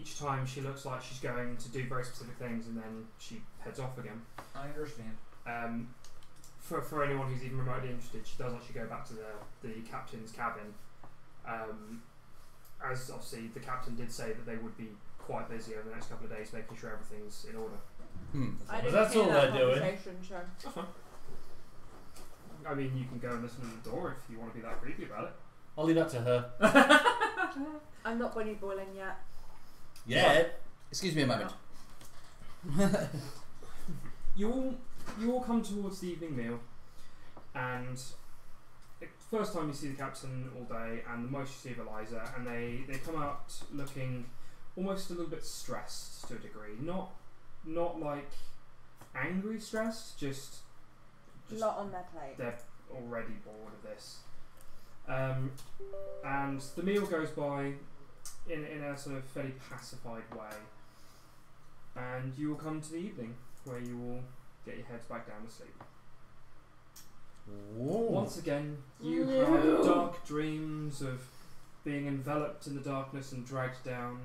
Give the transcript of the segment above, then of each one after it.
each time she looks like she's going to do very specific things, and then she heads off again. I understand. For anyone who's even remotely interested, she does actually go back to the captain's cabin. As obviously the captain did say that they would be quite busy over the next couple of days, making sure everything's in order. That's all they're doing. So. That's fine. I mean, you can go and listen to the door if you want to be that creepy about it. I'll leave that to her. I'm not bunny boiling yet. Yeah. Excuse me a moment. You all come towards the evening meal, and first time you see the captain all day, and the most you see of Eliza, and they come out looking almost a little bit stressed to a degree. Not like angry stressed, just A lot on their plate. They're already bored of this. And the meal goes by in a sort of fairly pacified way, and you will come to the evening where you will get your heads back down to sleep. Whoa. Once again, you have dark dreams of being enveloped in the darkness and dragged down.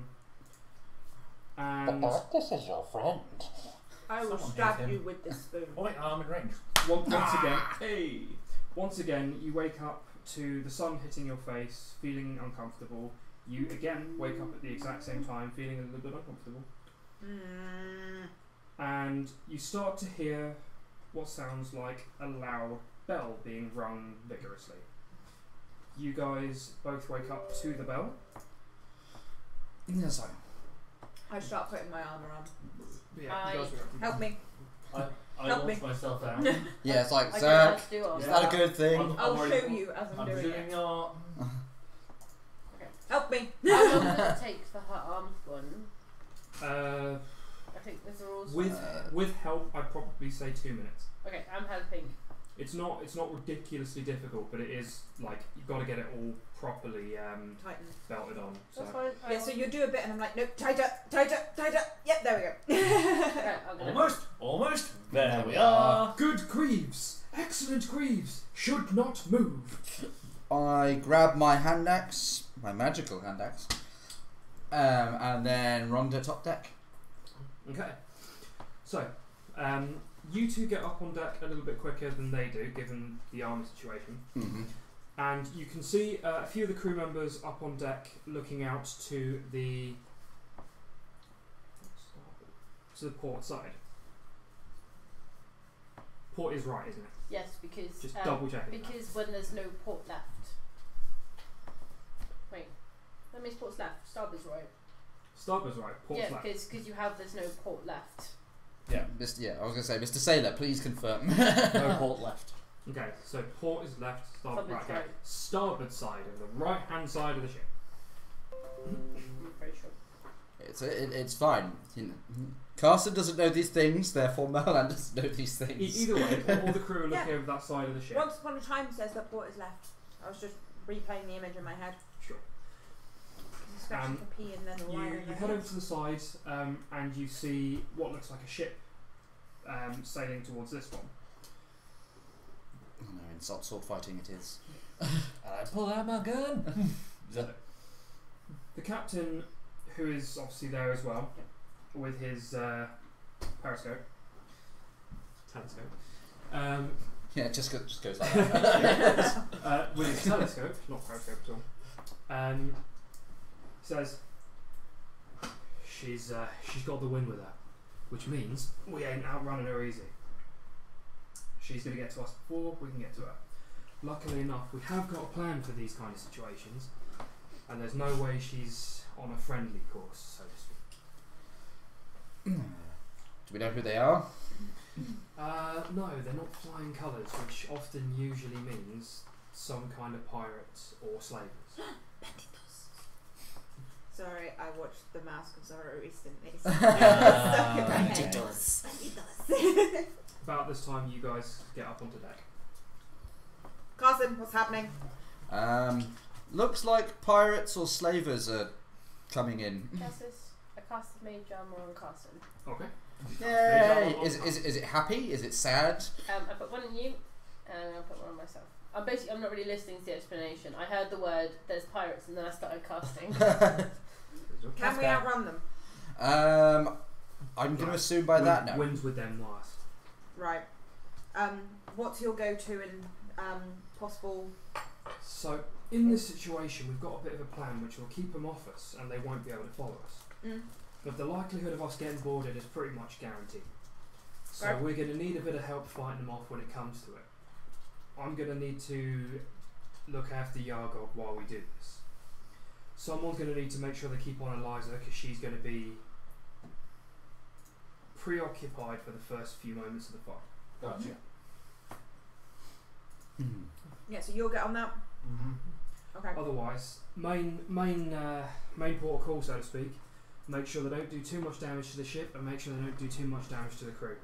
And This is your friend. I will stab you with this spoon. Oh wait, I'm in range. Once again, you wake up to the sun hitting your face, feeling uncomfortable. You again wake up at the exact same time, feeling a little bit uncomfortable. And you start to hear what sounds like a loud bell being rung vigorously. You guys both wake up to the bell. Yes, I start putting my armour on. Yeah, you guys wake up. Help me. I Help launch me. myself out. yeah, it's like, I sir, don't know how to do all is that. that a good thing? I'll already- show you as I'm I'm doing presuming it. you're... Help me. How long does it take for her arm to go on? I think there's a rules. With help, I'd probably say 2 minutes. Okay, I'm helping. It's not ridiculously difficult, but it is like you've got to get it all properly Tighten. belted on. So. That's fine. Yeah, so you do a bit and I'm like, nope, tighter, tighter, tighter. Yep, there we go. Okay, I'm gonna Almost. There we are. Good Greaves, excellent Greaves, should not move. I grab my hand axe, my magical hand axe, and then run to top deck. Okay, so you two get up on deck a little bit quicker than they do, given the armour situation. And you can see a few of the crew members up on deck looking out to the port side. Port is right, isn't it? Yes, because Just double checking. because when there's no port left. Wait, that means port's left. Starboard's right. Starboard's right. Port's Yeah, left. because you have there's no port left. Yeah, I was going to say, Mr. Sailor, please confirm. No port left. Okay, so port is left, starboard Starboard's right. Okay. Starboard side of the right hand side of the ship. I'm pretty sure. It's fine. You know, Carson doesn't know these things, therefore Merlan doesn't know these things. Either way, all the crew are looking over that side of the ship. Once upon a time says that port is left. I was just replaying the image in my head. Sure. Scratching the P and then the Y. You head over to the side and you see what looks like a ship sailing towards this one. Oh no, insult sword fighting it is. And I pull out my gun. The captain, who is obviously there as well, with his telescope. Yeah, it just goes like that. With his telescope, not periscope at all, says she's got the wind with her, which means we ain't outrunning her easy. She's going to get to us before we can get to her. Luckily enough, we have got a plan for these kind of situations, and there's no way she's on a friendly course, so to speak. Do we know who they are? No, they're not flying colours, which often usually means some kind of pirates or slavers. Sorry, I watched The Mask of Zorro recently. So About this time, you guys get up onto deck. Carson, what's happening? Looks like pirates or slavers are coming in. Cassus, I casted Mage Armor on Carson. Okay. Yay! Is it happy? Is it sad? I put one on you, and I put one on myself. I'm not really listening to the explanation. I heard the word "there's pirates," and then I started casting. Can we outrun them? I'm going to assume by that no. Wins with them last. Right. What's your go-to and possible? So in this situation, we've got a bit of a plan which will keep them off us, and they won't be able to follow us. But the likelihood of us getting boarded is pretty much guaranteed. So Right. we're going to need a bit of help fighting them off when it comes to it. I'm going to need to look after Yargog while we do this. Someone's going to need to make sure they keep on Eliza, because she's going to be preoccupied for the first few moments of the fight. Gotcha. Yeah, so you'll get on that. Okay. Otherwise, main port of call, so to speak. Make sure they don't do too much damage to the ship, and make sure they don't do too much damage to the crew.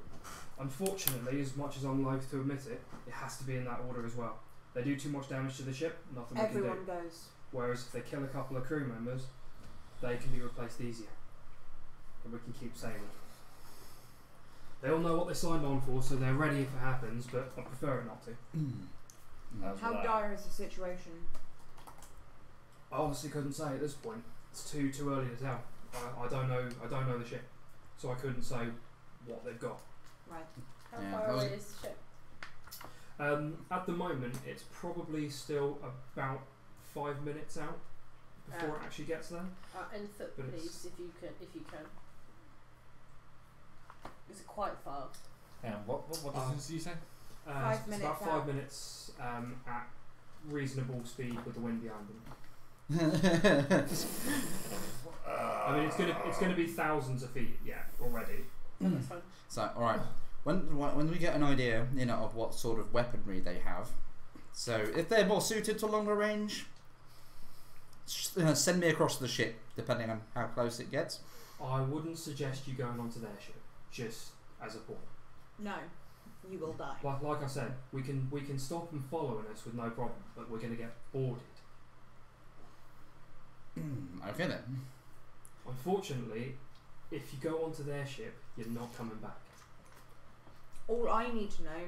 Unfortunately, as much as I'm loath to admit it, it has to be in that order as well. They do too much damage to the ship, nothing we can do. Everyone goes. Whereas if they kill a couple of crew members, they can be replaced easier. And we can keep sailing. They all know what they signed on for, so they're ready if it happens, but I prefer it not to. How dire is the situation? I honestly couldn't say at this point. It's too early to tell. I don't know the ship, so I couldn't say what they've got. Right. How Yeah, far that was- away is the ship? At the moment, it's probably still about 5 minutes out before it actually gets there. In foot, But please, if you can. Is it quite far? And what distance did you say? 5 It's minutes about 5 out. minutes at reasonable speed with the wind behind them. I mean, it's gonna be thousands of feet, already. No, that's fine. So, alright. When we get an idea, of what sort of weaponry they have, so if they're more suited to longer range, send me across the ship, depending on how close it gets. I wouldn't suggest you going onto their ship, just as a point. No, you will die. Like I said, we can stop them following us with no problem, but we're gonna get boarded. Okay then. Unfortunately, if you go onto their ship, you're not coming back. All I need to know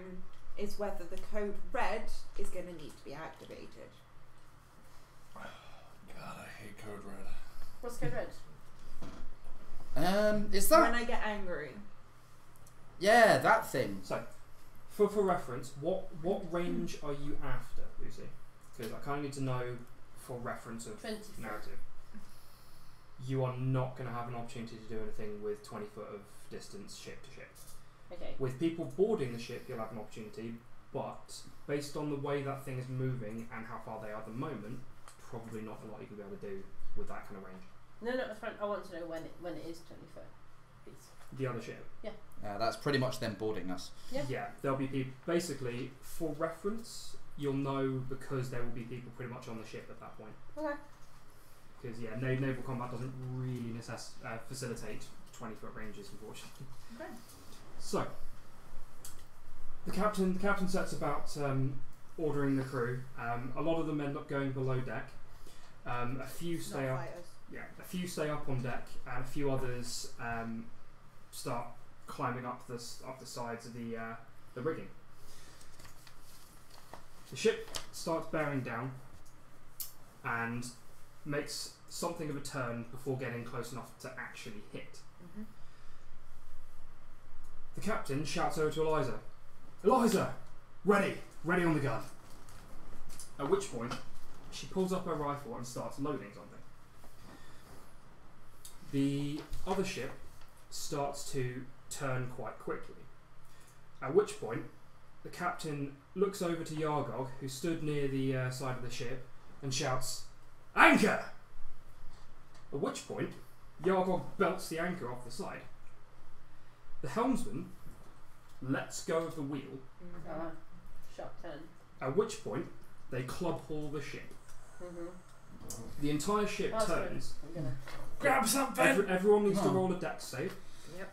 is whether the code red is going to need to be activated. God, I hate code red. What's code red? Is that? When I get angry. Yeah, that thing. So, for reference, what range are you after, Lucy? Because I kind of need to know for reference of 20 foot. narrative. You are not going to have an opportunity to do anything with 20 foot of distance ship to ship. Okay. With people boarding the ship, you'll have an opportunity, but based on the way that thing is moving and how far they are at the moment, probably not a lot you can be able to do with that kind of range. No, that's fine. I want to know when it is 20 foot, please. The other ship. That's pretty much them boarding us. Yeah. There'll be people. Basically, for reference, you'll know because there will be people pretty much on the ship at that point. Okay. Because naval combat doesn't really facilitate 20-foot ranges, unfortunately. Okay. So, the captain sets about ordering the crew. A lot of them end up going below deck. A few stay Not up. fighters. Yeah, a few stay up on deck, and a few others start climbing up the sides of the rigging. The ship starts bearing down and makes something of a turn before getting close enough to actually hit. Mm-hmm. The captain shouts over to Eliza, "Eliza, ready on the gun." At which point, she pulls up her rifle and starts loading something. The other ship starts to turn quite quickly. At which point, the captain looks over to Yargog, who stood near the side of the ship, and shouts, "Anchor!" At which point, Yargog belts the anchor off the side. The helmsman lets go of the wheel, Sharp turn. at which point, they club haul the ship. Mm-hmm. The entire ship turns. I'm gonna. Grab something! Everyone needs to roll a dex save. Yep.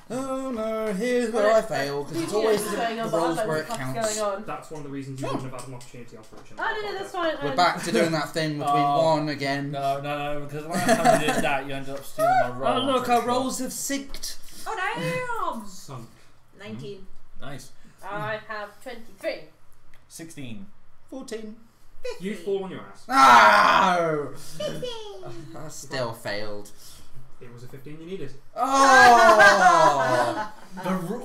Oh no, here's where I fail, because it's always the rolls where it counts. That's one of the reasons you wouldn't have had an opportunity, unfortunately. No, that's fine. We're back to doing that thing between one again. No, because last time you did that, you ended up stealing my roll. Oh look, our rolls have synced. Oh damn! Sunk. 19. Nice. I have 23. 16. 14. You fall on your ass. No! I still failed. It was a 15 you needed. Oh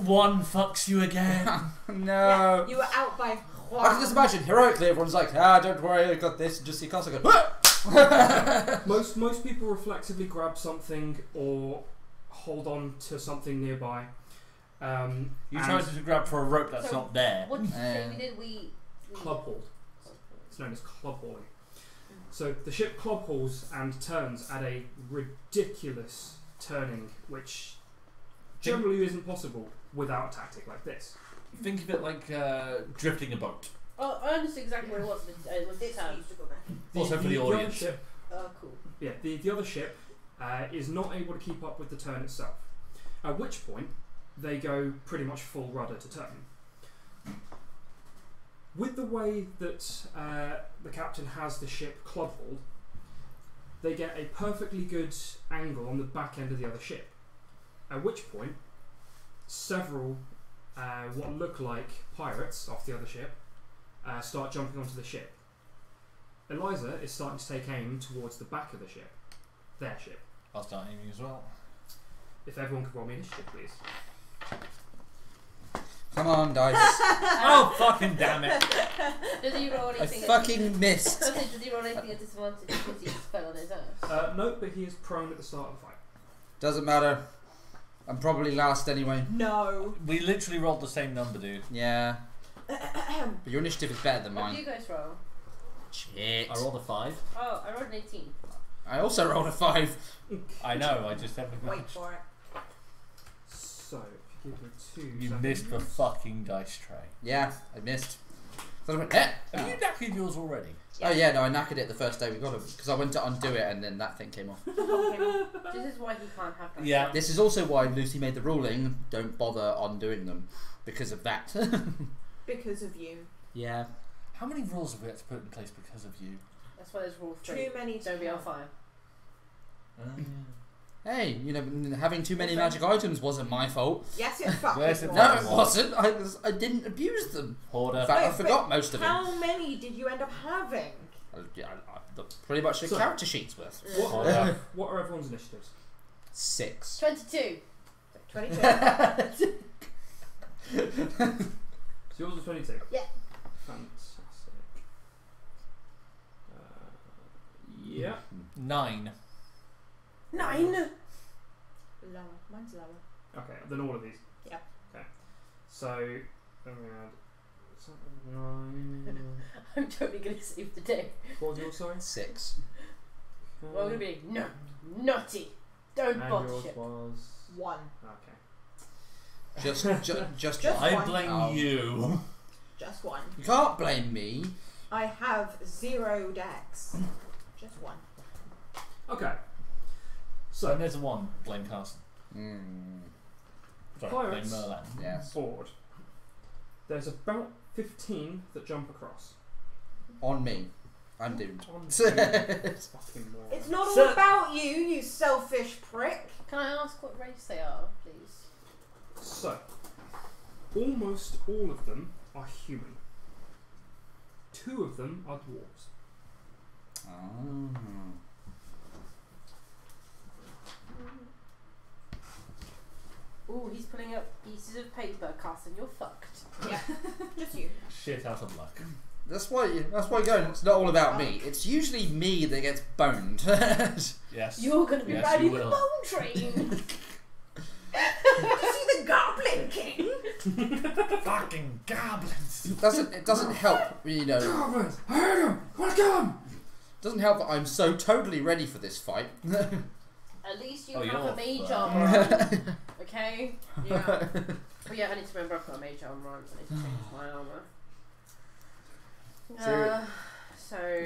One fucks you again. no! Yeah, you were out by I can just imagine heroically everyone's like, don't worry, I got this. And just see Castle go. Most people reflexively grab something or hold on to something nearby. You tried to grab for a rope that's So- not there. What did you say we did? We Club hauled. It's known as club hauling. So the ship club hauls and turns at a ridiculous turning, which generally isn't possible without a tactic like this. Think of it like drifting a boat. Oh, I understood exactly what it was. It was this turn. needs to go back. Also for the other audience. ship, Oh, cool. yeah, the other ship is not able to keep up with the turn itself. At which point, they go pretty much full rudder to turn. With the way that the captain has the ship club hauled, they get a perfectly good angle on the back end of the other ship. At which point, several what look like pirates off the other ship start jumping onto the ship. Eliza is starting to take aim towards the back of the ship, their ship. I'll start aiming as well. If everyone could roll me initiative, please. Come on, dice. Oh, fucking damn it. Does he roll I anything? fucking missed. Does he roll anything at disadvantage because he fell on his ass? No, but he is prone at the start of the fight. Doesn't matter. I'm probably last anyway. No. We literally rolled the same number, dude. Yeah. But your initiative is better than What do mine. you guys roll? Shit. I rolled a 5. Oh, I rolled an 18. I also rolled a 5. I know, I just haven't Wait managed. for it. So, if you give me 2 You seconds. missed the fucking dice tray. Yeah, I missed. So I went, eh. Have you knackered yours already? Oh yeah, no, I knackered it the first day we got him because I went to undo it and then that thing came off. This is why he can't have that. Yeah. This is also why Lucy made the ruling: don't bother undoing them because of that. Because of you. Yeah. How many rules have we had to put in place because of you? That's why there's rule 3. Too many. Don't be on fire. Hey, you know, having too many magic items wasn't my fault. Yes, it fucking Yes, it was. No, it wasn't. I didn't abuse them. Hoarder. In fact, I Wait, forgot most of them. How many did you end up having? Yeah, pretty much the So- character sheets worth. Hoarder. What are everyone's initiatives? 6. 22. 22. So yours is 22? Yeah. Fantastic. Yeah. 9. 9. Lower. Mine's lower. Okay, then all of these? Yeah. Okay. So, then we had 9. I'm totally going to save the day. What was yours, sorry? 6. Well, I'm going to be no, naughty. Don't And bother yours shit. was... 1. Just Just I one. blame Oh. you. Just 1. You can't blame me. I have 0 decks. Just 1. Okay. So So, there's a 1. Blame Carson. Sorry, Pirates. blame Merlan. Yes. board. There's about 15 that jump across. On me. I'm doomed. On fucking moron. It's not all So- about you, you selfish prick. Can I ask what race they are, please? So, almost all of them are human. 2 of them are dwarves. Oh. Ooh, he's pulling up pieces of paper. Carson, you're fucked. Yeah. Just you. Shit out of luck. That's why you're going. It's not all about me. It's usually me that gets boned. Yes. You're going to be Yes, riding you the will. bone train. You see the Goblin King? Fucking goblins. It doesn't help, you know. Goblins! I heard him! Welcome! Doesn't help that I'm so totally ready for this fight. At least you Oh, have you're a mage fucked. armor on. Okay? Yeah. Oh yeah, I need to remember I've got a mage armor on. I need to change my armor. So,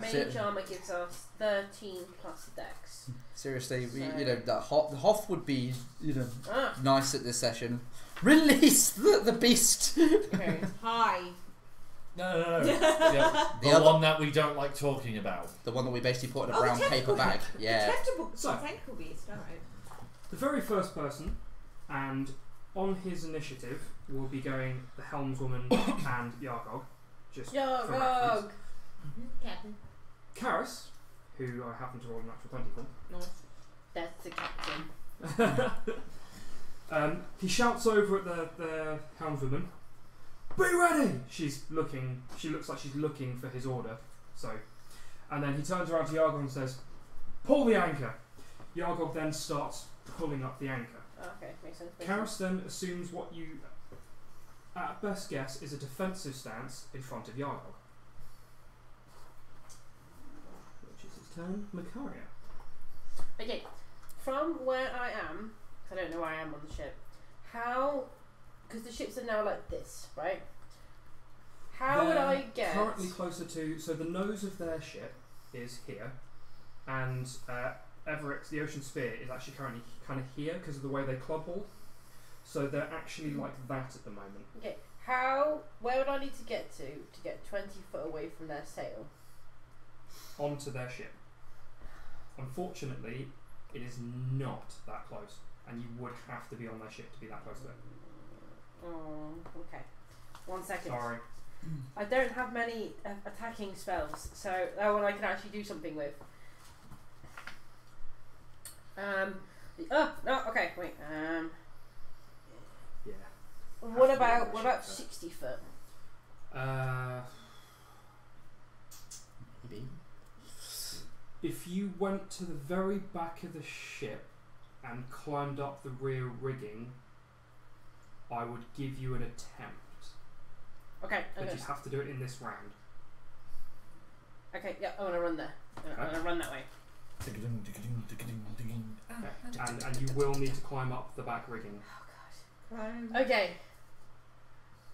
mage armor gives us 13 plus dex. Seriously, So- you know, the Hoff would be, you know, Ah, nice at this session. Release the beast. okay. Hi. No. Yeah, The the other- one that we don't like talking about. The one that we basically put in a Oh, the brown paper tentacle bag. beast. Yeah. So- Tentacle beast, alright. The very first person, and on his initiative, will be going the helmswoman and Yargog. Just for reference. Yargog! Captain. Karis, who I happen to roll a natural 20 for, Nice. Death to Captain. He shouts over at the helmswoman, "Be ready!" She looks like she's looking for his order. So, and then he turns around to Yargog and says, "Pull the anchor." Yargog then starts pulling up the anchor. Oh, okay, makes sense. Karis then assumes what you, at best guess, is a defensive stance in front of Yargog. Which is his turn. Makaria. Okay, from where I am, 'cause I don't know where I am on the ship, how, because the ships are now like this, right? How would I get... Currently closer to, so the nose of their ship is here, and Everett's, the Ocean Spear, is actually currently kind of here because of the way they club haul. So they're actually like that at the moment. Okay, where would I need to get 20 foot away from their sail? Onto their ship. Unfortunately, it is not that close, and you would have to be on their ship to be that close to it. Oh, okay. 1 second. Sorry. I don't have many attacking spells, so that one I can actually do something with. No, okay, wait. Yeah. What about 60 foot? Maybe. If you went to the very back of the ship and climbed up the rear rigging, I would give you an attempt. Okay, But you have to do it in this round. Okay, yeah, I want to run there. I want to run that way. And you will need to climb up the back rigging. Okay.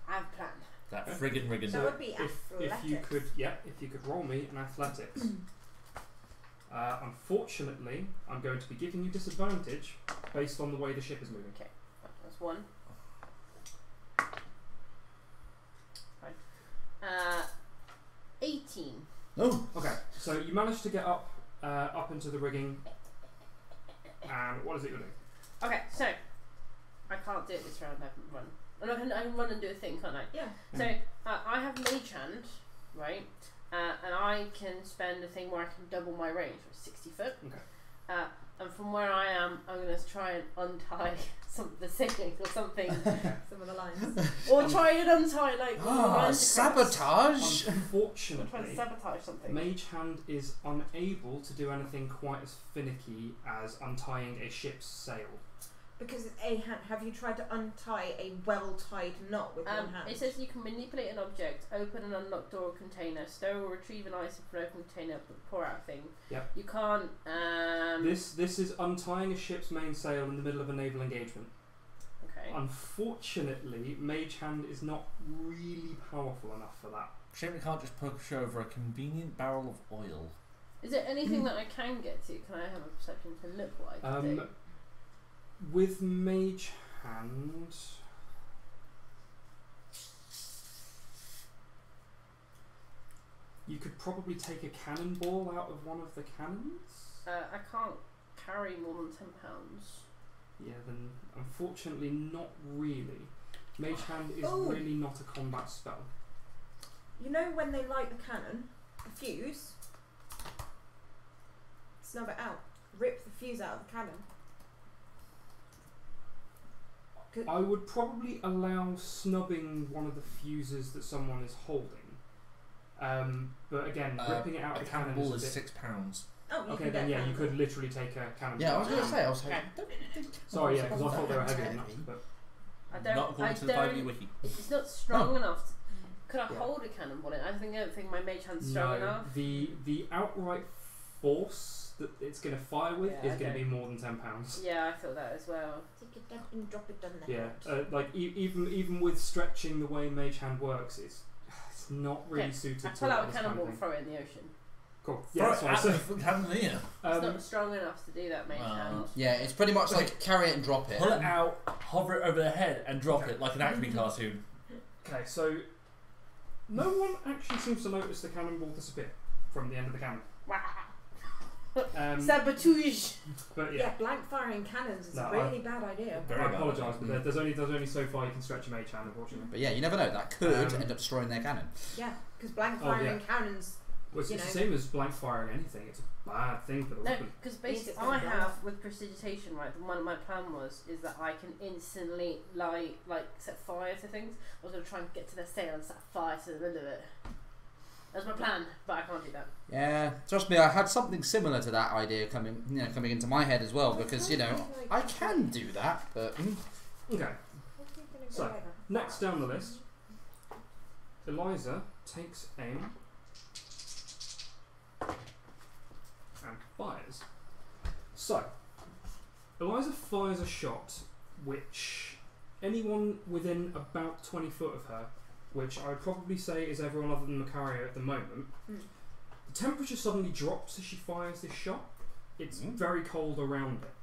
I have a plan. That friggin' riggin'. That would be if you could roll me an athletics. Unfortunately, I'm going to be giving you disadvantage based on the way the ship is moving. Okay, that's 1. 18. Oh. Okay, so you managed to get up into the rigging, and what is it you're doing? Okay, so I can't do it this round. I haven't run. And I can run and do a thing, can't I? Yeah. So I have Mage Hand, right? And I can spend a thing where I can double my range, which is 60 foot. Okay. And from where I am, I'm going to try and untie the ceiling or something. Some of the lines. Or try and untie like all the lines across. Sabotage! I'm trying Unfortunately, to sabotage something. Mage Hand is unable to do anything quite as finicky as untying a ship's sail. Because it's a hand. Have you tried to untie a well-tied knot with one hand? It says you can manipulate an object, open an unlocked door or container, stow or retrieve an item from an open container, pour out a thing. Yep. You can't. This is untying a ship's main sail in the middle of a naval engagement. Okay. Unfortunately, Mage Hand is not really powerful enough for that. Shame we can't just push over a convenient barrel of oil. Is there anything that I can get to? Can I have a perception to look what I can do? With Mage Hand, you could probably take a cannonball out of one of the cannons. I can't carry more than £10. Yeah, then unfortunately not really. Mage Hand is Ooh. really not a combat spell. You know when they light the cannon, the fuse, snub it out, rip the fuse out of the cannon. I would probably allow snubbing one of the fuses that someone is holding. But again, ripping it out of the cannon cannonball is is a bit... £6. Oh, you Okay, can then get yeah, you could literally take a cannon. Yeah, I was going to say, I was like, Sorry, yeah, because I thought they were heavy enough. But I don't. Not according to the 5e wiki. It's not strong Oh. enough. Could I Yeah. hold a cannonball in? I don't think my Mage Hand's strong enough. The outright force that it's going to fire with Yeah, is going okay. to be more than £10. Yeah, I thought that as well. Take it down and drop it down the Yeah, head. like even with stretching the way Mage Hand works, it's not really Okay, suited I to pull out a this kind cannonball of and thing. throw it in the ocean. Cool. Yeah, Yeah, that's what I said. Cannonier. It's not strong enough to do that, Mage Hand. yeah, it's pretty much like carry it and drop it. Pull it out, hover it over their head, and drop it like an Acme cartoon. Okay, so no one actually seems to notice the cannonball disappear from the end of the cannon. Sabotage! But Yeah, blank firing cannons is No, a really bad idea. Very I bad. apologise, but there's only so far you can stretch a Mage Hand, unfortunately. But yeah, you never know, that could Um, end up destroying their cannon. Yeah, because blank Oh, firing yeah. cannons Well, it's You the know. same as blank firing anything. It's a bad thing for the No, weapon. because Means basically it's gonna I blow have up. with prestidigitation, right? One of my plan is that I can instantly set fire to things. I was gonna try and get to their sail and set fire to the middle of it. That's my plan, but I can't do that. Yeah, trust me, I had something similar to that idea coming into my head as well, because I can do that, but Okay. So, next down the list, Eliza takes aim and fires. So, Eliza fires a shot which anyone within about 20 foot of her, which I would probably say is everyone other than Macario at the moment, the temperature suddenly drops as she fires this shot. It's very cold around it.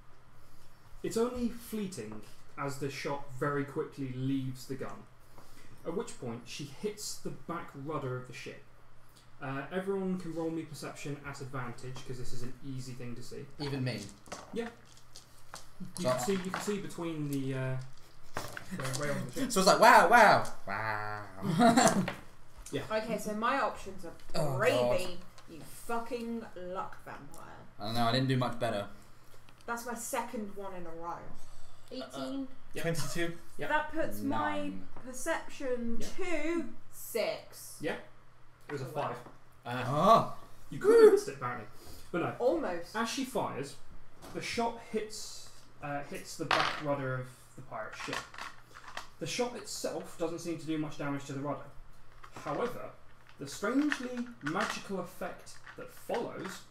It's only fleeting as the shot very quickly leaves the gun, at which point she hits the back rudder of the ship. Everyone can roll me perception at advantage because this is an easy thing to see. even me. You can see between the rails of the ship. So it's like wow. Okay, so my options are Oh, gravy, you fucking luck vampire. I don't know, I didn't do much better. That's my second one in a row. 18. Yep. 22. Yep. That puts my 9. perception Yep. to 6. It was a 5. You could have missed it apparently, but no. Almost. As she fires, the shot hits the back rudder of the pirate ship. The shot itself doesn't seem to do much damage to the rudder. However, the strangely magical effect that follows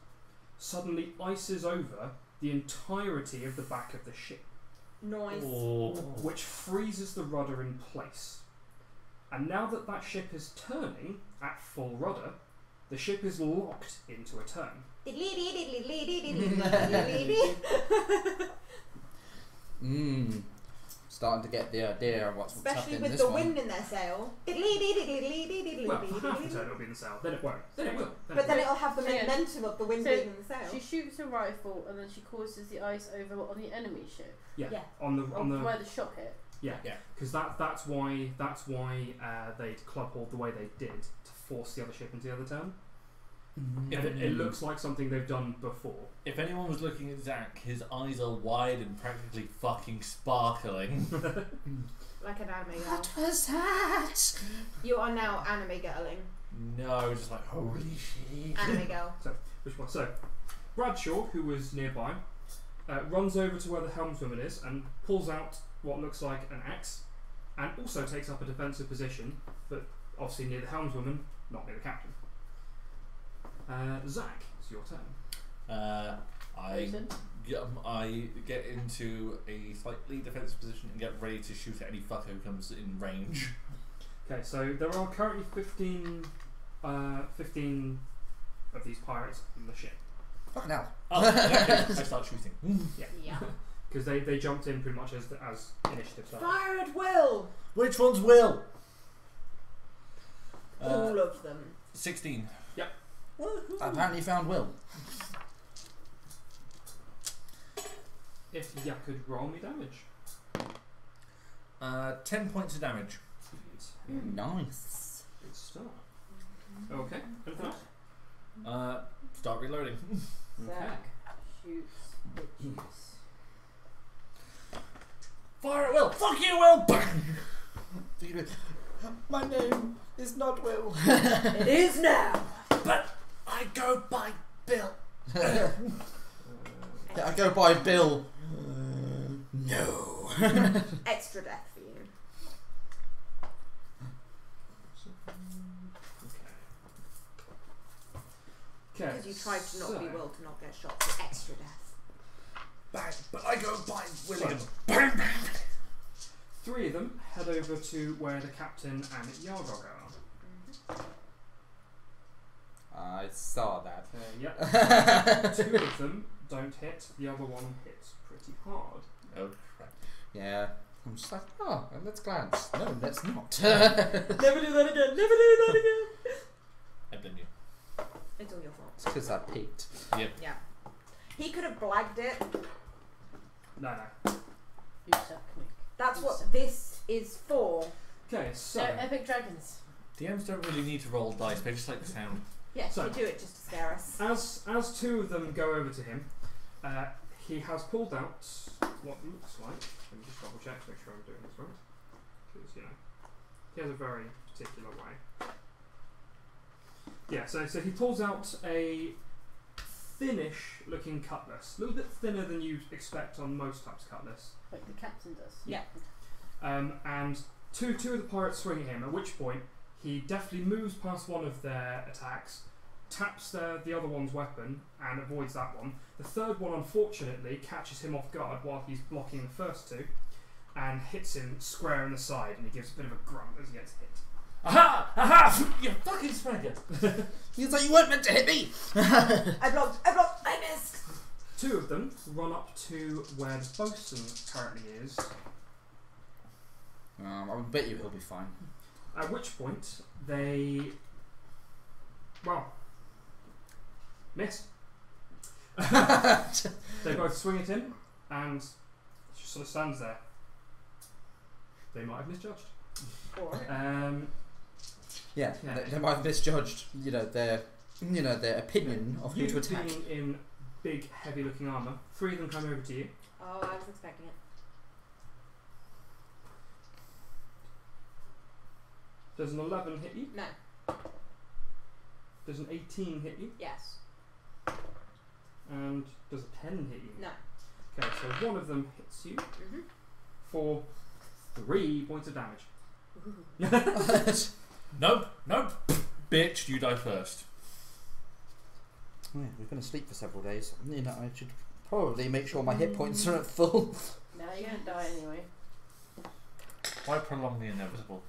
suddenly ices over the entirety of the back of the ship, Noise. which freezes the rudder in place. And now that that ship is turning at full rudder, the ship is locked into a turn. Starting to get the idea of what's Especially happening in with this the one. wind in their sail. Well, for half the turn it'll be in the sail, then it won't. Then it will. But then it'll have the So, yeah. momentum of the wind So, being in the sail. She shoots a rifle and then she causes the ice over on the enemy ship. on the Where the shot hit. because that's why they'd club-hauled the way they did to force the other ship into the other turn. It looks like something they've done before. If anyone was looking at Zach, his eyes are wide and practically fucking sparkling. Like an anime girl. was that? You are now anime girling. No, just like, holy shit. Anime girl. Which one? So, Bradshaw, who was nearby, runs over to where the helmswoman is and pulls out what looks like an axe, and also takes up a defensive position, but obviously near the helmswoman, not near the captain. Zach, it's your turn. I get into a slightly defensive position and get ready to shoot at any fucker who comes in range. Okay, so there are currently 15 of these pirates on the ship. Fucking hell. Oh, in that case, I start shooting. Yeah. Because they jumped in pretty much as initiative started. Fire at will! Which one's Will? All of them. 16. I apparently found Will. If you could roll me damage. 10 points of damage. Nice. Good start. Okay, anything else? Start reloading. Zach shoots bitches. Fire at Will! Fuck you, Will! My name is not Will. It is now! But I go by Bill. I go by Bill. No. Extra death for you. Okay. Because you tried to not be Will to not get shot for extra death. Bang, but I go by William. So- Bang, bang. 3 of them head over to where the captain and Yargog are. I saw that. Yep. 2 of them don't hit. The other one hits pretty hard. Oh crap. Yeah. I'm just like, oh, let's glance. No, let's not. Never do that again! Never do that again! I blame you. It's all your fault. It's because I peeked. Yep. Yeah. He could have blagged it. No. You suck, Nick. That's what this is for. Okay, so So, Epic Dragons. DMs don't really need to roll dice, they just like the sound. Yes, So- you do it just to scare us. As two of them go over to him, he has pulled out what looks like. Let me just double check to make sure I'm doing this right. Because he has a very particular way. Yeah, so he pulls out a thinnish looking cutlass, a little bit thinner than you'd expect on most types of cutlass. Like the captain does. Yeah. And two of the pirates swing at him, at which point he deftly moves past one of their attacks, taps the other one's weapon and avoids that one. The third one, unfortunately, catches him off guard while he's blocking the first two and hits him square in the side, and he gives a bit of a grunt as he gets hit. Aha! Aha! You fucking swagger! He's like, you weren't meant to hit me! I blocked, I missed! Two of them run up to where the bosun currently is, I bet you he'll be fine. at which point they, well, miss. They both swing at him, and he just sort of stands there. They might have misjudged. Or Yeah, Yeah. they might have misjudged, their opinion of who You to attack. being in big, heavy-looking armour, three of them come over to you. oh, I was expecting it. Does an 11 hit you? No. Does an 18 hit you? Yes. And does a 10 hit you? No. Okay, so one of them hits you Mm-hmm. for 3 points of damage. Nope, nope. Bitch, you die first. Yeah, we're going to sleep for several days. I should probably make sure my hit points are at full. Now you're gonna die anyway. Why prolong the inevitable?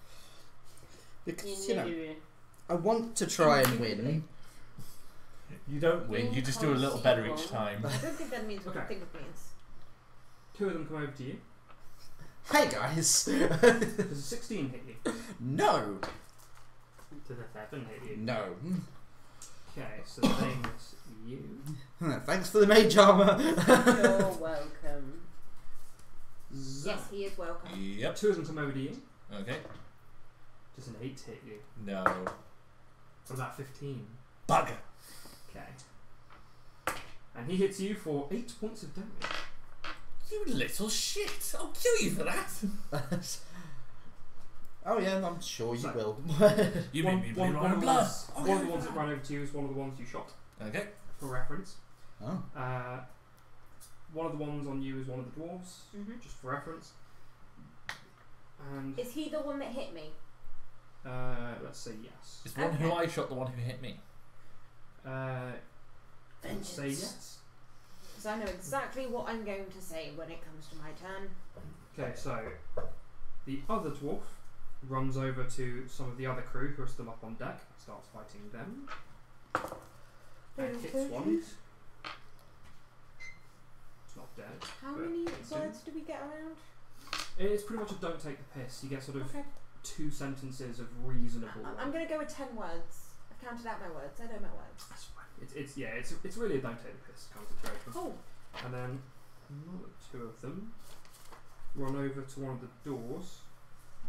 Because, You knew. I want to try and win. You don't win, you just do a little better each time. I don't think that means what I Okay. think it means. Two of them come over to you. Hey guys! Does a 16 hit you? No! Does a 7 hit you? No. Okay, so they miss you. Thanks for the mage armour. You're welcome. Zap. Yes, he is welcome. Yep. Two of them come over to you. Okay. Does an 8 hit you? No. What about 15? Bugger. Okay. And he hits you for 8 points of damage. You little shit. I'll kill you for that. Oh yeah, I'm sure you So- will. You made me bleed my of own the blood. ones- one of the ones that ran over to you is one of the ones you shot, Okay. for reference. Oh. One of the ones on you is one of the dwarves, Mm-hmm. just for reference. And Is he the one that hit me? let's say yes. Is the one who I shot the one who hit me? Let's say yes. Because I know exactly what I'm going to say when it comes to my turn. Okay, so the other dwarf runs over to some of the other crew who are still up on deck, starts fighting them, and hits one. It's not dead. How but many it's words do we get around? It's pretty much a don't take the piss. You get sort of Okay. 2 sentences of reasonable. I'm going to go with 10 words. I've counted out my words. I know my words. That's fine. It's really a don't take the piss kind of situation. Cool. And then another 2 of them run over to one of the doors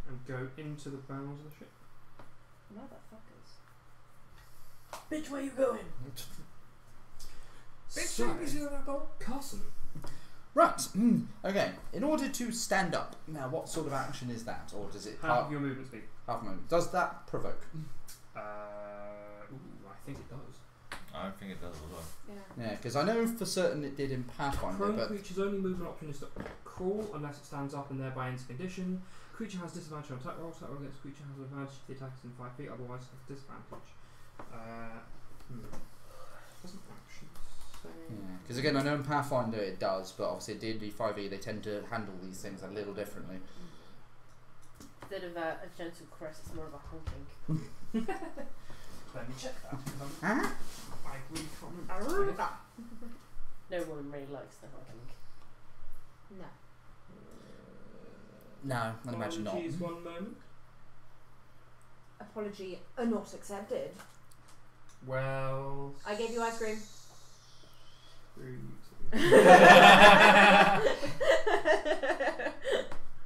and go into the bows of the ship. Motherfuckers. Bitch, where you going? So, Carson, Right. Okay. In order to stand up, now what sort of action is that, or does it half of your movement speed. half a moment? Does that provoke? I think it does. I think it does as well. Yeah. Yeah, because I know for certain it did in Pathfinder, Prone but creature's only movement option is to crawl unless it stands up and thereby ends condition. Creature has disadvantage on attack rolls. Attack roll against creature has advantage if the attack is in 5 feet, otherwise it has disadvantage. Doesn't actually say. because again I know in Pathfinder it does, but obviously D&D 5e they tend to handle these things a little differently. Instead of a gentle caress, it's more of a honking. Let me check that. Huh? I really can't remember. No woman really likes the honking. No. No, I'd imagine not. Apologies, one moment. Apology not accepted. Well, I gave you ice cream.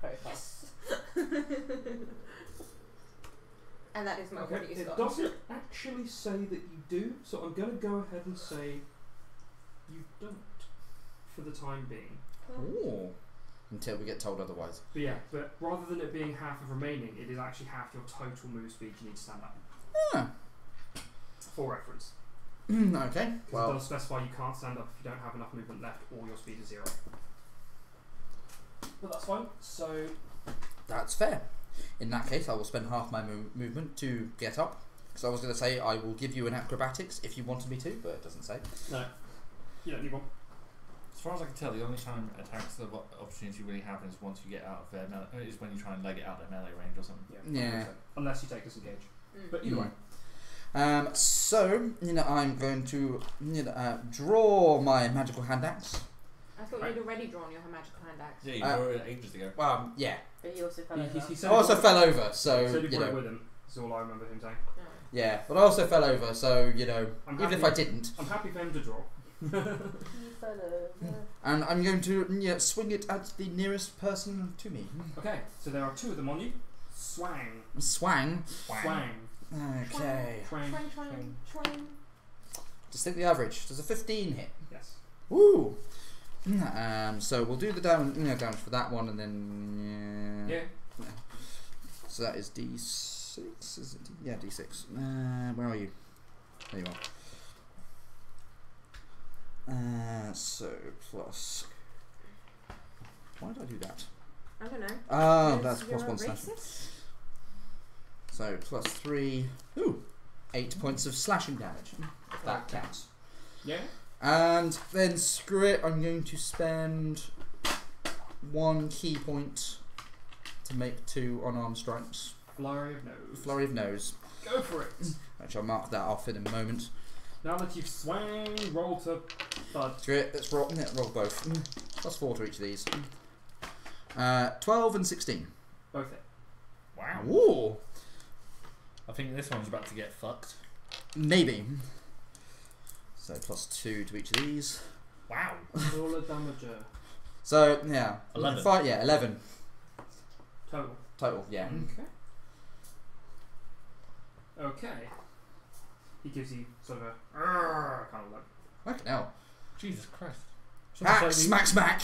Very fast. And that is my Okay, what you it got. doesn't actually say that you do, so I'm going to go ahead and say you don't for the time being. Ooh. Until we get told otherwise. But yeah, but rather than it being half of remaining, it is actually half your total move speed you need to stand up. Ah. For reference. Okay. It Well, does specify you can't stand up if you don't have enough movement left or your speed is 0. But that's fine, so... that's fair. In that case, I will spend half my movement to get up. Because I was going to say I will give you an acrobatics if you wanted me to, but it doesn't say. No. You don't need one. As far as I can tell, the only time attacks the opportunity really happens once you get out of their melee, is when you try and leg it out their melee range or something. Yeah. Unless you take disengage. But either way. So, I'm going to draw my magical hand axe. I thought you'd already drawn your magical hand axe. Yeah, you drew it ages ago. Yeah. But he also fell over. He I said also he fell over, so, said he brought it with him. That's all I remember him saying. Yeah, but I also fell over, so, I'm even if happy- I didn't. I'm happy for him to draw. He fell over. And I'm going to swing it at the nearest person to me. Okay, so there are 2 of them on you. Swang. Swang. Swang. Okay. Swang. Twang. Just think the average. Does a 15 hit? Yes. Woo! So we'll do the damage for that one, and then Yeah. So that is D6. Is it? Yeah, D6. Where are you? There you are. So plus. Why did I do that? I don't know. Oh, Because that's you're plus a 1 slashing. racist? So plus 3. Ooh, 8 points of slashing damage. If that counts. Yeah. And then screw it, I'm going to spend 1 key point to make 2 unarmed strikes. Flurry of nose. Flurry of nose. Go for it. Which I'll mark that off in a moment. Now that you've swang, roll to thud. Screw it, let's roll, roll both. Plus 4 to each of these. 12 and 16. Both hit. Wow. Ooh, I think this one's about to get fucked. maybe. So plus 2 to each of these. Wow. Roll a damager. So, yeah. 11. 11 Total. total, yeah. Okay. Okay. He gives you sort of a kind of look. Fucking hell. Jesus Christ. Hack, smack, smack.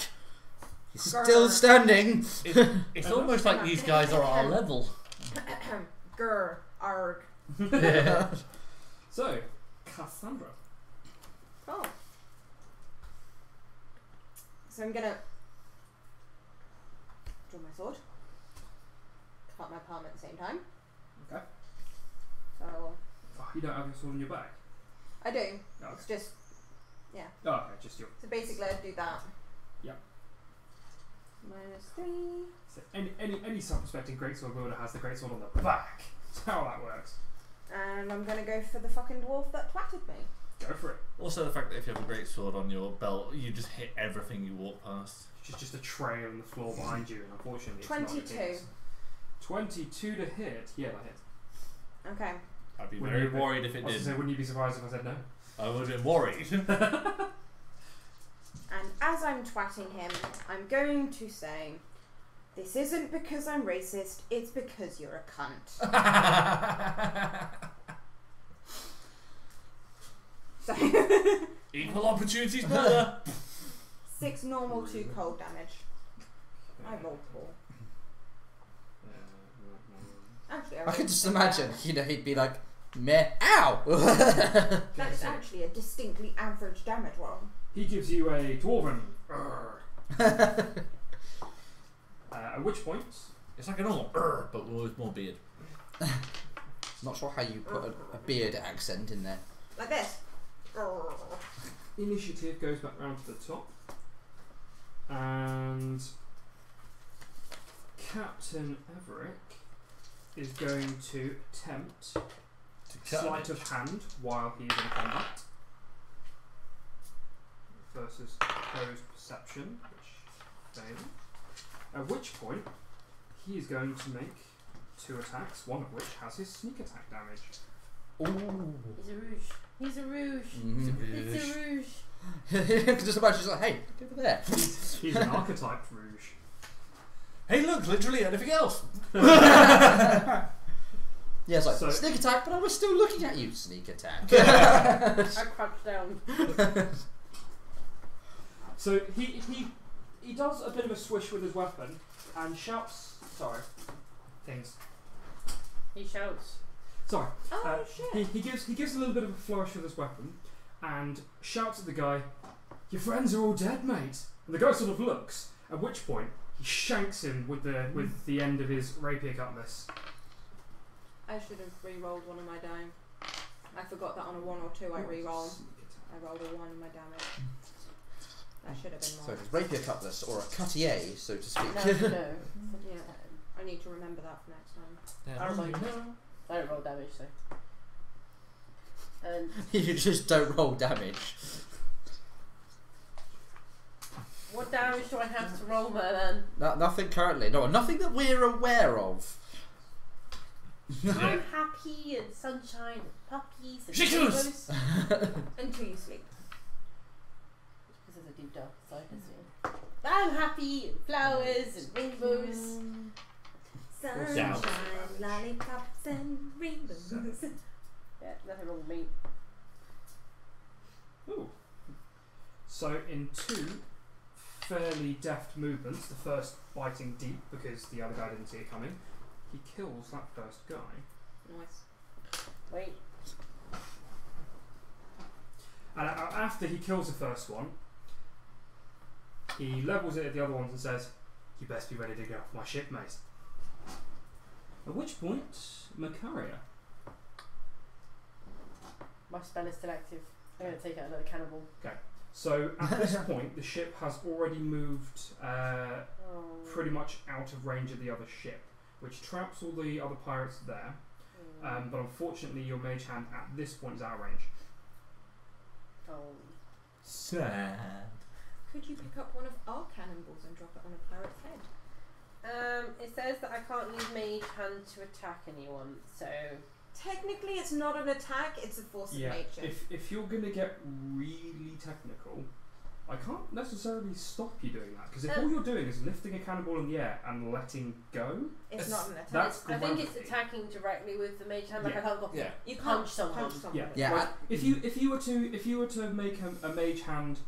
He's still standing. It's almost like these guys are our level. Grr. Arg. So, Cassandra. Oh. So I'm gonna draw my sword. Cut my palm at the same time. Okay. So Oh, you don't have your sword in your bag? I do. Oh, It's okay. just Oh, okay, just your... so basically I'd do that. Yep. -3. So any self-respecting greatsword wielder has the greatsword on the back. That's how that works. And I'm gonna go for the fucking dwarf that twatted me. Go for it. Also the fact that if you have a great sword on your belt, you just hit everything you walk past. It's just a trail on the floor behind you, and unfortunately it's 22. not a hit. 22 to hit. Yeah, that hits. Okay. I'd be Wouldn't very you- worried if it I was gonna did. say, wouldn't you be surprised if I said no? I would have been worried. And as I'm twatting him, I'm going to say, this isn't because I'm racist, it's because you're a cunt. So Equal opportunities murder. 6 normal, 2 cold damage. I rolled 4. Actually, I could just rolled imagine, he'd be like, meh, ow! That is actually a distinctly average damage roll. He gives you a dwarven. At which point, It's like a normal but with more beard. Not sure how you put a beard accent in there. Like this. initiative goes back round to the top, and Captain Everick is going to attempt sleight of hand while he's in combat versus opposed perception, which failed. At which point he is going to make 2 attacks, one of which has his sneak attack damage. Ooh. He's a rouge. He's a rouge. Mm-hmm. It's a rouge. You can just imagine, she's like, hey, look over there. He's an archetyped rouge. Hey, look, literally anything else. Yeah, it's like So- sneak attack, but I was still looking at you. Sneak attack. I crouched down. So he does a bit of a swish with his weapon and shouts. Sorry, things. He shouts. Sorry. Oh shit. He gives a little bit of a flourish with his weapon and shouts at the guy, "Your friends are all dead, mate." And the guy sort of looks. At which point he shanks him with the end of his rapier cutlass. I should have re-rolled one of my die. I forgot that on a 1 or 2 I re-roll. I rolled a 1 in my damage. That should have been So more. it's rapier cutlass or a cuttier, so to speak. No. Yeah, I need to remember that for next time. I remind you. I don't roll damage, so. And You just don't roll damage. what damage do I have to roll, Merlan? Nothing currently. No, nothing that we're aware of. I'm happy and sunshine and puppies and Ridiculous! rainbows. Until you sleep. Because there's a deep dark side, isn't it? I'm happy and flowers and rainbows. Sunshine, lollipops and rainbows. Yeah, nothing wrong with me. Ooh. So in 2 fairly deft movements, the first biting deep because the other guy didn't see it coming, he kills that first guy. Nice. Wait. And after he kills the first one, he levels it at the other ones and says, "You best be ready to get off my ship, mate." At which point, Macaria. My spell is still active. I'm going to take out another cannibal. So at this point, the ship has already moved pretty much out of range of the other ship, which traps all the other pirates there. But unfortunately, your mage hand at this point is out of range. Oh. Sad. Could you pick up one of our cannonballs and drop it on a pirate's head? It says that I can't use mage hand to attack anyone, so. Technically, it's not an attack; it's a force of nature. If you're gonna get really technical, I can't necessarily stop you doing that because if all you're doing is lifting a cannonball in the air and letting go, It's not an attack. that's I think it's gravity. attacking directly with the mage hand, like Yeah. I can't go. Yeah. You can't Punch someone. Yeah. Yeah, Like, if you were to make a mage hand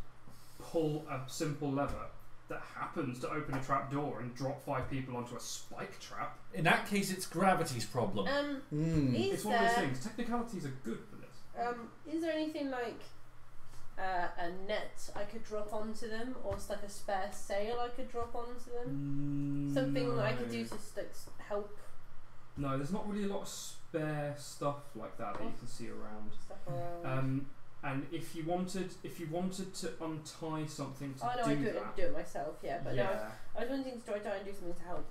pull a simple lever that happens to open a trap door and drop 5 people onto a spike trap, In that case, it's gravity's problem. Is it's one of those there things. Technicalities are good for this. is there anything like a net I could drop onto them, or like a spare sail I could drop onto them? Something that I could do to help No, there's not really a lot of spare stuff like that you can see around. stuff around. And if you wanted to untie something to I know do I do that, it myself, yeah, but no, yeah, I was wanting to try and do something to help.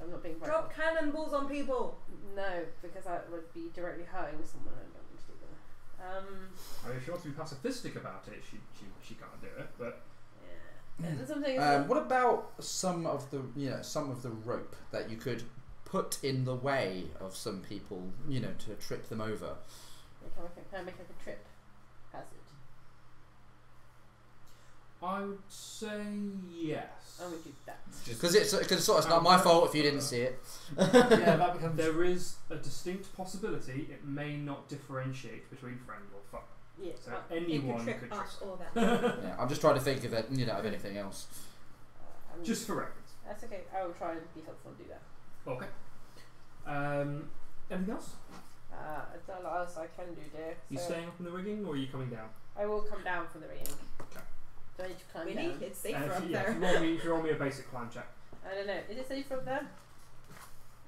I'm not being very Drop cannonballs on people. No, because I would be directly hurting someone. I don't want to do that. I mean, if she wants to be pacifistic about it, she can't do it. But Yeah. And something. What about some of the rope that you could put in the way of some people, to trip them over? Can I make like a trip hazard? I would say yes. I would do that. Because it's not my fault if you didn't see it. Yeah, that becomes. There is a distinct possibility it may not differentiate between friend or foe. Yeah. So You anyone could could trick trick. us or them. Yeah, I'm just trying to think of it, of anything else. Just for reference. That's okay. I will try and be helpful and do that. Okay. Anything else? It's not a lot else I can do, dear. You So staying up in the rigging or are you coming down? I will come down from the rigging. Okay. Do I need to climb Really? down? It's safer if up you there. roll me a basic climb check. I don't know. Is it safe up there?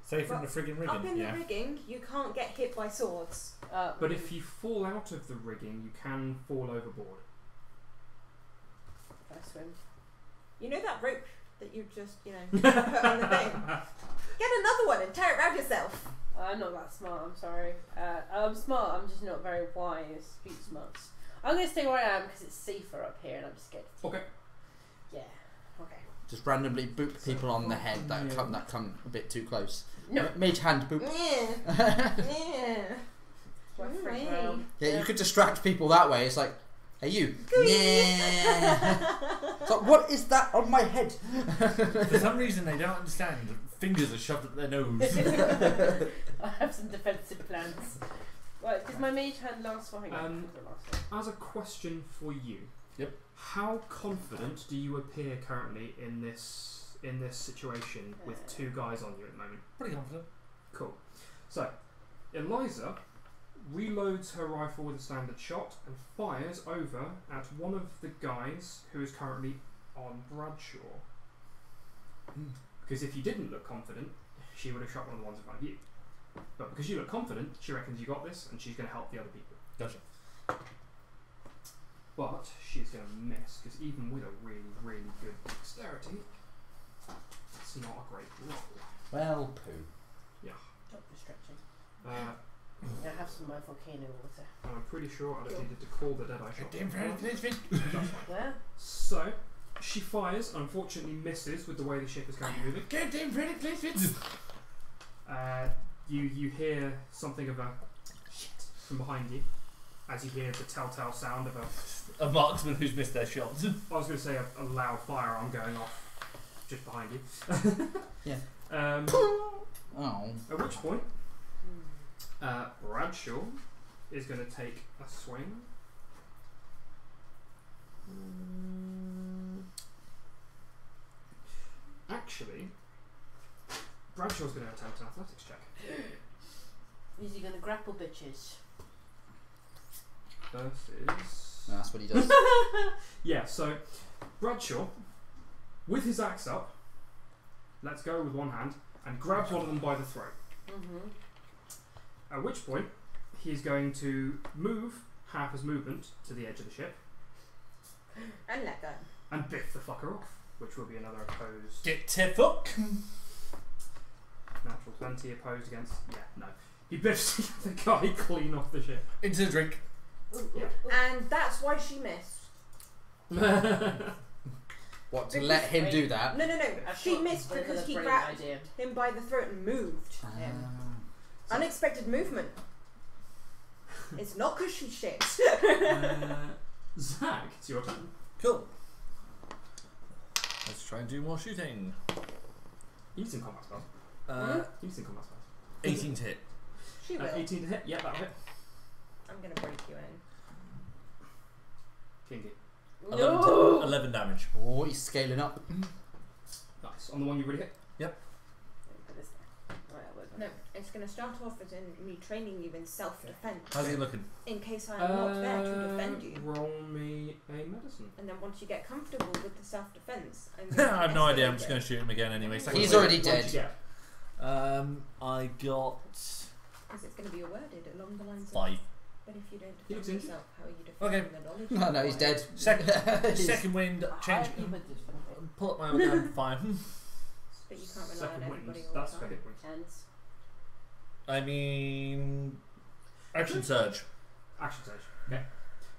Safe from the friggin' rigging. Up in yeah. the rigging, you can't get hit by swords. But if you fall out of the rigging, you can fall overboard. If I swim. You know that rope that you just, put on the thing? Get another one and tie it around yourself. I'm not that smart, I'm sorry. I'm smart, I'm just not very wise. Street smarts. I'm going to stay where I am because it's safer up here and I'm scared. Okay. Yeah, okay. Just randomly boop people on the head that come a bit too close. No. Mage hand boop. Yeah. Do I freak Hey. around? Yeah, you could distract people that way. It's like, hey you. Yeah. It's like, what is that on my head? For some reason, they don't understand. fingers are shoved up their nose. I have some defensive plans. Right, does my mage hand last for As a question for you. Yep. How confident do you appear currently in this situation with two guys on you at the moment? Pretty confident. Cool. So, Eliza reloads her rifle with a standard shot and fires over at one of the guys who is currently on Bradshaw. Because if you didn't look confident, she would have shot one of the ones in front of you. But because you look confident, she reckons you got this and she's going to help the other people. Gotcha. But she's going to miss, because even with a really, really good dexterity, it's not a great roll. Well, poo. Stop the stretching. I I have some of my volcano water. I'm pretty sure I don't needed to call the Deadeye shot. Where? So, she fires, unfortunately misses with the way the ship is currently moving. Goddamn pretty You hear something of a shit from behind you, as you hear the telltale sound of a marksman who's missed their shots. I was going to say a loud firearm going off just behind you. Yeah. At which point, Bradshaw is going to take a swing. Actually, Bradshaw's going to attempt an athletics check. Is he going to grapple bitches? Versus... No, that's what he does. Yeah, so Bradshaw, with his axe up, lets go with one hand and grabs one of them by the throat. Mm-hmm. At which point, he's going to move half his movement to the edge of the ship And let go. and biff the fucker off, which will be another opposed. Get to fuck. Natural 20 opposed against. Yeah, no. He biffs the guy clean off the ship. Into the drink. Yeah. And that's why she missed. What, to let him do that? No. I've She got missed another because he brilliant grabbed idea. him by the throat and moved him. Unexpected movement. It's not because she shit. Zach, it's your turn. Cool. Let's try and do more shooting. You need some combat spells. You need some combat spells. 18 to hit. She will. 18 to hit, yeah, that'll hit. I'm going to break you in. Kingy. 11 damage. Oh, he's scaling up. Nice. On the one you really hit? No, it's going to start off as in me training you in self-defense. How's he looking? In case I'm not there to defend you. Roll me a medicine. And then once you get comfortable with the self-defense, I have no idea. I'm just going to shoot him again anyway. He's already dead. I got Because it's going to be worded along the lines of 5. but if you don't He looks defend injured. yourself, how are you defending the knowledge? No, he's dead. Second wind, change. Pull up my other gun, fire. But you can't rely Second on wind. everybody all That's the for time. hit points. Hands. I mean, action surge. Action surge. Okay.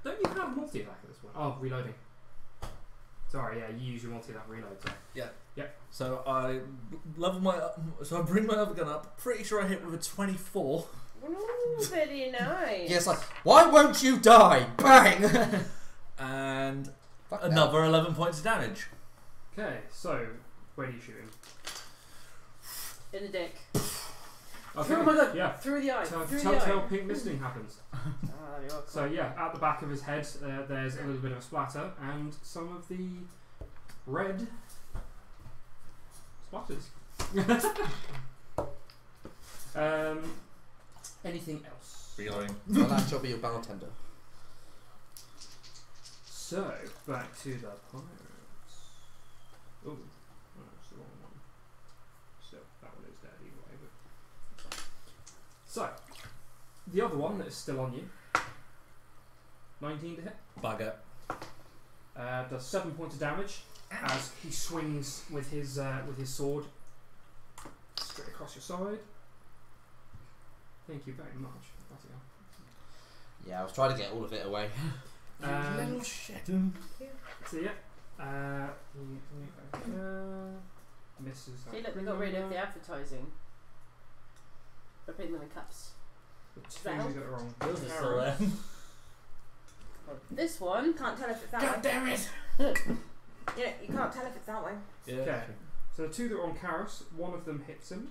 Don't you have multi-attack at this point? Oh, reloading. Sorry, yeah, you use your multi-attack reload. So. So I bring my other gun up. Pretty sure I hit with a 24. Ooh, very nice. Yes, like, why won't you die? Bang! And Fuck another 11 points of damage. Okay, so where do you shoot him? In the dick. Okay. Through my gun. Yeah. Through the eye. Through the Telltale eye. pink misting happens. You're So cool. yeah, at the back of his head, there's a little bit of a splatter, and some of the red splatters. Anything else? Reloading. Well, that shall be your bartender. So back to the pirates. Oh, that's the wrong one. So that one is dead anyway. But so the other one that is still on you. 19 to hit. Bugger. Does 7 points of damage as he swings with his sword straight across your side. Thank you very much. Bloody hell. Yeah, I was trying to get all of it away. Little shit. So yeah, misses. See, look, we got rid of the advertising. We're putting them in cups. The two you got it wrong. Those are still there. This one. Can't tell if it's that God way. damn it! You can't tell if it's that way. Yeah. Okay. So the two that are on Karos, one of them hits him.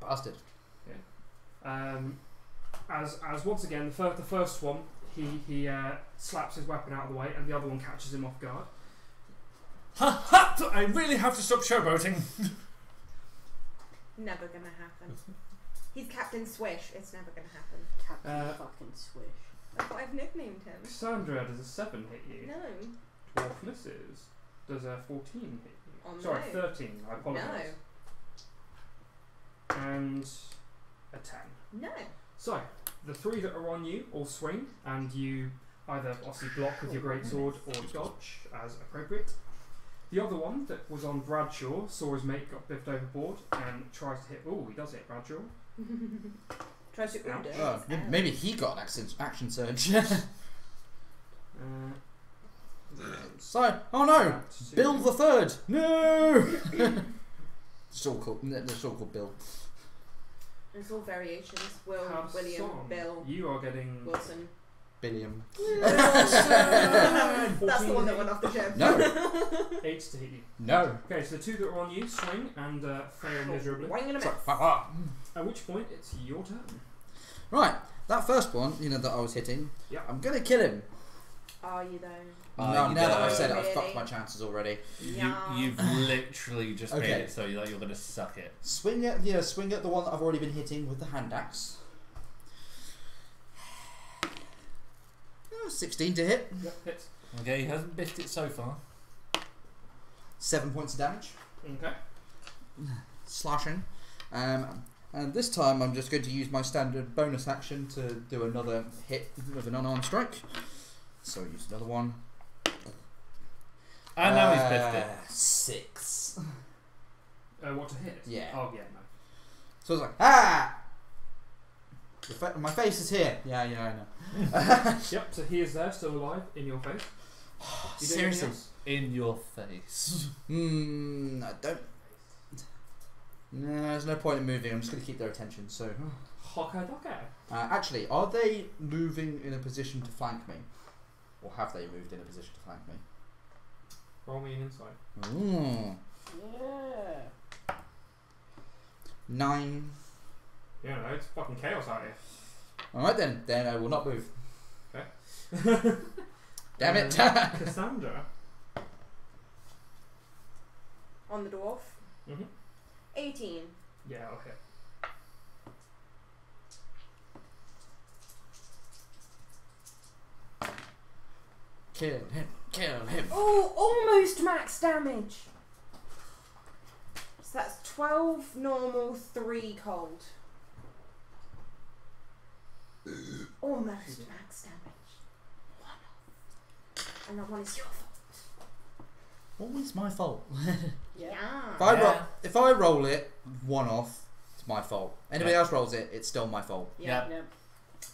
Bastard. As once again, the first one, he slaps his weapon out of the way, and the other one catches him off guard. Ha ha! I really have to stop showboating. Never gonna happen. He's Captain Swish. It's never gonna happen. Captain fucking Swish. That's what I've nicknamed him. Cassandra, does a 7 hit you? No. Dwarf misses. Does a 14 hit you? Oh, Sorry, no. 13. I apologise. And a 10. No. So, the 3 that are on you all swing, and you either obviously block with your greatsword or dodge as appropriate. The other one that was on Bradshaw saw his mate got biffed overboard and tries to hit. Oh, he does hit Bradshaw. Tries to Ouch. Oh, maybe he got an action surge. So, oh no! Bill the Third! No! It's all called Bill. There's all variations. Will, William, Bill, You are getting Wilson. Billiam. That's the one that went off the ship. No! 8 to hit you. No! Okay, so the 2 that are on you swing and fail miserably. Wang and a It's miss. like, At which point, it's your turn. Right, that first one, that I was hitting, Yeah. I'm gonna kill him. Are you though? No, now that I've said it, I've Really? fucked my chances already. Yeah. You've literally just Okay. made it so you're going to suck it. Swing at the one that I've already been hitting with the hand axe. 16 to hit. Yep, hits. Okay, he hasn't biffed it so far. 7 points of damage. Okay. Slashing. And this time I'm just going to use my standard bonus action to do another hit with an unarmed strike. So use another one. And now he's biffed it. 6. What to hit? Yeah. Oh, yeah, no. So it's like, ah! My face is here. Yeah, I know. Yep, so he is there, still alive, in your face. You doing anything Seriously? else? In your face. I don't. No, there's no point in moving. I'm just going to keep their attention. So, Hoka-doka. actually, are they moving in a position to flank me, or have they moved in a position to flank me? Roll me an insight. Ooh. Yeah. 9. Yeah, no, it's fucking chaos out here. All right then. Then I will not move. Okay. Damn it! Cassandra. On the dwarf. 18. Yeah, I'll hit. Kill him! Kill him! Oh, almost max damage. So that's 12 normal, 3 cold. Almost max damage. And that one is your fault. Always my fault. Yeah. If I roll it one off, it's my fault. Anybody else rolls it, it's still my fault. Yeah.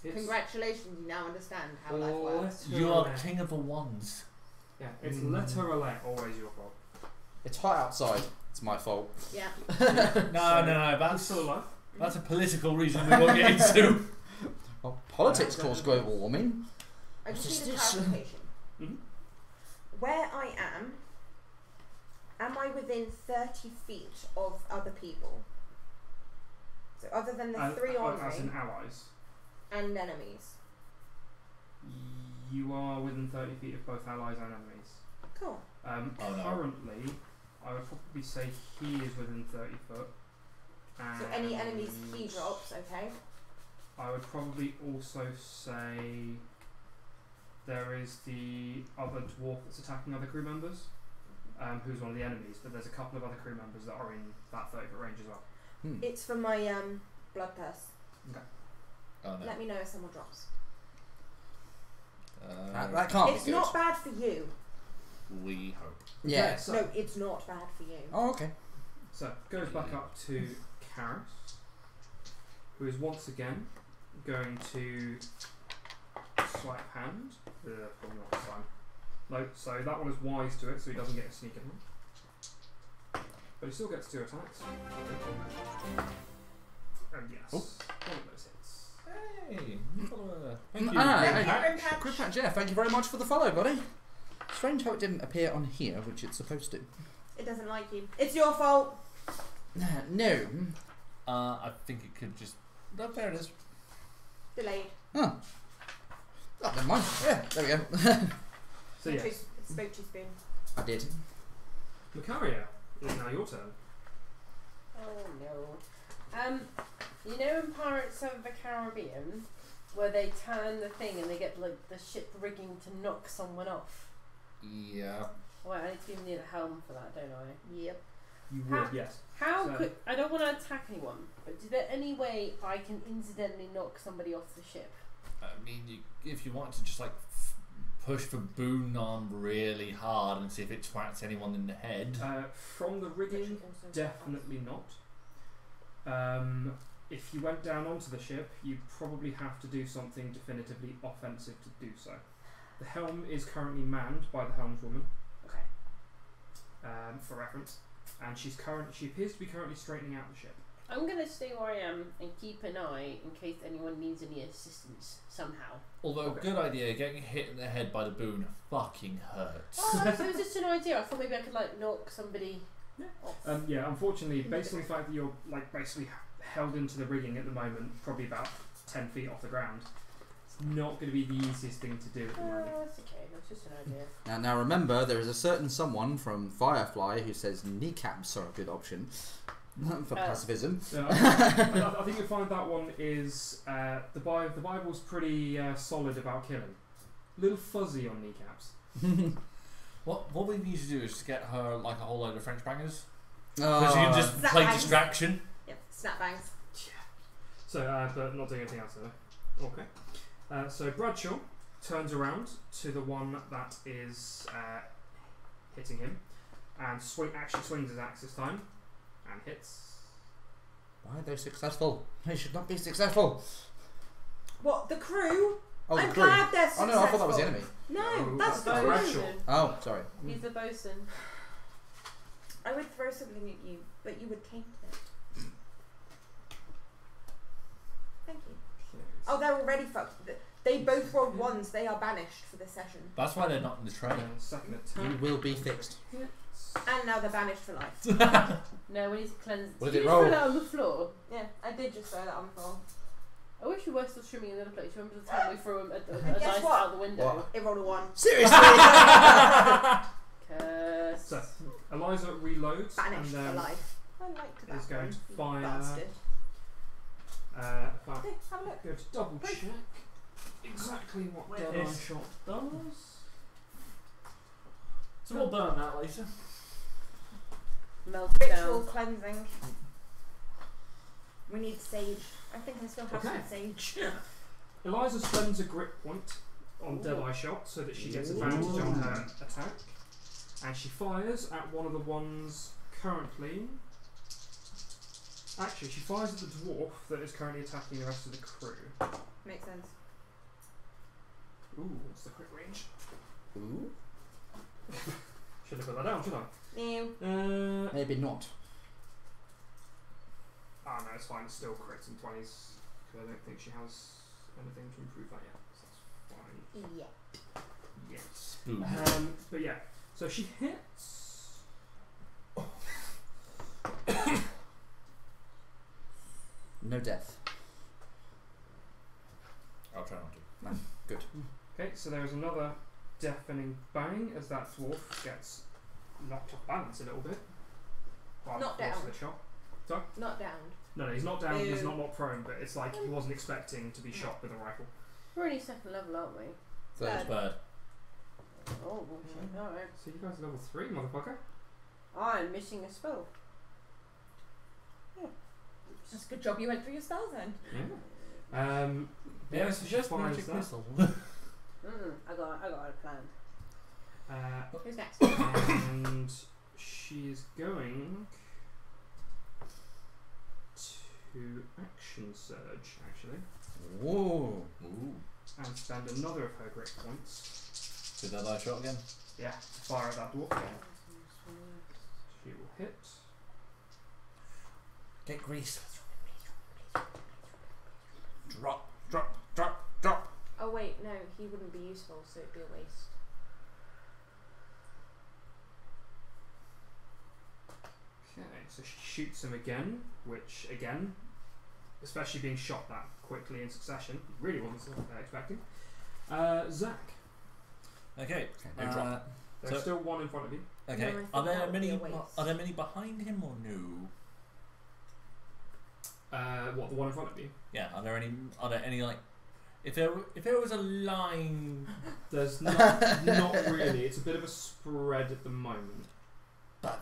It's Congratulations, you now understand how life works. You are king of the wands. Yeah, it's letter roulette, always your fault. It's hot outside. It's my fault. Yeah. No, He's that's still alive. a political reason we won't get into. Well, politics cause global warming. I just What's need a this? clarification. Mhm. Where I am I within 30 feet of other people? So other than the 3 on As me in allies. and enemies. You are within 30 feet of both allies and enemies. Cool. Oh, no. Currently, I would probably say he is within 30 foot. So any and enemies he drops, okay? I would probably also say there is the other dwarf that's attacking other crew members, who's one of the enemies, but there's a couple of other crew members that are in that 30 foot range as well. It's for my blood purse. Oh no. Let me know if someone drops. That can't It's be good. not bad for you. We hope. Yeah. Okay, so, No, it's not bad for you. Oh, okay. so goes back up to Karis, who is once again going to sleight of hand. Probably not this time. No, so that one is wise to it, so he doesn't get a sneak attack. But he still gets 2 attacks. And yes, one of those hits. Hey, follower. Thank you. Quick patch, yeah, thank you very much for the follow, buddy. Strange how it didn't appear on here, which it's supposed to. It doesn't like you. It's your fault. No. I think it could just. No, there it is. Delayed. Oh. Oh, never mind. Yeah, there we go. So yes, Spoke too spoon. I did. Lucaria, it's now your turn. Oh no. You know in Pirates of the Caribbean where they turn the thing and they get like the ship rigging to knock someone off? Yeah. Wait, I need to be near the helm for that, don't I? Yep. You Ha- would, yes. How So- could I don't want to attack anyone, but is there any way I can incidentally knock somebody off the ship? I mean, if you want to just like push the boon arm really hard and see if it twats anyone in the head. From the rigging, definitely not. If you went down onto the ship, you'd probably have to do something definitively offensive to do so. The helm is currently manned by the helmswoman. Okay. For reference, and she appears to be currently straightening out the ship. I'm gonna stay where I am and keep an eye in case anyone needs any assistance somehow. Although, Okay. good idea, getting hit in the head by the boon fucking hurts. Oh, it was just an idea. I thought maybe I could like knock somebody off. Yeah, unfortunately, based on the fact that you're like basically held into the rigging at the moment, probably about 10 feet off the ground, it's not going to be the easiest thing to do at the moment. That's okay. That's just an idea. Now remember, there is a certain someone from Firefly who says kneecaps are a good option for pacifism. I think you'll find that one is the Bible's pretty solid about killing. A little fuzzy on kneecaps. What we need to do is just get her like a whole load of French bangers. Oh, Because you can just Snap play bangs. distraction. Yep. Snap bangs. So, but not doing anything else though. Okay. So Bradshaw turns around to the one that is hitting him, and actually swings his axe this time, and hits. why are they successful? They should not be successful. What, the crew? Oh, the I'm crew. glad they're Oh successful. no, I thought that was the enemy. No, No, that's the that's crew. Bradshaw. Oh, sorry. He's the bosun. I would throw something at you, but you would taint it. Thank you. Oh, they're already fucked. They both rolled ones. They are banished for this session. That's why they're not in the train. Second You attack. will be fixed. Hits. And now they're banished for life. No, we need to cleanse. What Did did it you roll? throw that on the floor? Yeah, I did just throw that on the floor. I wish we were still streaming in the other place. Remember the time we threw a Guess dice what? out the window? What? It rolled a 1. Seriously? Curse. So Eliza reloads Banished for and life. I liked that is going one, to you fire. Bastard. Fire. Hey, have a look. Go to double check exactly what Where Deadeye is- Shot does. So we'll burn that later. Melt Ritual down. cleansing. We need sage. I think I still have Okay. some sage. Eliza spends a grip point on Deadeye Shot so that she gets advantage on her attack, and she fires at one of the ones currently. Actually, she fires at the dwarf that is currently attacking the rest of the crew. Makes sense. Ooh, what's the quick range? Ooh. Should have put that down, should I? No. Maybe not. Ah, no, it's fine. It's still crits and 20s. Because I don't think she has anything to improve that yet. So that's fine. Yeah. Yes. Boom. But yeah, so she hits. No death. I'll try not to. Good. Okay, so there is another deafening bang as that dwarf gets knocked off balance a little bit. By Not the force down. of the shot. Not downed. No, he's not down. He's Ew. not prone, but it's like he wasn't expecting to be shot with a rifle. We're only second level, aren't we? Third. Bird. Oh, bullshit. Alright. So you guys are level 3, motherfucker. I'm missing a spell. That's a good job you went through your spells then. Yeah. Yeah, so it's she just fires magic that. missile. I got a plan. Who's next? And she is going to action surge actually, Whoa. Ooh. and spend another of her grit points. Did that eye shot again? Yeah, to fire at that dwarf. She will hit. Get grease. Drop, drop, drop, drop. Oh wait, no, he wouldn't be useful, so it'd be a waste. Okay, so she shoots him again, which again, especially being shot that quickly in succession, really wasn't expecting. Zach, Okay. No drop. there's So- still one in front of you. Okay. No, I Are think there that would be many? a waste. Are there many behind him or no? What, the one in front of you? Yeah. Are there any like? If there was a line. There's not really. It's a bit of a spread at the moment. Bugger.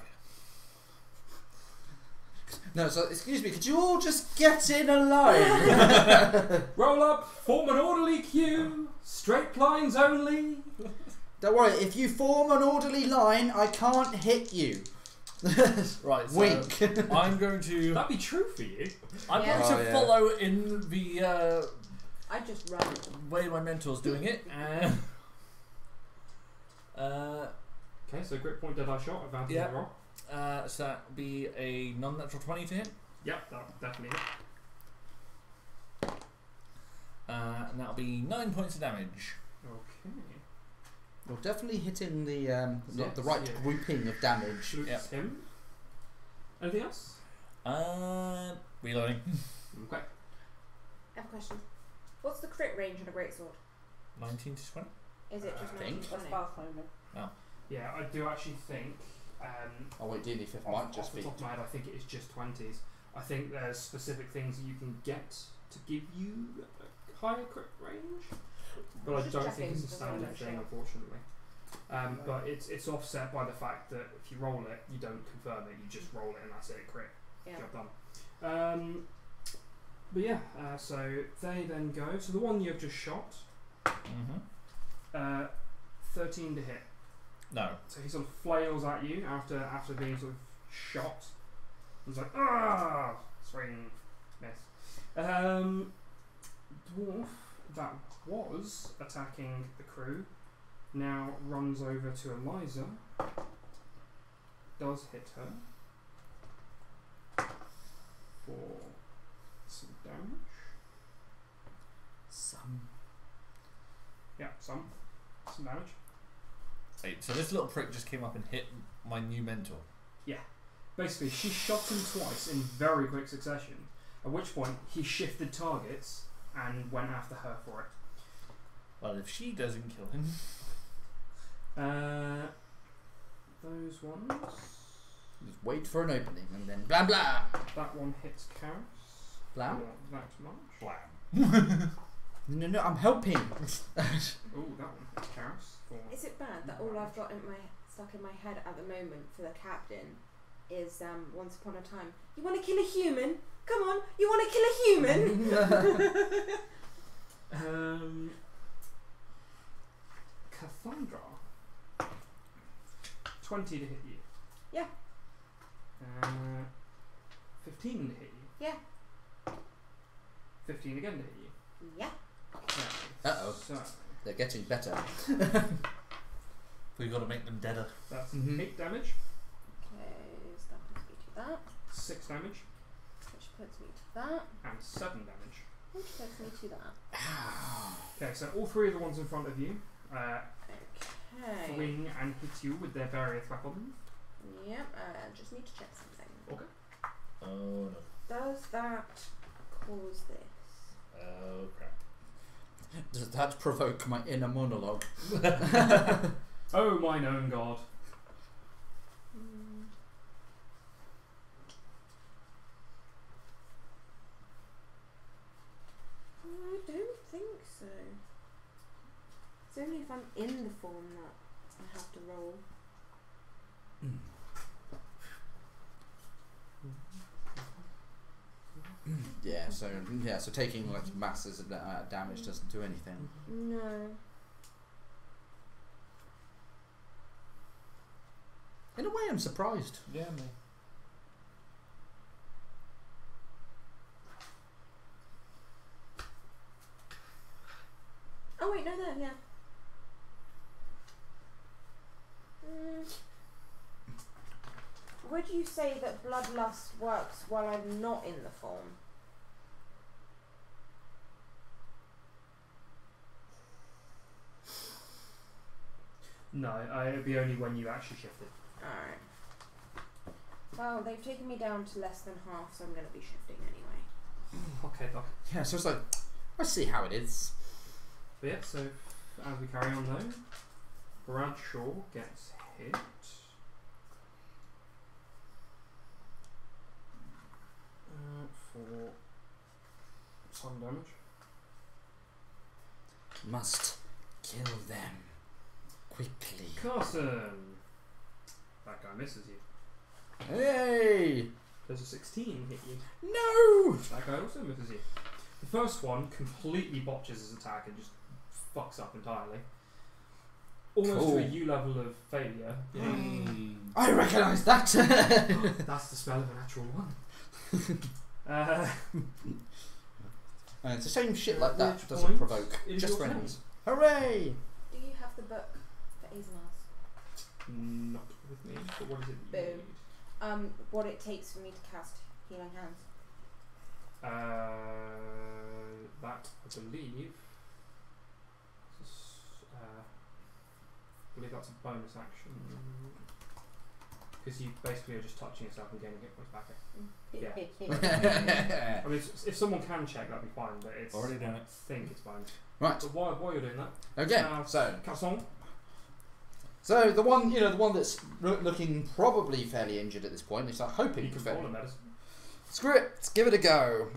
No, so excuse me, could you all just get in a line? Roll up, form an orderly queue, straight lines only. Don't worry, if you form an orderly line, I can't hit you. Right. So Wink. I'm going to. That'd be true for you. I'm Yeah. going Oh, to yeah. follow in the I just run. way my mentor's doing it. And Okay, so grip point, dead eye shot, advantage Yeah. on the roll. so that would be a non-natural 20 to hit. Yep, that'll definitely hit. And that'll be 9 points of damage. Okay. You're definitely hitting the Yes, right yeah. grouping of damage. Shoots Yep. him. Anything else? Reloading. Okay. I have a question. What's the crit range on a greatsword? 19 to 20. Is it just I 19 think. That's 20? Pathfinder. Yeah, I do actually think. Oh wait, D&D 5th Off, might just off the be. top of my head, I think it is just 20s. I think there's specific things that you can get to give you a higher crit range, but I Just don't checking, think it's a because I'm standard not thing, sure. unfortunately. But it's offset by the fact that if you roll it, you don't confirm it, you just roll it and that's it, crit. Yeah. Job done. But yeah, so they then go. So the one you've just shot, Mm-hmm. 13 to hit. No. So he sort of flails at you after being sort of shot. He's like, ah, swing, miss. Dwarf that was attacking the crew now runs over to Eliza. Does hit her for some damage. Yeah, some damage. Wait, so this little prick just came up and hit my new mentor. Basically, she shot him twice in very quick succession, at which point he shifted targets and went after her for it. Well, if she doesn't kill him. Those ones. Just wait for an opening and then blah blah. That one hits Karis. Blah? Not that much. Blam. No, I'm helping. Oh, that one hits Karis. For Is it bad that all I've got stuck in my head at the moment for the captain is once upon a time, you want to kill a human? Come on, you want to kill a human? Cassandra. 20 to hit you. Yeah. 15 to hit you. Yeah. 15 again to hit you. Yeah. Okay. Uh-oh. So They're getting better. We've got to make them deader. that's Mhm. 8 damage, Okay, so that puts me to that, 6 damage, which puts me to that, and 7 damage. which puts me to that. Okay, so all three of the ones in front of you Okay. swing and hit you with their various weapons. Yep, just need to check something. Okay. Oh no. Does that cause this? Oh crap. Does that provoke my inner monologue? Oh, mine own god. I don't think so. It's only if I'm in the form that I have to roll. So taking like masses of damage doesn't do anything. No. In a way, I'm surprised. Yeah, me. Oh wait, no, yeah. Would you say that bloodlust works while I'm not in the form? No, it would be only when you actually shifted. Alright. Well, they've taken me down to less than half, so I'm going to be shifting anyway. Okay, Doc. Yeah, so it's like, I see how it is. But yeah, so as we carry on though, Bradshaw gets hit. For some damage. Must kill them quickly. Carson! That guy misses you. Hey! Does a 16 hit you? No! That guy also misses you. The first one completely botches his attack and just fucks up entirely. Almost Cool. to a U level of failure. I recognise that! That's the spell of a natural one. It's the same shit like that Which doesn't point provoke. is Just your friends. Hooray! Do you have the book for Azenars? Not with me, but what is it that you Boom. need? What it takes for me to cast Healing Hands. That I believe. I believe that's a bonus action. Because you basically are just touching yourself and gaining hit points back. I mean, if someone can check, that'd be fine. But it's Already done it. I think it's bonus. Right. But while you're doing that, Okay, so Casson, the one that's looking probably fairly injured at this point, is like hoping you to can fairly. roll a medicine. Screw it, let's give it a go.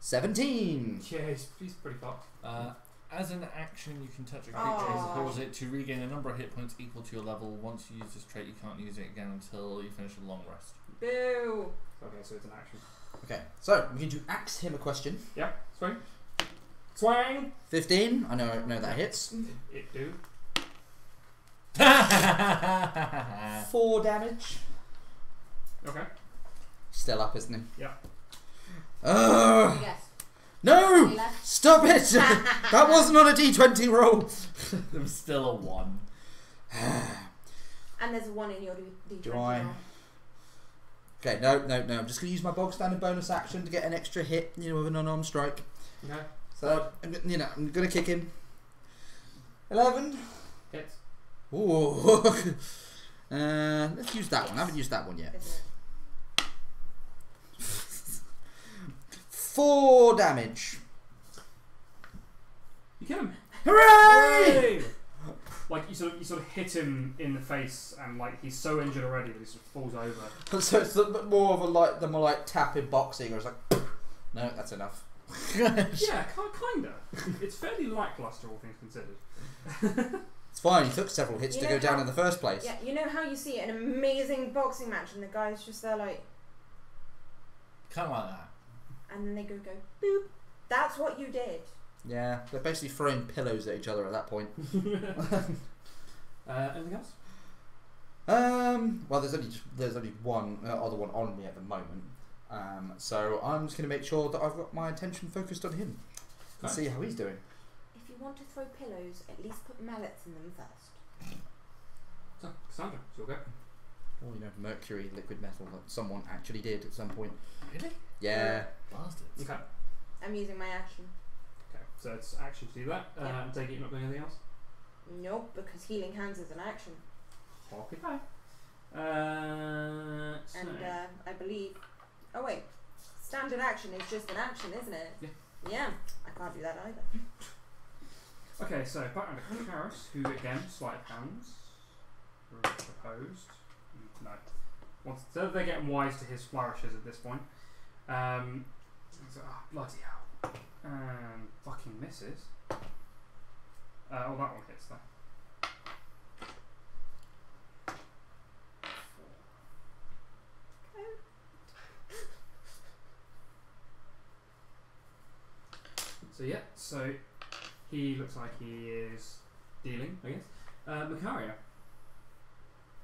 17. Yeah, he's pretty fucked. As an action, you can touch a creature Oh. and cause it to regain a number of hit points equal to your level. Once you use this trait, you can't use it again until you finish a long rest. Boo! Okay, so it's an action. Okay, so we can do ask him a question. Yeah, swing. Swang! 15. I know that hits. It do. 4 damage. Okay. Still up, isn't he? Yeah. Yes. No! Any left? Stop it! That wasn't on a d20 roll. There was still a 1. And there's a 1 in your D20. Do I? roll. Okay, no. I'm just going to use my bog standard bonus action to get an extra hit, with an unarmed strike. Okay. So, I'm going to kick him. 11. Hits. Ooh. Let's use that one. I haven't used that one yet. Isn't it? 4 damage. You kill him. Hooray! Like you sort of hit him in the face, and like he's so injured already that he sort of falls over. So it's more of a more like tap in boxing, or it's like, no, that's enough. Yeah, kinda. It's fairly lackluster, all things considered. It's fine. He took several hits You to know go down how- in the first place. Yeah, you know how you see an amazing boxing match and the guy's just there like, Kind of like that. and then they go boop. That's what you did. Yeah, they're basically throwing pillows at each other at that point. Anything else? Well, there's only one other one on me at the moment. So I'm just going to make sure that I've got my attention focused on him and Okay. see how he's doing. If you want to throw pillows, at least put mallets in them first. So, Cassandra, it's your go. Or mercury, liquid metal that someone actually did at some point. Really? Yeah. Bastards. Okay. I'm using my action. Okay. So it's action to do that. Yeah. Take it you're not doing anything else. Nope, because healing hands is an action. Okay. So. And I believe. Oh wait, standard action is just an action, isn't it? Yeah. Yeah, I can't do that either. Okay, so back to Karis, who again, sleight of hands. Proposed. No. So they're getting wise to his flourishes at this point. So, bloody hell. Fucking misses. That one hits though. So yeah, so he looks like he is dealing, I guess. Macaria.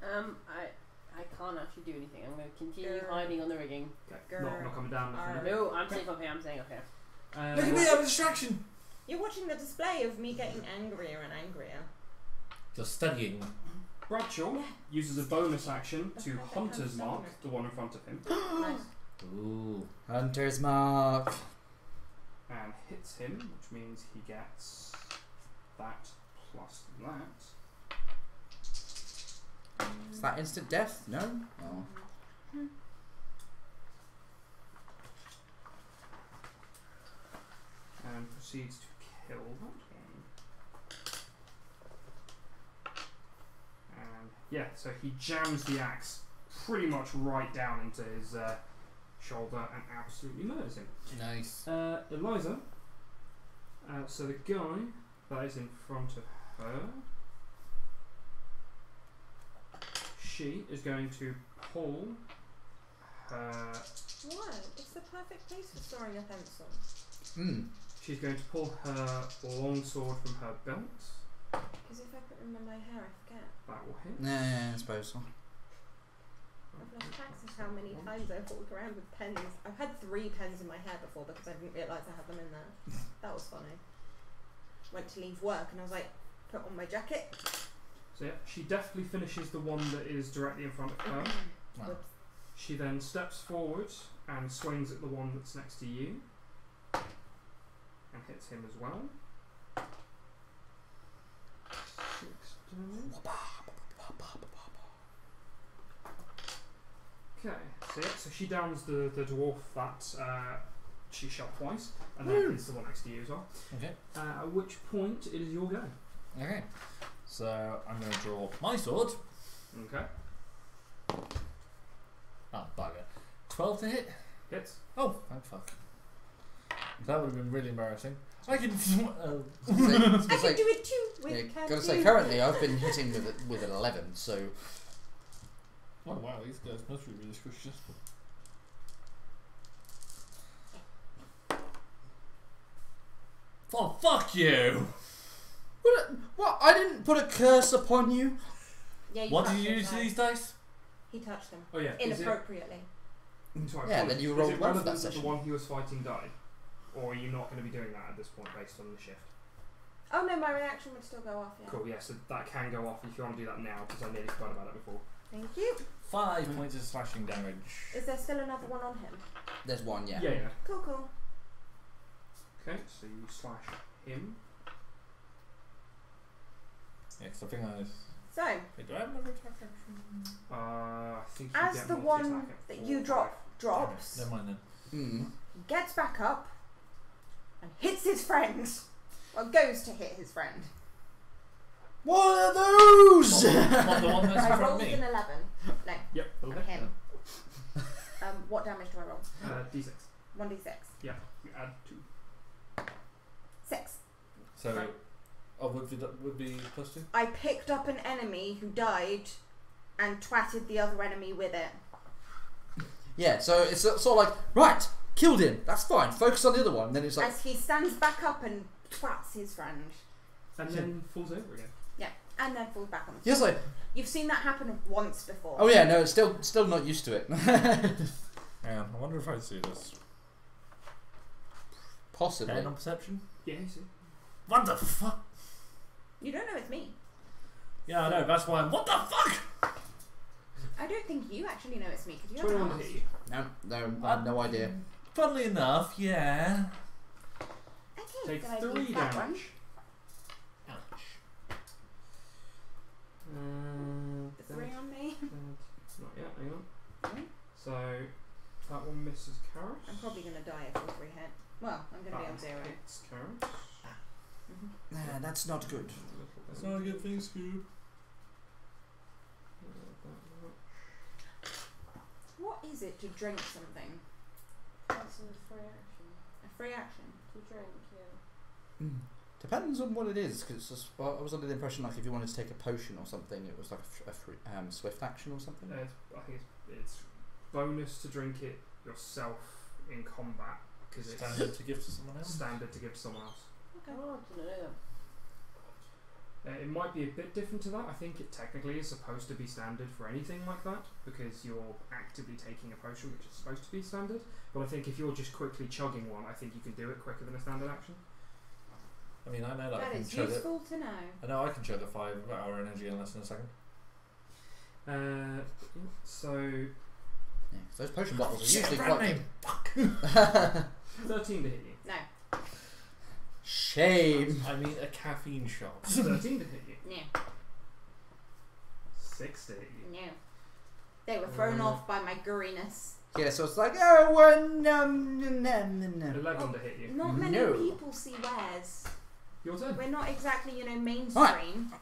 I can't actually do anything. I'm going to continue Grr. hiding on the rigging. Okay. Not coming down. nothing. No, I'm safe up here. I'm staying up here. Look at me, I'm a distraction. You're watching the display of me getting angrier and angrier. You're studying. Bradshaw uses a bonus action That's to like the Hunter's kind of Mark, summon. the one in front of him, Nice. Ooh. Hunter's mark. and hits him, which means he gets that plus that. Is that instant death? No? Oh. And proceeds to kill that one. And yeah, so he jams the axe pretty much right down into his shoulder and absolutely murders him. Nice. Eliza, so the guy that is in front of her, she is going to pull her. What? It's the perfect place for storing a pencil. She's going to pull her longsword from her belt. Because if I put them in my hair, I forget. That will hit. Yeah, I suppose so. I've lost track of how many times I've walked around with pens. I've had 3 pens in my hair before because I didn't realise I had them in there. That was funny. Went to leave work and I was like, put on my jacket. So yeah, she definitely finishes the one that is directly in front of her. Wow. She then steps forward and swings at the one that's next to you. And hits him as well. 6 damage. Okay, so yeah, so she downs the dwarf that she shot twice, and then hits the one next to you as well. Okay. At which point it is your go. Okay. So I'm going to draw my sword. Okay. Oh, bugger. 12 to hit. Hits. Oh, thank fuck. That would have been really embarrassing. I can. I can do it too with yeah, gotta say, currently I've been hitting with an 11, so. Oh wow, these guys must be really squishy. Oh fuck you! What? I didn't put a curse upon you. Yeah, What do touched you them, use to though. these dice? He touched them. Oh yeah. Inappropriately. Sorry, Yeah, then you rolled Is it well for relevant that that session. the one he was fighting died? Or are you not going to be doing that at this point based on the shift? Oh no, my reaction would still go off, yeah. Cool, yeah, so that can go off if you want to do that now, because I nearly forgot about it before. Thank you. 5 points of slashing damage. Is there still another one on him? There's one, yeah. Yeah. Cool, cool. Okay, so you slash him. Yeah, because I think I. So, Wait, do I have another attack action? I think you as get the multi-attack one at that 4 you or drops, Never mind then. he gets back up and hits his friend. Or goes to hit his friend. What are those? Not the one that's in I front rolled of me. an 11. No, Yep, on him. What damage do I roll? D6. 1d6. Yeah, you add 2. 6. So, Right. would be +2? I picked up an enemy who died and twatted the other enemy with it. Yeah, so it's sort of like, right, killed him, that's fine, focus on the other one. And then it's like, As he stands back up and twats his friend. And then falls over again. Yeah, and then falls back on him. yes, like, You've seen that happen once before. oh yeah, no, it's still not used to it. Yeah, I wonder if I see this. Possibly. 10 on perception? Yeah, you see. What the fuck? You don't know it's me. Yeah, I know, that's why I'm. What the fuck? I don't think you actually know it's me because you 21 haven't to asked. hit you. No, I have no idea. Funnily enough, yeah. Okay, Take then I 3 use that one. damage. Ouch. The 3 on me. Not yet, hang on. Okay. So, that one misses Karis. I'm probably going to die if all 3 hit. Well, I'm going to be on 0. Hits Karis. Nah, that's not good. That's not a good thing, Scoob. What is it to drink something? That's a free action. A free action? To drink, yeah. Depends on what it is, because I was under the impression like if you wanted to take a potion or something, it was like a free, swift action or something. I think it's bonus to drink it yourself in combat because it's Standard to give to someone else. standard to give to someone else. Okay. Oh, I didn't know that. It might be a bit different to that. I think it technically is supposed to be standard for anything like that because you're actively taking a potion, which is supposed to be standard. But I think if you're just quickly chugging one, I think you can do it quicker than a standard action. I mean, I know that I That can is chug it. useful to know. I know I can chug a 5-hour energy in less than a second. So Yeah, 'cause those potion bottles are Shit, usually brand quite name. good. 13 to hit you. No. Shame. I mean, a caffeine shot. 13 to hit you. Yeah. 60. No. They were thrown off by my gooriness. Yeah, so it's like, oh, one, 11 to hit you. Not many No. people see wares. Your turn. We're not exactly, mainstream.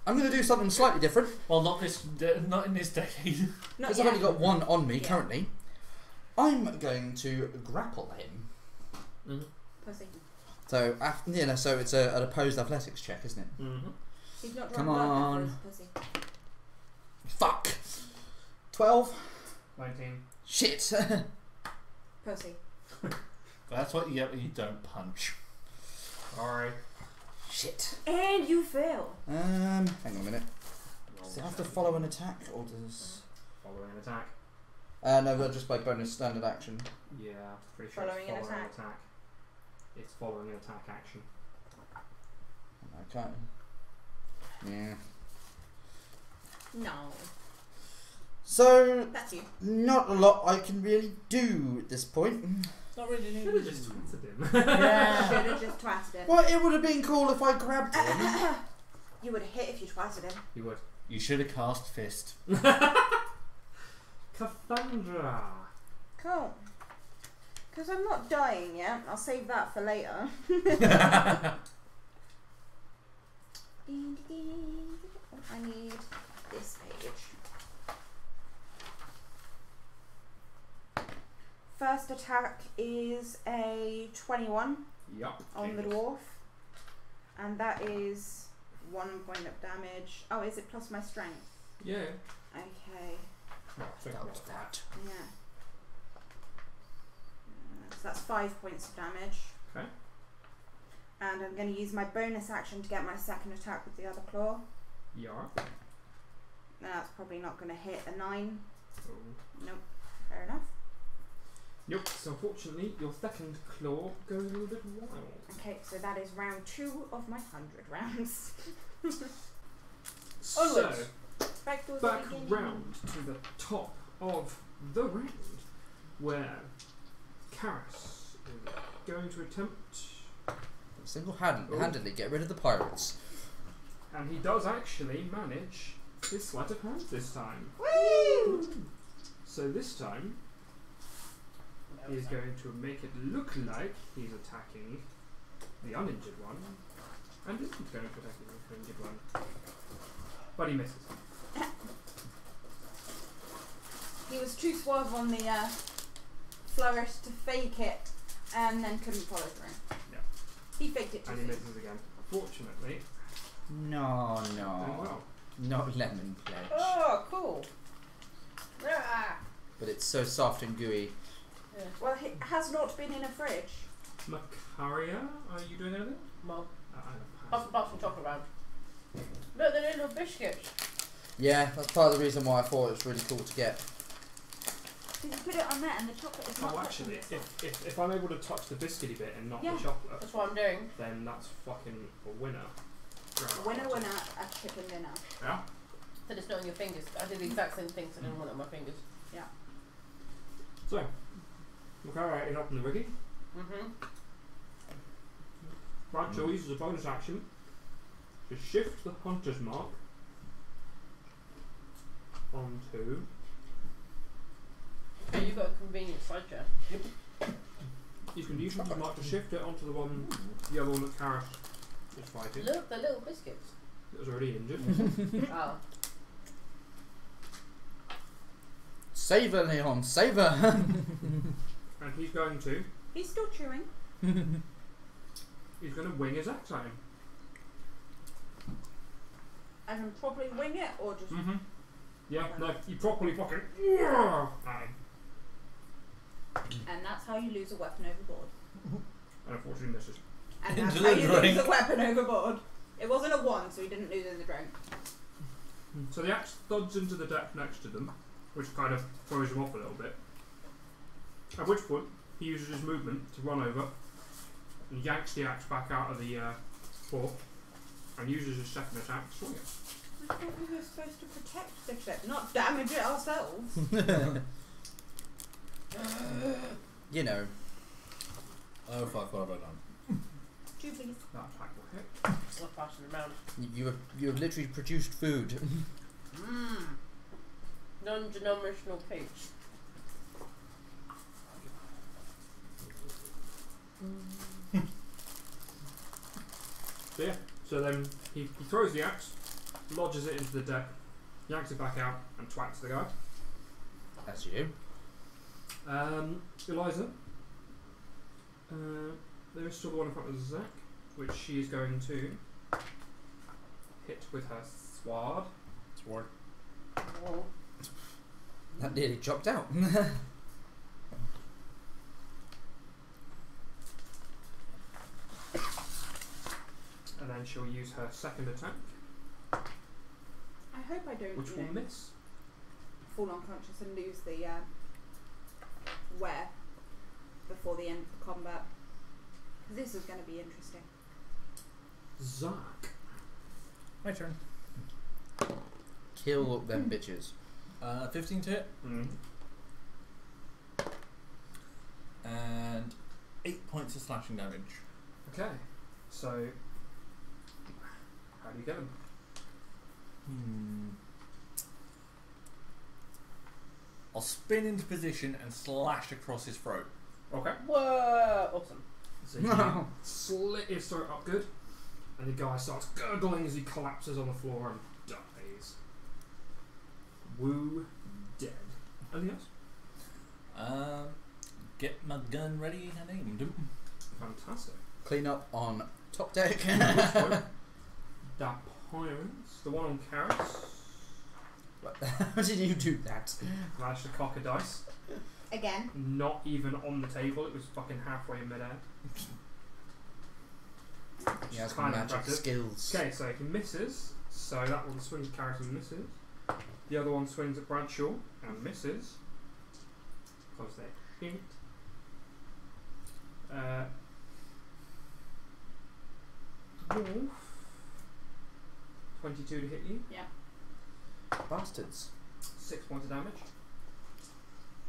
I'm going to do something slightly different. Well, not in this decade. Not Because yet. I've only got one on me Yeah. currently. I'm going to grapple him. Pussy. So, so it's an opposed athletics check, isn't it? Mm-hmm. He's not Come drunk blood on. for his pussy. Fuck! 12. 19. Shit! Pussy. That's what you get when you don't punch. Alright. Shit. And you fail. Hang on a minute. Does it have to follow an attack, or does... Following an attack. No, but just by bonus standard action. Yeah, pretty sure Following an it's following attack. an attack. It's following an attack action. Okay. Yeah. No. So, That's you. not a lot I can really do at this point. Not really. Should have just twatted him. Yeah. Should have just twatted him. Well, it would have been cool if I grabbed him. You would have hit if you twatted him. You would. You should have cast fist. Cassandra. Cool. Because I'm not dying yet. I'll save that for later. I need this page. First attack is a 21 Yup. on the dwarf. And that is 1 point of damage. Oh, is it plus my strength? Yeah. Okay. Oh, think about that. Yeah. So that's 5 points of damage. Okay. And I'm going to use my bonus action to get my second attack with the other claw. Yeah. That's probably not going to hit a 9. Oh. Nope. Fair enough. Nope. So unfortunately, your second claw goes a little bit wild. Okay, so that is round 2 of my 100 rounds. So Onwards. Back to the back beginning. round to the top of the round, where Karis is going to attempt, Single-handedly get rid of the pirates. and he does actually manage his sleight of hand this time. Woo! So this time, he is going to make it look like he's attacking the uninjured one, and isn't going to attack the uninjured one. But he misses. He was too suave on the flourish to fake it, and then couldn't follow through. Yeah. He faked it too And he soon. misses again. Fortunately, No, doing no. well. Not lemon pledge. Oh, cool. Ah. But it's so soft and gooey. Yeah. Well, it has not been in a fridge. Macaria, are you doing anything? Well, I apart from chocolate round. Look, they're little biscuits. Yeah, that's part of the reason why I thought it was really cool to get. Did you put it on there and the chocolate is not Oh, touching actually, it? if I'm able to touch the biscuity bit and not Yeah. the chocolate, That's what I'm doing. then that's fucking a winner. Winner, a chicken dinner. Yeah. So it's not on your fingers. I did the exact same thing, so I didn't want it on my fingers. So, Macaria is up in the rigging. Mm-hmm. Bradshaw uses a bonus action to shift the hunter's mark onto. Okay, you've got a convenient side chair. You can use hunter's mark to shift it onto the one, the other one that Karis is fighting. Look, they're little biscuits. It was already injured. Oh. Savor, Leon, savor! And he's going to. He's still chewing. He's going to wing his axe at him. I can probably wing it or just. Mm-hmm. Yeah, no, you properly fucking. At him. And that's how you lose a weapon overboard. And unfortunately misses. And that's Into how the you drink. lose a weapon overboard. It wasn't a 1, so he didn't lose in the drink. So the axe thuds into the deck next to them, which kind of throws him off a little bit. At which point, he uses his movement to run over and yanks the axe back out of the paw and uses his second attack to swing it. I thought we were supposed to protect the ship, not damage it ourselves. You know. Oh fuck, what have I done? 2 please. That attack will hit. It's not passing around. You have literally produced food. Non-denominational peach. So yeah, so then he throws the axe, lodges it into the deck, yanks it back out, and twats the guy. That's you. Eliza, there is still the one in front of Zach, which she is going to hit with her sword. Whoa. That nearly chopped out. And then she'll use her second attack, I hope I don't which will miss. fall unconscious and lose the wear before the end of the combat. This is going to be interesting. Zach. My turn. Kill them bitches. 15 to hit. And 8 points of slashing damage. Okay, so how do you get him? I'll spin into position and slash across his throat. Okay. Whoa! Awesome. So you slit his throat up good, and the guy starts gurgling as he collapses on the floor and dies. Woo, dead. Anything else? Get my gun ready and aimed. Fantastic. Clean up on top deck. That pirates, the one on Karis, How did you do that? managed to cock a dice. Again. Not even on the table, it was fucking halfway in midair. He has Kind of magic impressive. skills. Okay, so he misses, so that one swings at Karis and misses. The other one swings at Bradshaw and misses. Because they hit. 22 to hit you. Yeah. Bastards. 6 points of damage.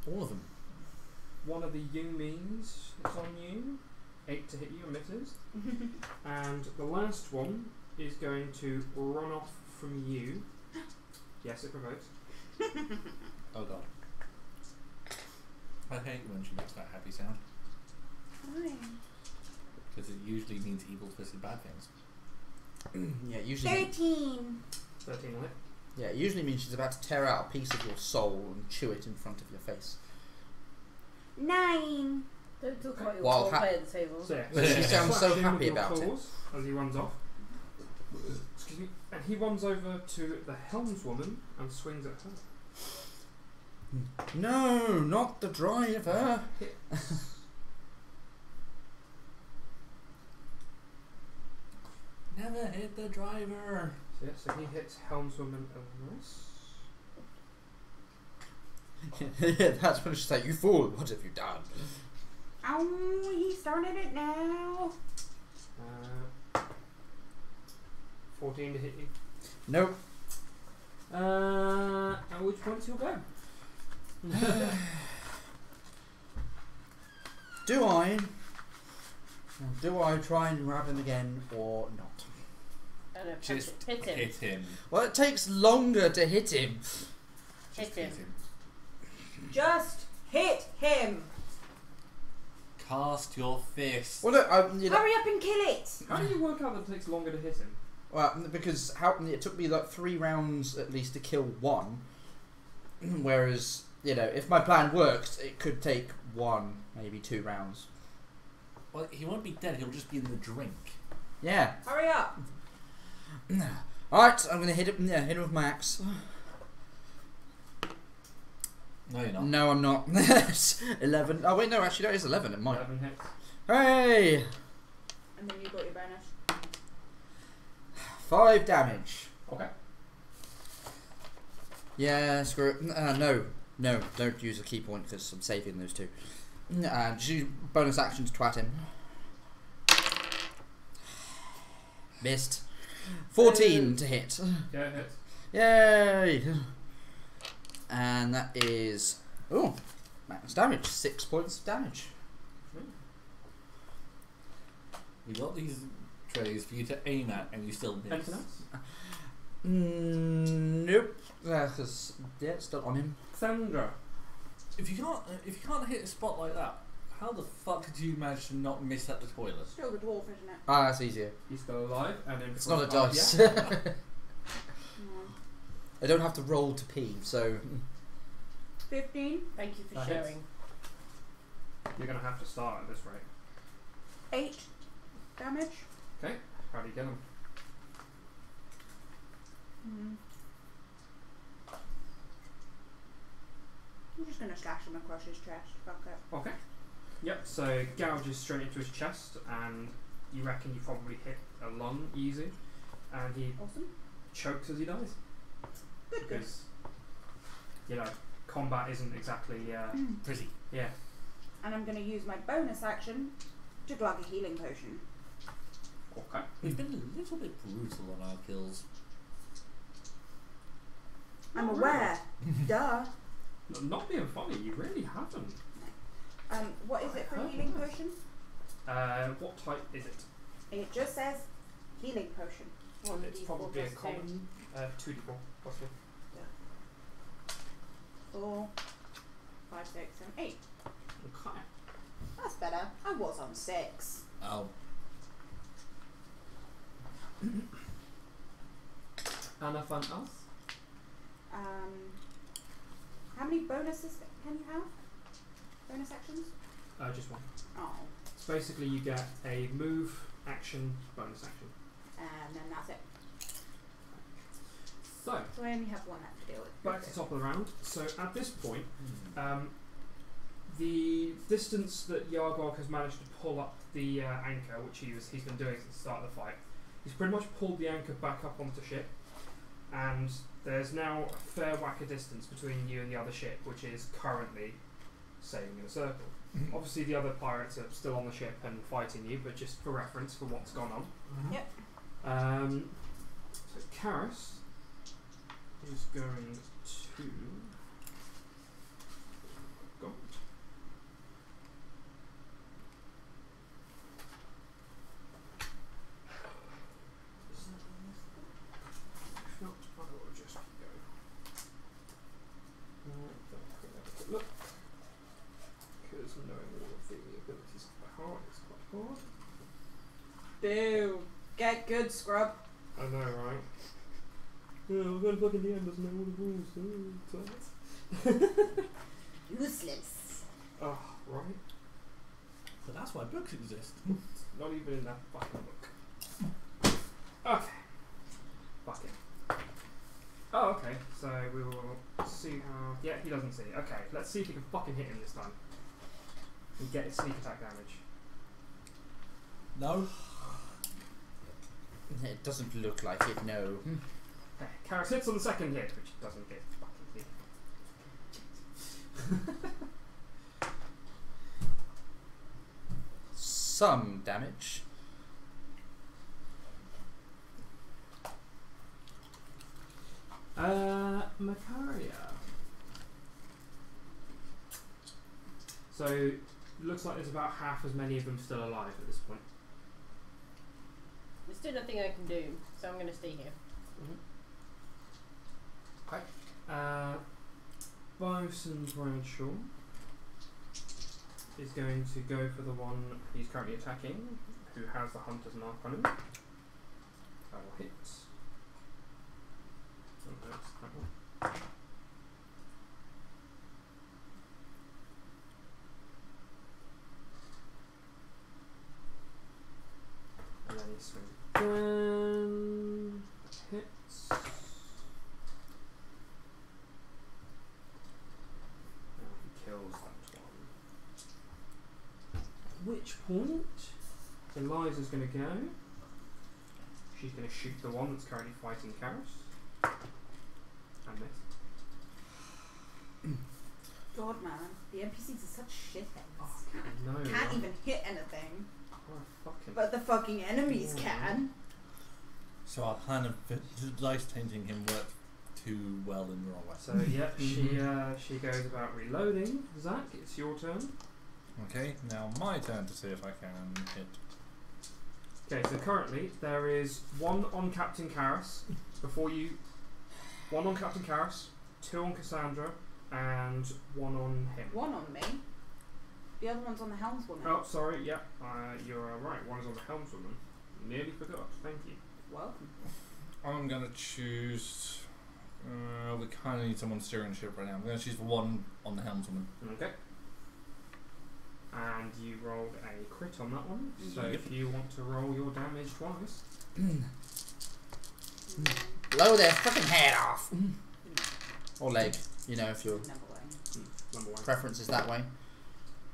All of them. One of the Yumis that's on you. 8 to hit you and misses. And the last one is going to run off from you. Yes, it provokes. Oh god. I hate when she makes that happy sound. Fine. Because it usually means evil, twisted, bad things. Yeah, usually. 13. 13 on it. Yeah, it usually means she's about to tear out a piece of your soul and chew it in front of your face. 9. Don't talk about your While role play at the table. So She sounds so slash him with happy your about it. claws as he runs off. Excuse me. And he runs over to the helmswoman and swings at her. No, not the driver. Never hit the driver. So, yeah, so he hits helmswoman and this. Yeah, that's when she's like, you fool, what have you done? Oh, he started it now. 14 to hit you. Nope. At which point he'll go. Do I try and grab him again or not? I don't know, Just hit him. hit him. Well, it takes longer to hit him. Hit him. Just hit him. Cast your fist. Well, look, you know, Hurry up and kill it. How do you work out that it takes longer to hit him? well, because it took me like 3 rounds at least to kill one, whereas you know if my plan works, it could take 1, maybe 2 rounds. Well, he won't be dead. He'll just be in the drink. Yeah. Hurry up. All right, I'm gonna hit him. Yeah, hit him with my axe. No, you're not. No, I'm not. 11. Oh wait, no, actually that is 11. It might. 11 hits. Hey, And then you got your bonus. 5 damage. Okay. Yeah, screw it. No, don't use a key point because I'm saving those 2. Just use bonus action to twat him. Missed. 14 to hit. Yeah, it hits. Yay! And that is max damage. 6 points of damage. We got these trays for you to aim at, and you still miss. Anything else? Nope. Because it's still on him. Sandra. If you can't hit a spot like that, how the fuck do you manage to not miss at the toilet? Still the dwarf, isn't it? Ah, that's easier. He's still alive, and then It's not a dice. I don't have to roll to pee, so 15. Thank you for That hits. sharing. You're gonna have to start at this rate. 8 damage. Okay. How do you get him? I'm just gonna slash him across his chest. Fuck it. Okay. Yep. So gouges straight into his chest, and you reckon you probably hit a lung easy, and he Awesome. chokes as he dies. Good. Because combat isn't exactly Pretty. yeah. And I'm gonna use my bonus action to glug a healing potion. Okay. We've been a little bit brutal on our kills. I'm Not aware. Duh. Not being funny, you really haven't. What is it for a healing potion? What type is it? It just says healing potion. One It's D4 probably a plus common 2d4 possibly. 4, 5, 6, 7, 8. Okay. That's better. I was on 6. Oh. Anything else? How many bonuses can you have? Bonus actions? Just one. Oh. So basically you get a move, action, bonus action. And then that's it. So, So I only have one left to deal with. back to the top of the round. So at this point, the distance that Yargog has managed to pull up the anchor, which he's been doing since the start of the fight, he's pretty much pulled the anchor back up onto the ship, and there's now a fair whack of distance between you and the other ship, which is currently sailing in a circle. Obviously the other pirates are still on the ship and fighting you, but just for reference for what's gone on. Yep. So Karis is going to go. If not, I will just go. Look, because knowing all of the abilities by heart is quite hard. Boo. Get good, scrub. I know, right? Yeah, we're going to fucking the end, doesn't know all the rules. Useless. Oh, right. So that's why books exist. Not even in that fucking book. Okay. Fuck it. Oh, okay. So we will see how. Yeah, he doesn't see. Okay, let's see if we can fucking hit him this time. And get his sneak attack damage. No. it doesn't look like it. No. Okay, Karis hits on the second hit, which doesn't get fucking hit. Some damage. Macaria. So, looks like there's about half as many of them still alive at this point. There's still nothing I can do, so I'm going to stay here. Okay. Bosun Bradshaw is going to go for the one he's currently attacking, who has the hunter's mark on him. That will hit. Oh, that's that one. And then he swings again. Hits. And he kills that one. At which point, Eliza's going to go. She's going to shoot the one that's currently fighting Karis. And miss. God, man. The NPCs are such shitheads. Oh, no. Can't right? even hit anything. Oh, fucking. But the fucking enemies Yeah. can. So our plan of life tainting him worked too well in the wrong way. So yeah, she goes about reloading. Zach, it's your turn. Okay, now my turn to see if I can hit. Okay, so currently there is one on Captain Karras before you. One on Captain Karras, two on Cassandra, and one on him. One on me. The other one's on the helmswoman. Oh, sorry, yeah, you're right. One is on the helmswoman. Nearly forgot. Thank you. Welcome. I'm going to choose... we kind of need someone steering the ship right now. I'm going to choose the one on the helmswoman. Okay. And you rolled a crit on that one. So Yep. if you want to roll your damage twice. Blow their fucking head off. Or leg, you know, if your Number one. Number one. preference is that way.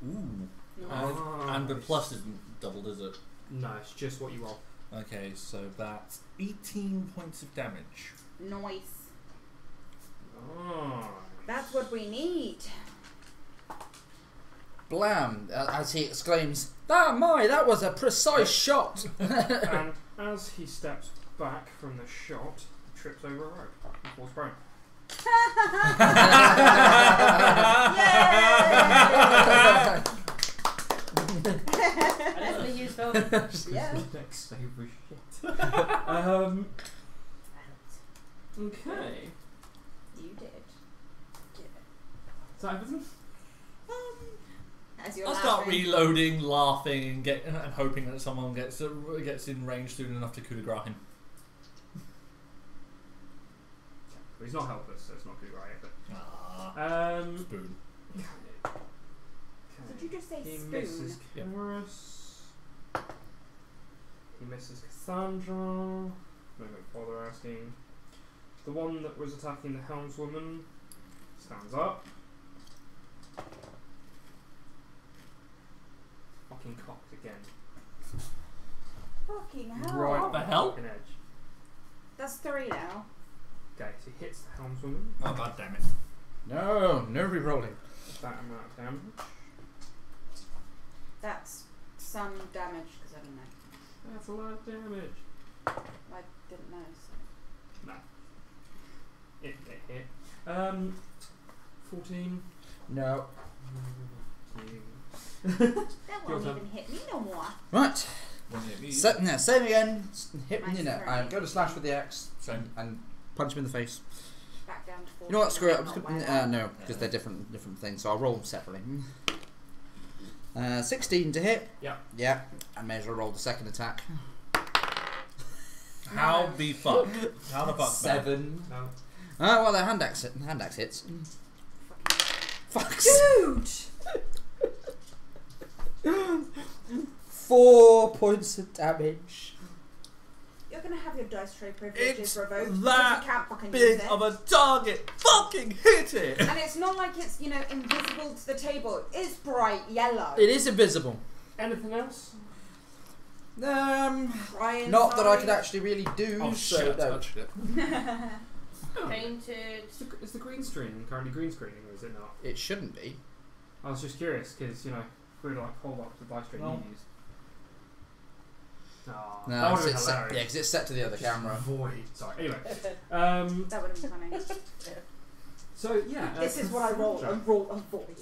Ooh. Nice. And the plus isn't doubled, is it? No, it's just what you roll. Okay, so that's 18 points of damage. Nice. Oh. That's what we need. Blam! As he exclaims, that was a precise shot! And as he steps back from the shot, he trips over a rope and falls prone. Yay! I definitely use film. Yeah. Next save was shit. Okay. You did. Is that everything? As you're I'll start laughing. reloading, laughing, and hoping that someone gets in range soon enough to coup de grace him. Well, he's not helpless, so it's not good, right? But, Ah, spoon. Did you just say He spoon? misses Yep. Karis. He misses Cassandra. No, don't bother asking. The one that was attacking the helmswoman stands up. Fucking cocked again. Fucking hell. Right What the hell? fucking edge. That's 3 now. Okay, so he hits the helmswoman. Oh god damn it. No re-rolling. That amount of damage. That's some damage because I don't know. That's a lot of damage. I didn't know. So. No. It hit. 14. No. That Your won't turn. even hit me no more. Right. Same again. Hit Nice you know. try. Go to slash with the axe Same. and punch him in the face. Back down to 4. You know what? Screw it. I'm just gonna, no, because they're different things. So I'll roll them separately. 16 to hit. Yep. Yeah. I may as well roll the second attack. How the fuck? How the fuck? 7. No. Well, the hand axe hits. Fuck. Dude! 4 points of damage. You're gonna have your dice tray privileges It's revoked because that you can't fucking use Big it. of a target. Fucking hit it. And it's not like it's, you know, invisible to the table. It's bright yellow. It is invisible. Anything else? Crying Not that I inside. could actually really do. Oh so shit! I no. touched it. Painted. Is the green screen currently green screening or is it not? It shouldn't be. I was just curious because, you know, we were like hold up the dice tray No. you use. Oh, No, that would have been it's set, hilarious. yeah, because it's set to the other camera. Void. Sorry. Anyway. That would have been funny. So yeah. This is what I roll. I roll a void.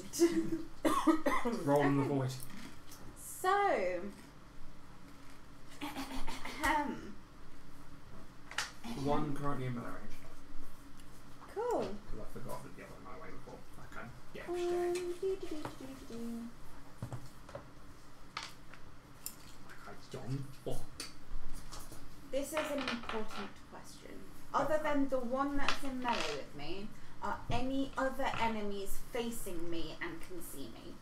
Roll in the void. So. One currently in melee range. Cool. Because I forgot that the other my way before. Okay. Yeah. John. Fuck. This is an important question. Other than the one that's in melee with me, are any other enemies facing me and can see me?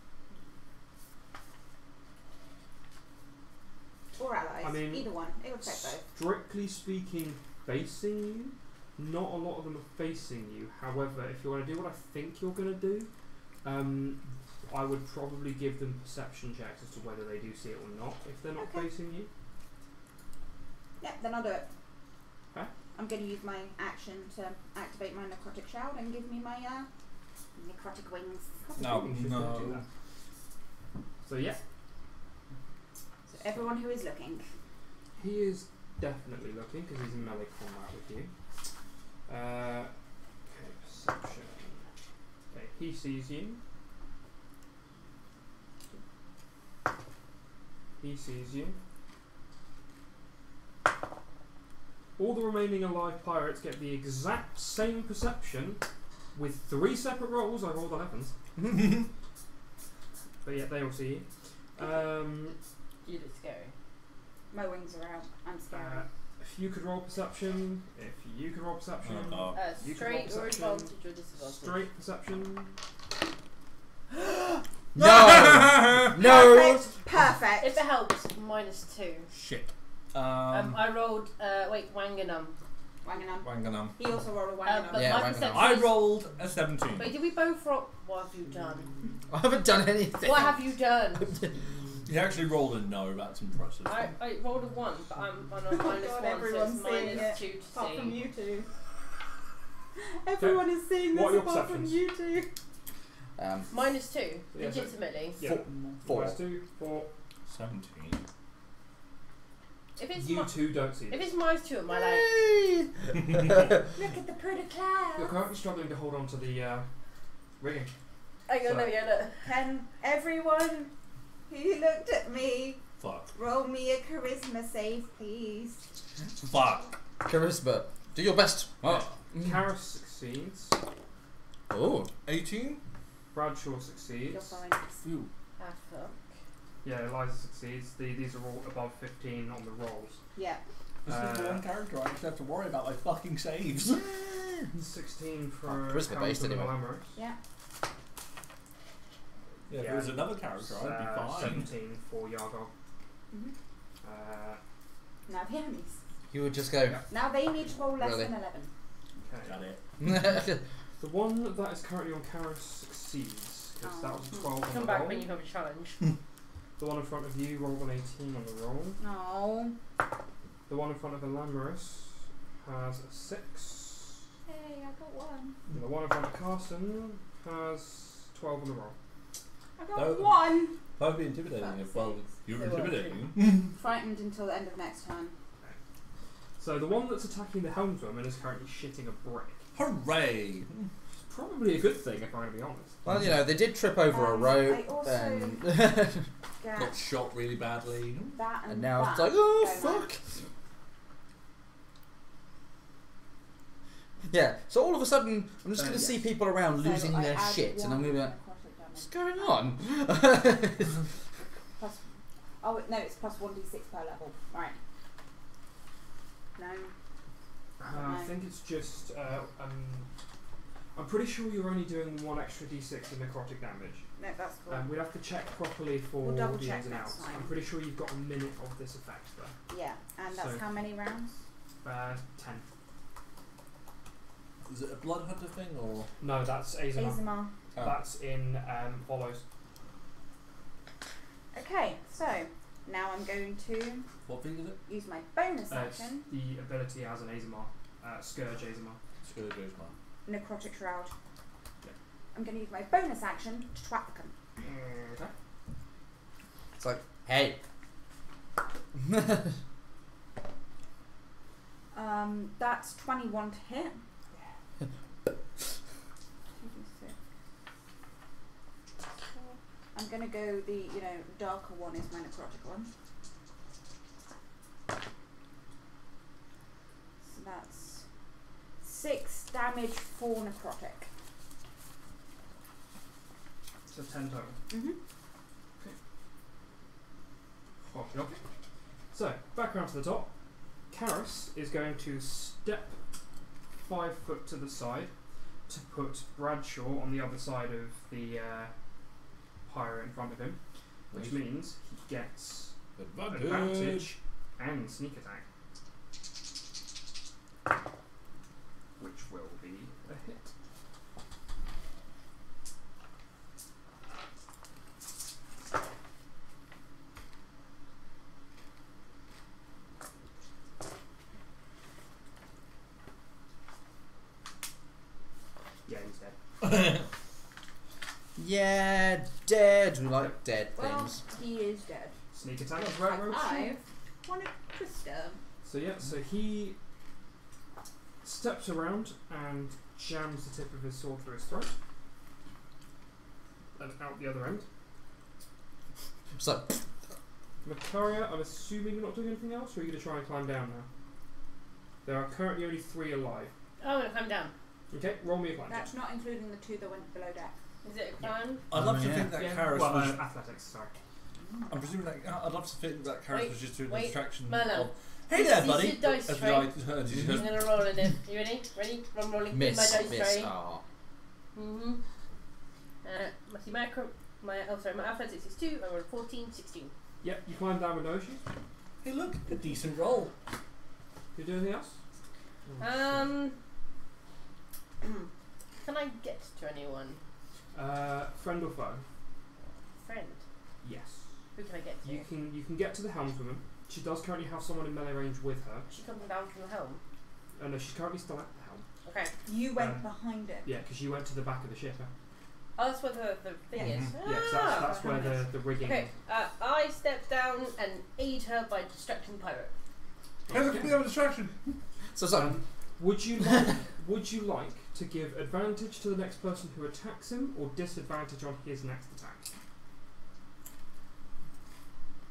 Or allies? I mean, either one. It would take both. Strictly speaking, facing you, not a lot of them are facing you. However, if you're going to do what I think you're going to do, I would probably give them perception checks as to whether they do see it or not if they're not Okay. facing you. Yep, then I'll do it. Okay. I'm going to use my action to activate my necrotic shout and give me my necrotic wings. No, You should no. do that. So yeah, So everyone who is looking. he is definitely looking because he's in melee combat with you. Okay, perception. Okay, he sees you. He sees you. all the remaining alive pirates get the exact same perception with 3 separate rolls. I rolled 11s. But yeah, they all see you. You look scary. My wings are out. I'm scared. If you could roll perception, if you could roll perception, you could roll Straight or perception. advantage or disadvantage? Straight perception. No! No! Perfect. If it helps, -2. Shit. I rolled, Wanganum. Wanganum. Wanganum. He also rolled a But Wanganum. Yeah, my Wanganum. perception I is- rolled a 17. Wait, did we both roll? What have you done? I haven't done anything. What have you done? You actually rolled a no, that's impressive. I rolled a 1, but I'm on a Oh -1, God, so everyone's it's seeing it, -2 to Apart from see. you two. Everyone is seeing What this are your apart from perceptions? you two. -2, Yeah, so- legitimately. Yeah. 4. Minus 2, 4. 17. If it's You two don't see if this. it's -2 at my leg, Look at the pretty clouds. You're currently struggling to hold on to the rigging. hang on, So- look. Can everyone who looked at me Fuck. roll me a charisma save, please? Fuck. Charisma. Do your best. Oh. Karis succeeds. Oh. 18? Bradshaw You're succeeds. fine. Ooh. Ah, fuck. Yeah, Eliza succeeds. These are all above 15 on the rolls. Yeah. This is the one character I actually have to worry about, like, fucking saves. 16 for charisma based Hound of anyway. Malamarus. Yeah. Yeah, if it was another character, I'd be fine. 17 for Yargog. Mhm. Uh, Now the enemies. You would just go. Now they need to roll less Really? than 11. okay. Got it. The one that is currently on Karis succeeds, because that was a 12 on Come the back roll. when you have a challenge. The one in front of you rolled an 18 on the roll. No. The one in front of Alamarus has a 6. Hey, I got 1. And the one in front of Carson has 12 on the roll. I got No. 1. That would be intimidating Fuck's if, well, sakes. you were They were. intimidating. Frightened until the end of next turn. So the one that's attacking the helmswoman is currently shitting a brick. Hooray! It's probably a good thing if I'm going to be honest. Well, you know, they did trip over a I rope, also- and, Get Got shot really badly. that and, and now that. it's like, oh going fuck. Yeah, so all of a sudden, I'm just going to yes. see people around So losing I their add shit, and I'm going to be like, 1 necrotic damage. what's going on? Plus, oh no, it's plus 1d6 per level. Right. No. I think it's just. I'm pretty sure you're only doing 1 extra d6 of necrotic damage. No, that's cool. We'd have to check properly for We'll double the check ins and next outs. time. I'm pretty sure you've got a minute of this effect though. Yeah, and that's So- how many rounds? 10. Is it a blood hunter thing or? No, that's Azamar. Azamar. Oh. That's in follows. Okay, so now I'm going to What thing is it? use my bonus It's action, the ability as an Azamar, Scourge Azamar. Scourge Azamar. Necrotic Shroud. Yeah. I'm going to use my bonus action to trap the cunt. Okay. It's like, hey. That's 21 to hit. 2d6. I'm going to go the, darker one is my necrotic one. So that's 6 damage for necrotic. So 10 total. Mm-hmm. Okay. So, back around to the top. Karis is going to step 5 foot to the side to put Bradshaw on the other side of the pirate in front of him, which means he gets advantage and sneak attack, which will be a hit. Yeah, he's dead. Yeah, dead. We like dead Well, things. he is dead. Sneak attack is right, Roach. I want a twister. So yeah, so he steps around and jams the tip of his sword through his throat and out the other end. So, Macaria, I'm assuming you're not doing anything else, or are you going to try and climb down now? There are currently only 3 alive. Oh, I'm gonna climb down. Okay, roll me a climb check. That's not including the 2 that went below deck. Is it a climb? I'd love to Yeah. think that Yeah. Karis Well, was. athletics, sorry. I'm presuming that. I'd love to think that Karis Wait, was just doing a wait, distraction. Merlin. Of, hey there, This buddy. is dice As tray. I heard, she I'm goes, gonna roll it in. You ready? Ready? I'm rolling in my Miss. dice Miss. tray. Ah. Mm-hmm. My athletics is 2. I rolled 14, 16. Yep, you climb down with no issues. hey, look, a decent roll. You do anything else? Can I get to anyone? Friend or foe? Friend. Yes. Who can I get to? You can get to the helmswoman. She does currently have someone in melee range with her. She comes down from the helm. No, she's currently still at the helm. Okay. You went behind it. Yeah, because you went to the back of the ship. Oh, that's where the thing Yeah. is. Yeah, 'cause that's where the rigging. Okay. I step down and aid her by distracting the pirate. Hey, look at me, I'm a distraction. So, Would you like to give advantage to the next person who attacks him, or disadvantage on his next attack?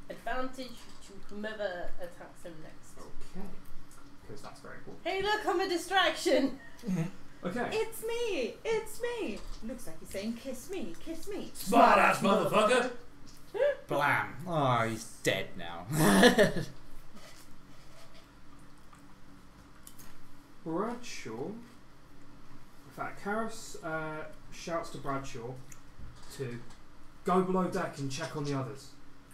Advantage to whomever attacks him next. Okay, because that's very important. Hey, look, I'm a distraction. Okay. It's me! It's me! Looks like he's saying, kiss me, kiss me. Smart ass motherfucker. blam. Oh, he's dead now. Bradshaw. In fact, Karis shouts to Bradshaw to go below deck and check on the others.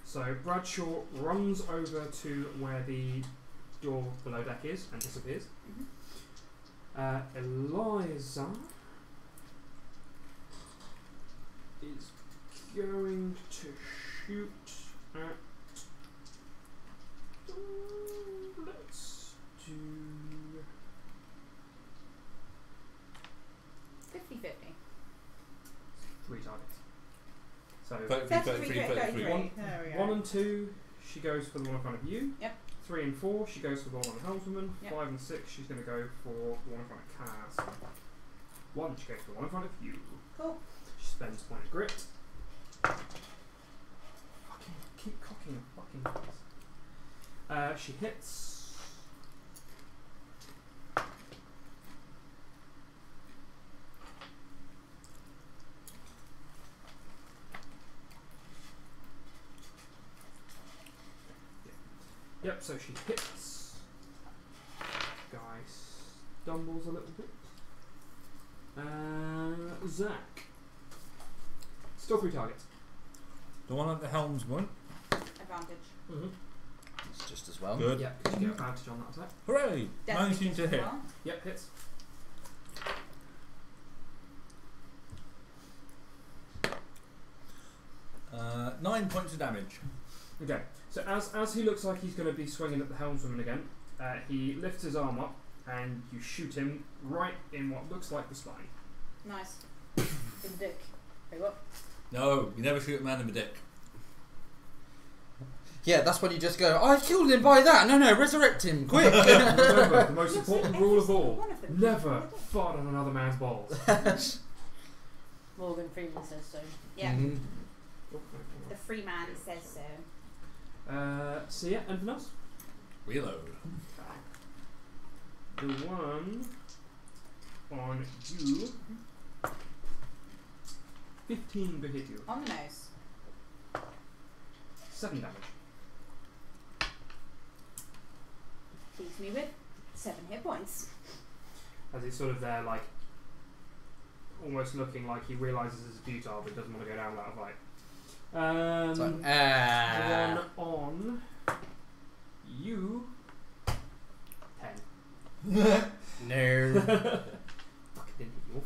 So Bradshaw runs over to where the door below deck is and disappears. Eliza is going to shoot at. Let's do 50-50. 3 targets. So 33. There we 1 go. and 2, she goes for the one in front of you. Yep. 3 and 4, she goes for the one on the helmswoman. Yep. 5 and 6, she's going to go for the one in front of Cass. 1, she goes for the one in front of you. Cool. She spends point of grit. Fucking keep cocking a fucking face. She hits. Yep, so she hits. Guy stumbles a little bit. Zach. Still 3 targets. The one at the helmsman. Advantage. Mm-hmm. It's just as well. Good. Yeah, because you get advantage on that attack. Hooray! Definitely 19 to as hit. well. Yep, hits. Uh, 9 points of damage. Okay, so as he looks like he's going to be swinging at the helmswoman again, he lifts his arm up and you shoot him right in what looks like the spine. Nice. In the dick. Wait, what? No, you never shoot a man in the dick. Yeah, that's when you just go, I killed him by that. No, resurrect him, quick. Remember, the most Yes, important every rule of single all, one of them. never fart on another man's balls. Morgan Freeman says so. Yeah. Mhm. The free man says so. So yeah, anything else? Reload. The one on you, 15 to hit you, On the nose. 7 damage. Leaves me with 7 hit points. As he's sort of there, like, almost looking like he realises it's futile but doesn't want to go down without a fight. So, The one on you, 10. no. Fucking didn't hit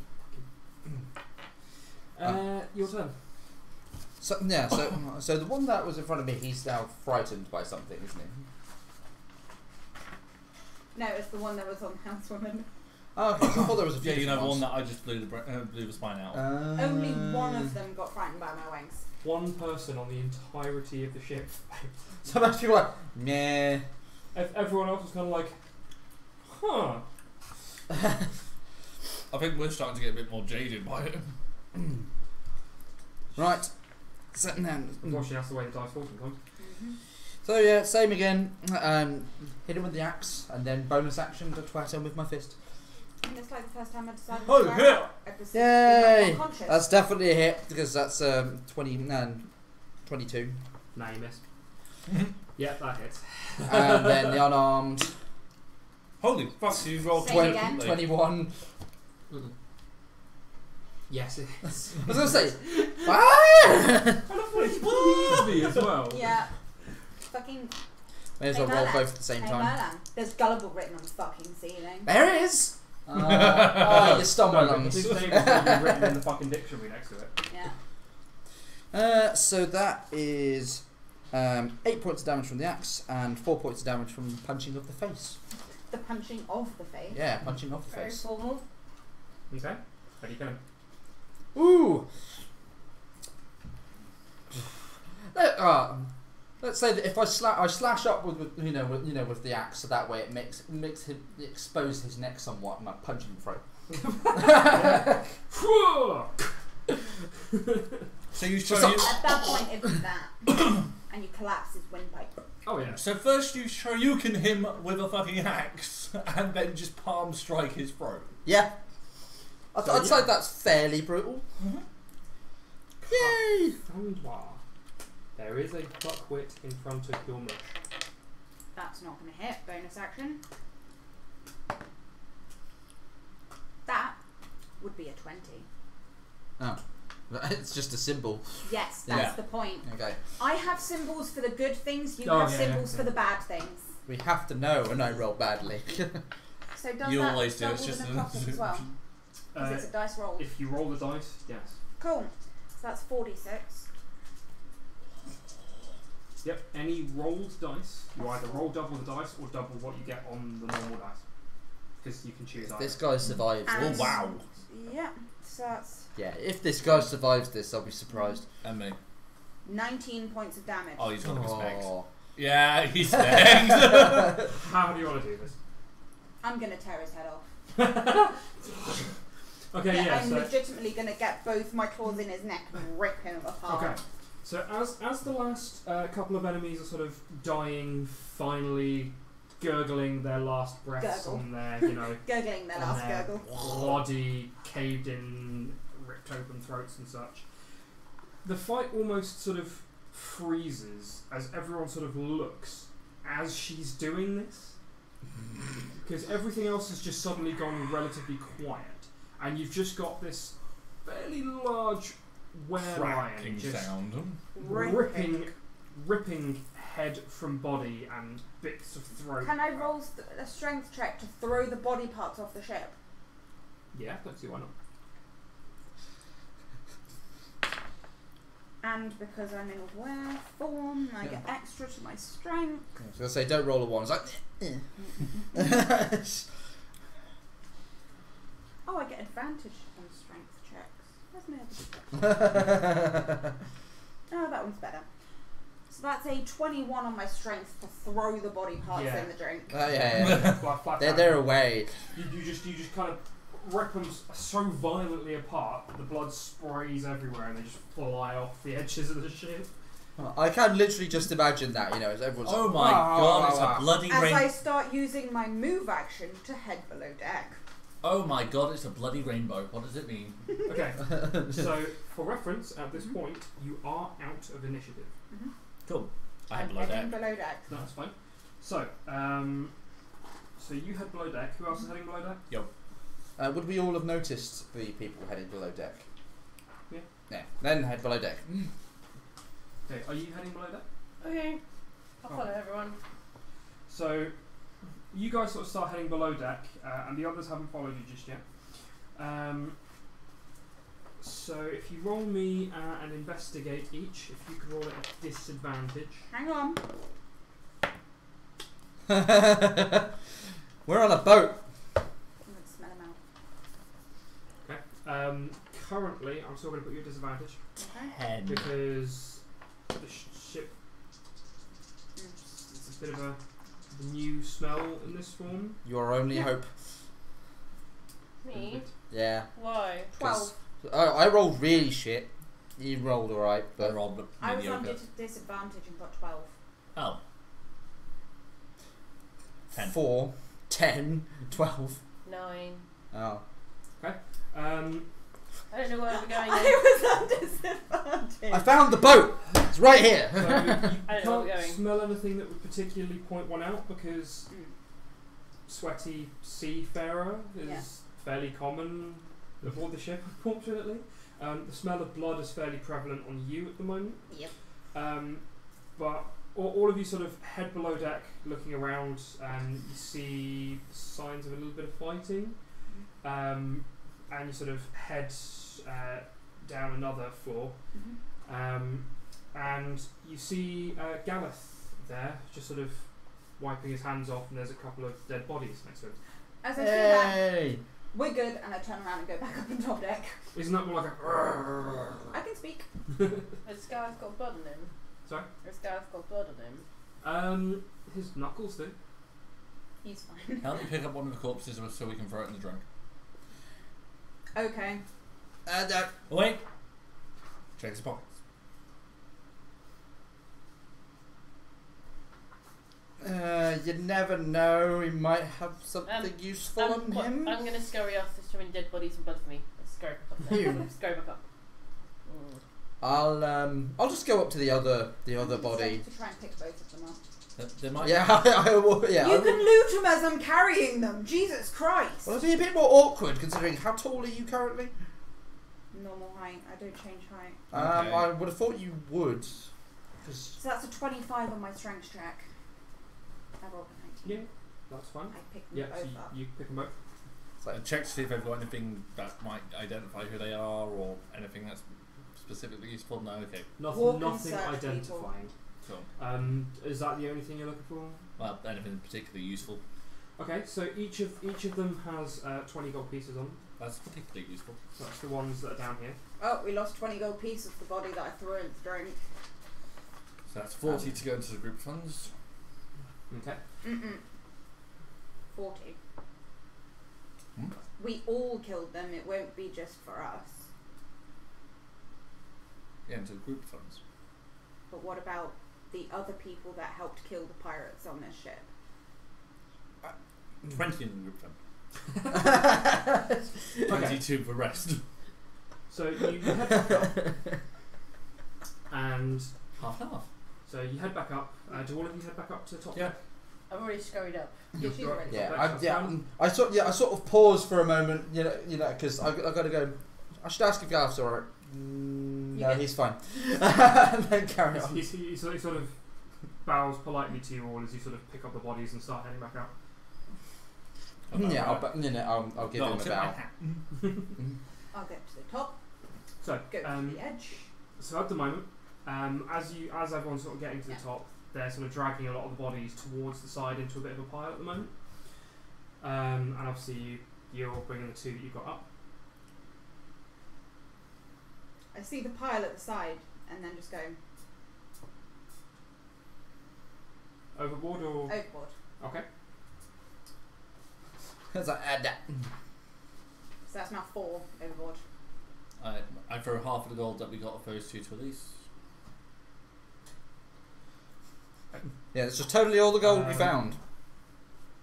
you. Your turn. So yeah, so the one that was in front of me, he's now frightened by something, isn't he? No, it's the one that was on Housewoman. Oh, okay. So I thought there was a few. Yeah, you know the different one that I just blew the spine out. ones. Only one of them got frightened by my wings. One person on the entirety of the ship. So most people are like, meh. Everyone else was kind of like, huh. I think we're starting to get a bit more jaded by it. Right. So now, Unfortunately, that's the way the dice fall sometimes. So yeah, same again. Hit him with the axe, and then bonus action to twat him with my fist. And it's like the first time I decided Oh, to try yeah. out. I was Yay! unconscious. That's definitely a hit because that's 22, Nah, you missed. Yeah, that hits. and then the unarmed Holy fuck! So you've rolled Say 20, again. 21. Yes, it is. I was gonna say, ah! I love when it's me as well. Yeah. Fucking. May as Hey, well roll Merlan. both at the same Hey, time. Merlan. There's gullible written on the fucking ceiling. There it is. Oh, you stumble No, but lungs. his name is going to be written in the fucking dictionary next to it. Yeah. So that is 8 points of damage from the axe and 4 points of damage from punching of the face. The punching of the face. Yeah, punching of the Very face. formal. Okay? How do you kill him? Ooh. Let's say that if I slash up with the axe, so that way it makes him expose his neck somewhat, and I punch him in the throat. So you So- show you. At that point, it's that. And you collapse his windpipe. Oh, yeah. So first you shoryuken him with a fucking axe, and then just palm strike his throat. Yeah. I'd So, say yeah. that's fairly brutal. Yay! Fandois. There is a buckwit in front of your mush. That's not going to hit. Bonus action. That would be a 20. Oh. It's just a symbol. Yes, that's Yeah. the point. Okay. I have symbols for the good things, you Oh, have yeah, symbols yeah, for yeah. the bad things. We have to know when I roll badly. So does You that always do, double it's just the necrotic as well? Because it's a dice roll. If you roll the dice, yes. Cool. So that's 46. Yep, any rolled dice, you either roll double the dice or double what you get on the normal dice. Because you can choose either. This guy survives. And- Oh wow. Yeah, so that's Yeah, if this guy survives this, I'll be surprised. And me. 19 points of damage. Oh, he's got to be specs. Oh. Yeah, he's specs. How do you want to do this? I'm going to tear his head off. Okay, yeah, I'm so... legitimately going to get both my claws in his neck and rip him apart. Okay. So as the last couple of enemies are sort of dying, finally gurgling their last breaths Gurgle. on their, Gurgling their on last their gurgle. bloody, caved in, ripped open throats and such, the fight almost sort of freezes as everyone sort of looks as she's doing this, because everything else has just suddenly gone relatively quiet, and you've just got this fairly large were-lion Cracking just sound. ripping head from body and bits of throat. Can I roll a strength check to throw the body parts off the ship? Yeah, let's see why not. And because I'm in a were form, I get extra to my strength. I was gonna say don't roll a 1. It's like Oh, I get advantage on strength checks. Where's my other check? Oh, that one's better. So that's a 21 on my strength to throw the body parts Yeah. in the drink. yeah. Flat They're away. You just kind of rip them so violently apart that the blood sprays everywhere and they just fly off the edges of the ship. I can literally just imagine that, as everyone's Oh like, my god, it's wow. a bloody As I rain. start using my move action to head below deck. Oh my god, it's a bloody rainbow. What does it mean? Okay, so for reference, at this point, you are out of initiative. Cool. I had I'm below heading deck. below deck. That's fine. So, so you head below deck. Who else is heading below deck? Would we all have noticed the people heading below deck? Yeah. Yeah. Then head below deck. Okay, are you heading below deck? Okay. I'll follow everyone. So, you guys sort of start heading below deck, and the others haven't followed you just yet. So, if you roll me and investigate each, if you could roll it at disadvantage. Hang on. We're on a boat. I'm going to smell him out. Okay. Currently, I'm still going to put you at disadvantage Okay. Hen. because the ship. It's a bit of a new smell in this form. Your only hope. Me? Yeah. Why? 12. I rolled really shit. You rolled alright, I but rolled I was on mediocre. disadvantage and got 12. Oh. 10. 4, 10, 12. 9. Oh. I don't know where we're going. I was on disadvantage. I found the boat! It's right here! So you I don't know where can't we're going. smell anything that would particularly point one out because sweaty seafarer is Yeah. fairly common aboard the ship, unfortunately. The smell of blood is fairly prevalent on you at the moment. Yep. But all of you sort of head below deck, looking around, and you see signs of a little bit of fighting. And you sort of head down another floor, and you see Gareth there, just sort of wiping his hands off, and there's a couple of dead bodies next to him. As I see that, Hey! we're good, and I turn around and go back up on top deck. Isn't that more like a... I can speak. Has Gareth got blood on him? Sorry? Has Gareth got blood on him? His knuckles do. He's fine. Help me pick up one of the corpses so we can throw it in the drink. Okay. Wait! Check his pockets. You never know, he might have something useful on him. I'm going to scurry off. There's too many dead bodies and blood for me. Let's scurry back up. You. Scurry back up. I'll just go up to the other body. To try and pick both of them up. There might Yeah, I will. Yeah. You can loot them as I'm carrying them. Jesus Christ. Well, it'd be a bit more awkward considering how tall are you currently? Normal height. I don't change height. Okay. I would have thought you would. So that's a 25 on my strength check. I rolled a 19. Yeah, that's fine. I picked them Yeah, so both up. you pick them both. And check to see if they've got anything that might identify who they are or anything that's specifically useful. No, okay. Walk and Nothing search identifying. Cool. Is that the only thing you're looking for? Well, anything particularly useful. Okay, so each of them has 20 gold pieces on them. That's particularly useful. So that's the ones that are down here. Oh, we lost 20 gold pieces of the body that I threw in the drink. So that's 40 to go into the group funds. Okay. 40. Hmm? We all killed them. It won't be just for us. Yeah, into the group funds. But what about the other people that helped kill the pirates on this ship? 20 in the group fund. 22 for the rest. So you head back up, and Half. so you head back up. Do all of you head back up to the top? Yeah. I've already scurried up. Yeah, she's ready. I sort of pause for a moment, you know, because I got to go. I should ask if Gareth's alright. No, he's fine. And then carry on. He sort of bows politely to you all as you sort of pick up the bodies and start heading back out. Yeah, I'll give him a bow. I'll get to the top. So Go to the edge. So at the moment, as everyone's sort of getting to the top, they're sort of dragging a lot of the bodies towards the side into a bit of a pile at the moment. And obviously you're bringing the two that you've got up. I see the pile at the side and then just go Overboard or? overboard. Okay. It's like, So that's now 4 overboard. I throw half of the gold that we got of those two to Elise. yeah, it's just totally all the gold we found.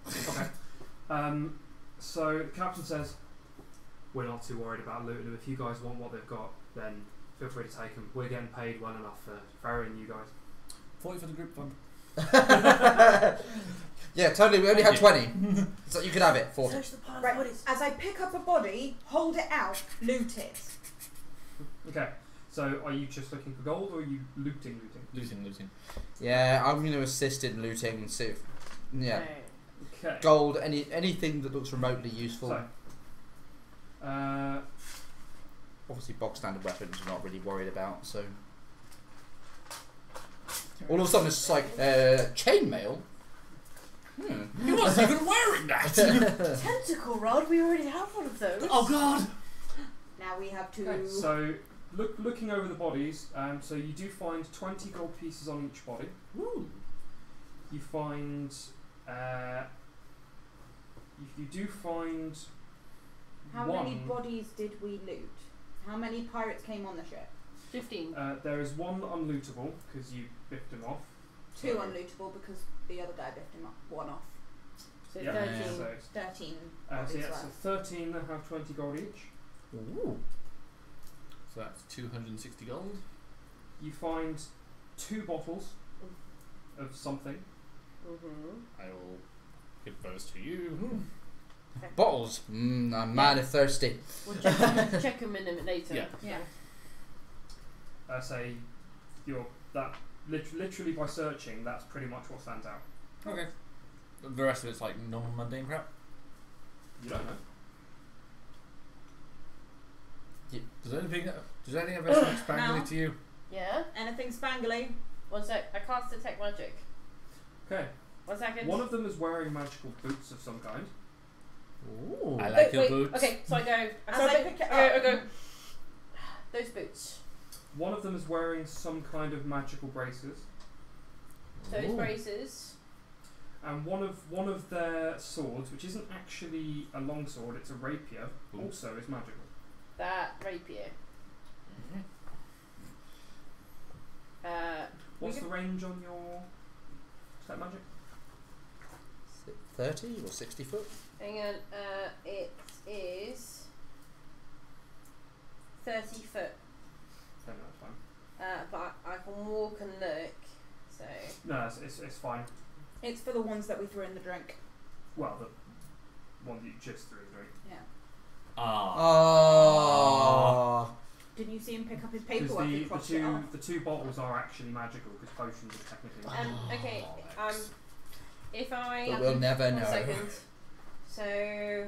Okay. So the captain says, we're not too worried about looting them. If you guys want what they've got, then feel free to take them. We're getting paid well enough for ferrying you guys. 40 for the group fund. Yeah, totally. We only had 20, so you could have it. 40. Search the pile of Right. bodies. As I pick up a body, hold it out, loot it. Okay. So are you just looking for gold or are you looting? Losing. Yeah, I'm going to assist in looting and see if, yeah, Okay. gold, anything that looks remotely useful. So, Obviously, box standard weapons we're not really worried about. So all of a sudden it's just like chainmail. He wasn't even wearing that! Tentacle rod. We already have one of those. Oh god! Now we have 2. okay, so looking over the bodies, so you do find 20 gold pieces on each body. Ooh. You find, you do find How one. many bodies did we loot? How many pirates came on the ship? 15. There is one unlootable because you biffed him off. 2 unlootable because the other guy biffed him up 1 off. So Yeah. 13. So it's 13. so bodies yeah, so worth. 13 that have 20 gold each. Ooh. So that's 260 gold. You find 2 bottles of something. Mm-hmm. I will give those to you. Bottles. I'm mad and thirsty. We'll check them in a minute later. Yeah. Yeah. Say you're that literally by searching, that's pretty much what stands out. Okay. The rest of it's like normal mundane crap. You don't know. Does anything of it look spangly No. to you? Yeah. Anything spangly? 1 sec. I cast detect magic. Okay. 1 second. One of them is wearing magical boots of some kind. Ooh. I like your wait, boots. Okay, so I go. As I pick it I up. go. Those boots. One of them is wearing some kind of magical braces, Those Ooh. braces. and one of their swords, which isn't actually a long sword, it's a rapier, Ooh. also is magical. That rapier. What's the range on your step magic? 30 or 60 foot? Hang on. It is 30 foot. No, that's fine. But I can walk and look. So. No, it's fine. It's for the ones that we threw in the drink. Well, the one that you just threw in the drink. Yeah. Oh. Didn't you see him pick up his Because paperwork and cross it off? the 2 bottles are actually magical because potions are technically magical. Okay. If I. But we'll never 1 know. second. So.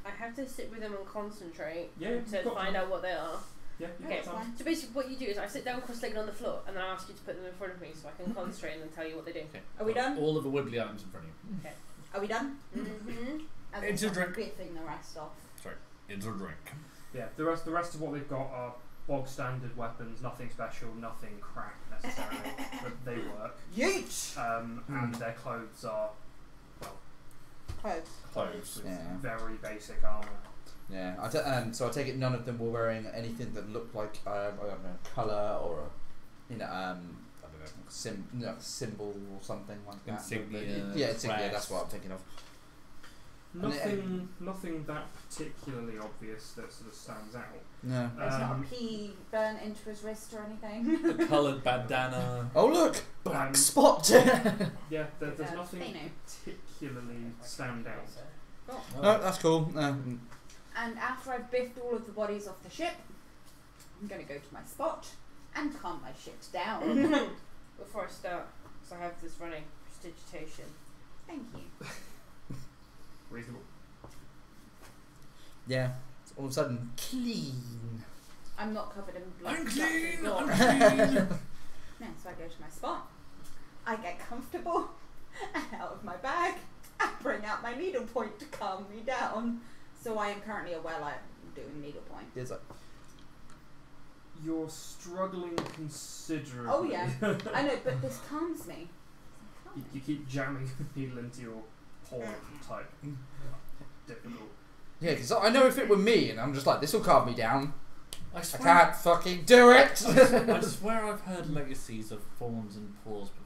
I have to sit with them and concentrate Yeah, you've to got find time. out what they are. Yeah, Yeah, Okay, that's fine. so basically what you do is I sit down cross-legged on the floor and then I ask you to put them in front of me so I can concentrate and then tell you what they do. Okay. Are we done? All of the wibbly items in front of you. Are we done? Mm-hmm. As It's I a start drink. biffing the rest off. It's a drink. Yeah, the rest of what they've got are bog standard weapons, nothing special, nothing crack necessarily, but they work. Yeet! And their clothes are Clothes. Clothes. with Yeah. very basic armour. Yeah. So I take it none of them were wearing anything that looked like I don't know, colour or a, I don't know, symbol or something like that. Insignia, Yeah, insignia. crest. That's what I'm thinking of. Nothing that particularly obvious that sort of stands out. No. There's not a pea burnt into his wrist or anything. The coloured bandana. Oh look, black spot. Yeah, there's Yeah, nothing they know. particularly stand out. No, that's cool. And after I've biffed all of the bodies off the ship, I'm going to go to my spot and calm my shit down. Before I start, because I have this running prestidigitation. Thank you. Reasonable. Yeah. It's all of a sudden clean. I'm not covered in blood. I'm guts clean, and gore. I'm clean. No, so I go to my spot. I get comfortable, and out of my bag, I bring out my needlepoint to calm me down. So I am currently aware I'm doing needlepoint. It's like, You're struggling considerably. Oh yeah, I know, but this calms me. You keep jamming the needle into your paw type. Difficult. yeah, because I know if it were me and I'm just like, this will calm me down. I I swear, can't fucking do it. I swear I've heard legacies of thorns and paws before.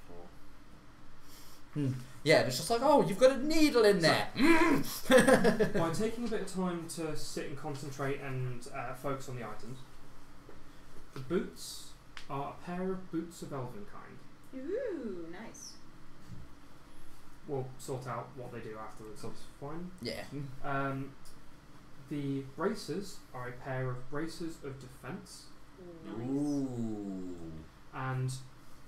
Yeah, it's just like, oh, you've got a needle in there. By taking a bit of time to sit and concentrate and focus on the items, the boots are a pair of boots of elven kind. Ooh, nice. We'll sort out what they do afterwards, that's fine. Yeah. The braces are a pair of braces of defence, Ooh. and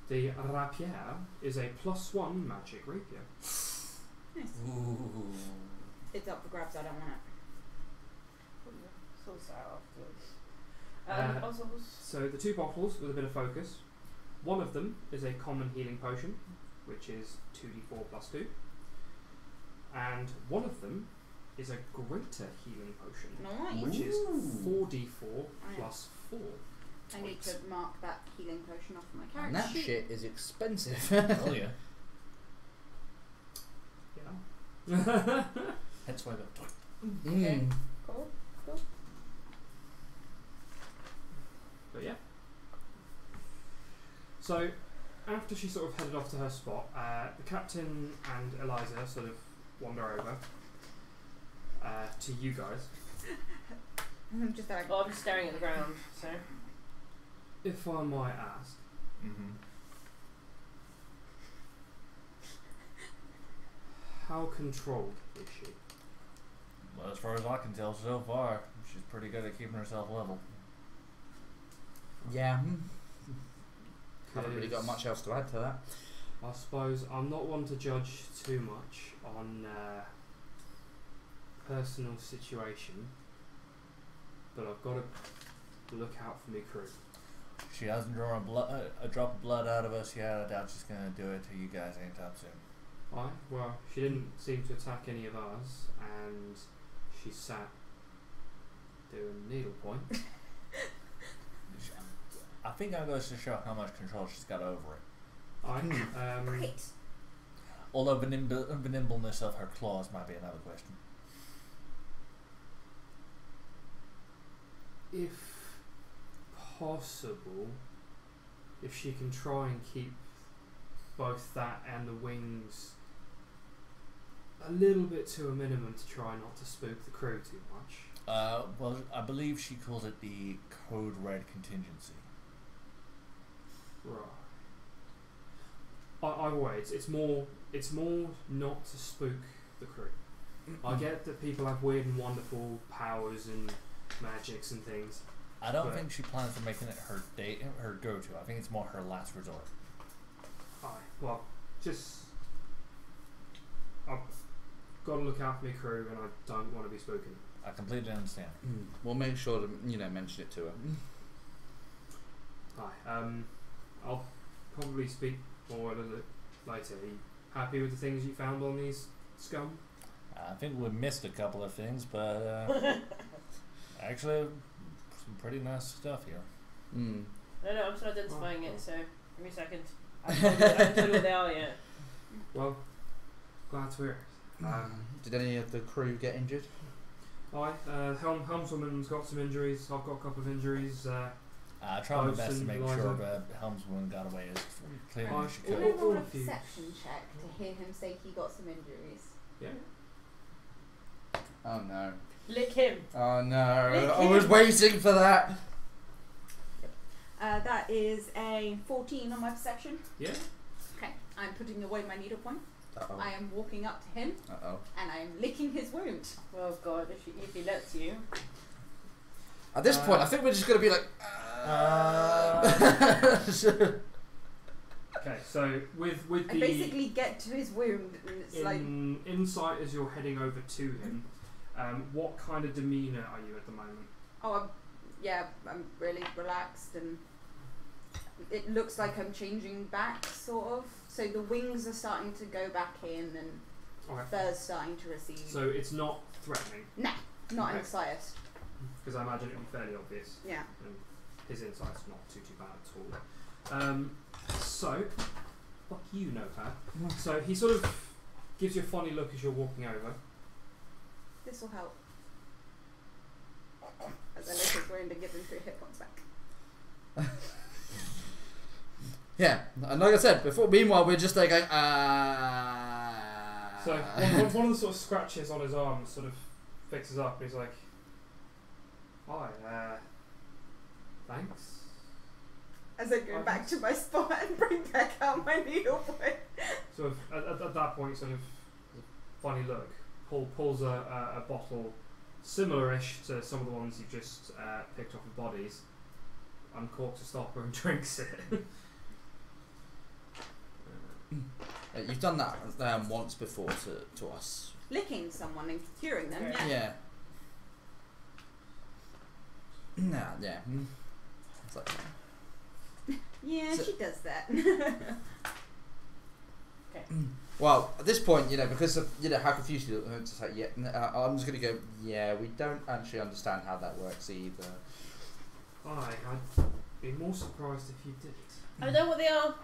the rapier is a +1 magic rapier. Nice. Ooh. It's up for grabs, I don't want it. Sort that afterwards. Also, So the 2 bottles with a bit of focus. One of them is a common healing potion, which is 2d4 + 2. And one of them is a greater healing potion, Nice. which is Ooh. 4d4 Right. + 4. I need to mark that healing potion off my And character that sheet. shit is expensive. Oh yeah. Yeah. Hence why they're Okay. Cool. But yeah. So after she sort of headed off to her spot, the captain and Eliza sort of wander over to you guys. I'm just like, Well, I'm just staring at the ground, so. If I might ask, how controlled is she? Well, as far as I can tell so far, she's pretty good at keeping herself level. Yeah. Haven't really got much else to add to that. I suppose I'm not one to judge too much on personal situation, but I've got to look out for me crew. She hasn't drawn a drop of blood out of us yet. I doubt she's going to do it to you guys anytime soon. Aye, well, she didn't seem to attack any of ours, and she sat doing needlepoint. I think that goes to show how much control she's got over it. Aye, great. Although the nimbleness of her claws might be another question. if possible, if she can try and keep both that and the wings a little bit to a minimum to try not to spook the crew too much. Well, I believe she calls it the Code Red contingency. Right. Either way, it's more not to spook the crew. I get that people have weird and wonderful powers and magics and things. I don't think she plans on making it her go-to. I think it's more her last resort. Aye, well, just I've got to look out for my crew, and I don't want to be spooking. I completely understand. We'll make sure to mention it to her. Aye, I'll probably speak more a little bit later. Are you happy with the things you found on these scum? I think we missed a couple of things, but actually, some pretty nice stuff here. No, I'm still identifying it, so give me a second. I haven't told you what they are yet. Well, glad to hear it. Did any of the crew get injured? Aye, helmswoman's got some injuries. I've got a couple of injuries. I tried my Boats best to and make Eliza. sure the helmswoman got away as clearly as she Can could. I roll All a of you. perception check to hear him say he got some injuries? Yeah. Oh no. Lick him. Oh no. Lick I was him. waiting for that. That is a 14 on my perception. Yeah. Okay, I'm putting away my needlepoint. Uh-oh. I am walking up to him Uh-oh. and I am licking his wound. Oh god, if he lets you. At this point, I think we're just going to be like... Okay, so with I the basically get to his wound and it's like... insight as you're heading over to him, what kind of demeanour are you at the moment? Oh, I'm really relaxed and it looks like I'm changing back, sort of. So the wings are starting to go back in and Okay. fur's starting to recede. So it's not threatening, Not Okay. in sight. because I imagine it would be fairly obvious. Yeah. And his insight's not too bad at all. So, fuck you, know her. So he sort of gives you a funny look as you're walking over. This will help. As I lick his wound and give him 3 hit points back. Yeah, and like I said before, meanwhile we're just like going, So one of the sort of scratches on his arm sort of fixes up. And he's like, "Hi, thanks." As I go back to my spot and bring back out my needlepoint. Sort of at that point, sort of funny look. Pulls a bottle similar-ish to some of the ones you've just picked off of bodies, uncorks a stopper and drinks it. you've done that once before to us. Licking someone and curing them, Yeah. yeah. Yeah. Nah, yeah. It's like, Yeah, So- she does that. well, at this point, because of how confused you look, I'm just like, I'm just going to go, yeah, we don't actually understand how that works either. I'd be more surprised if you did. I know what they are.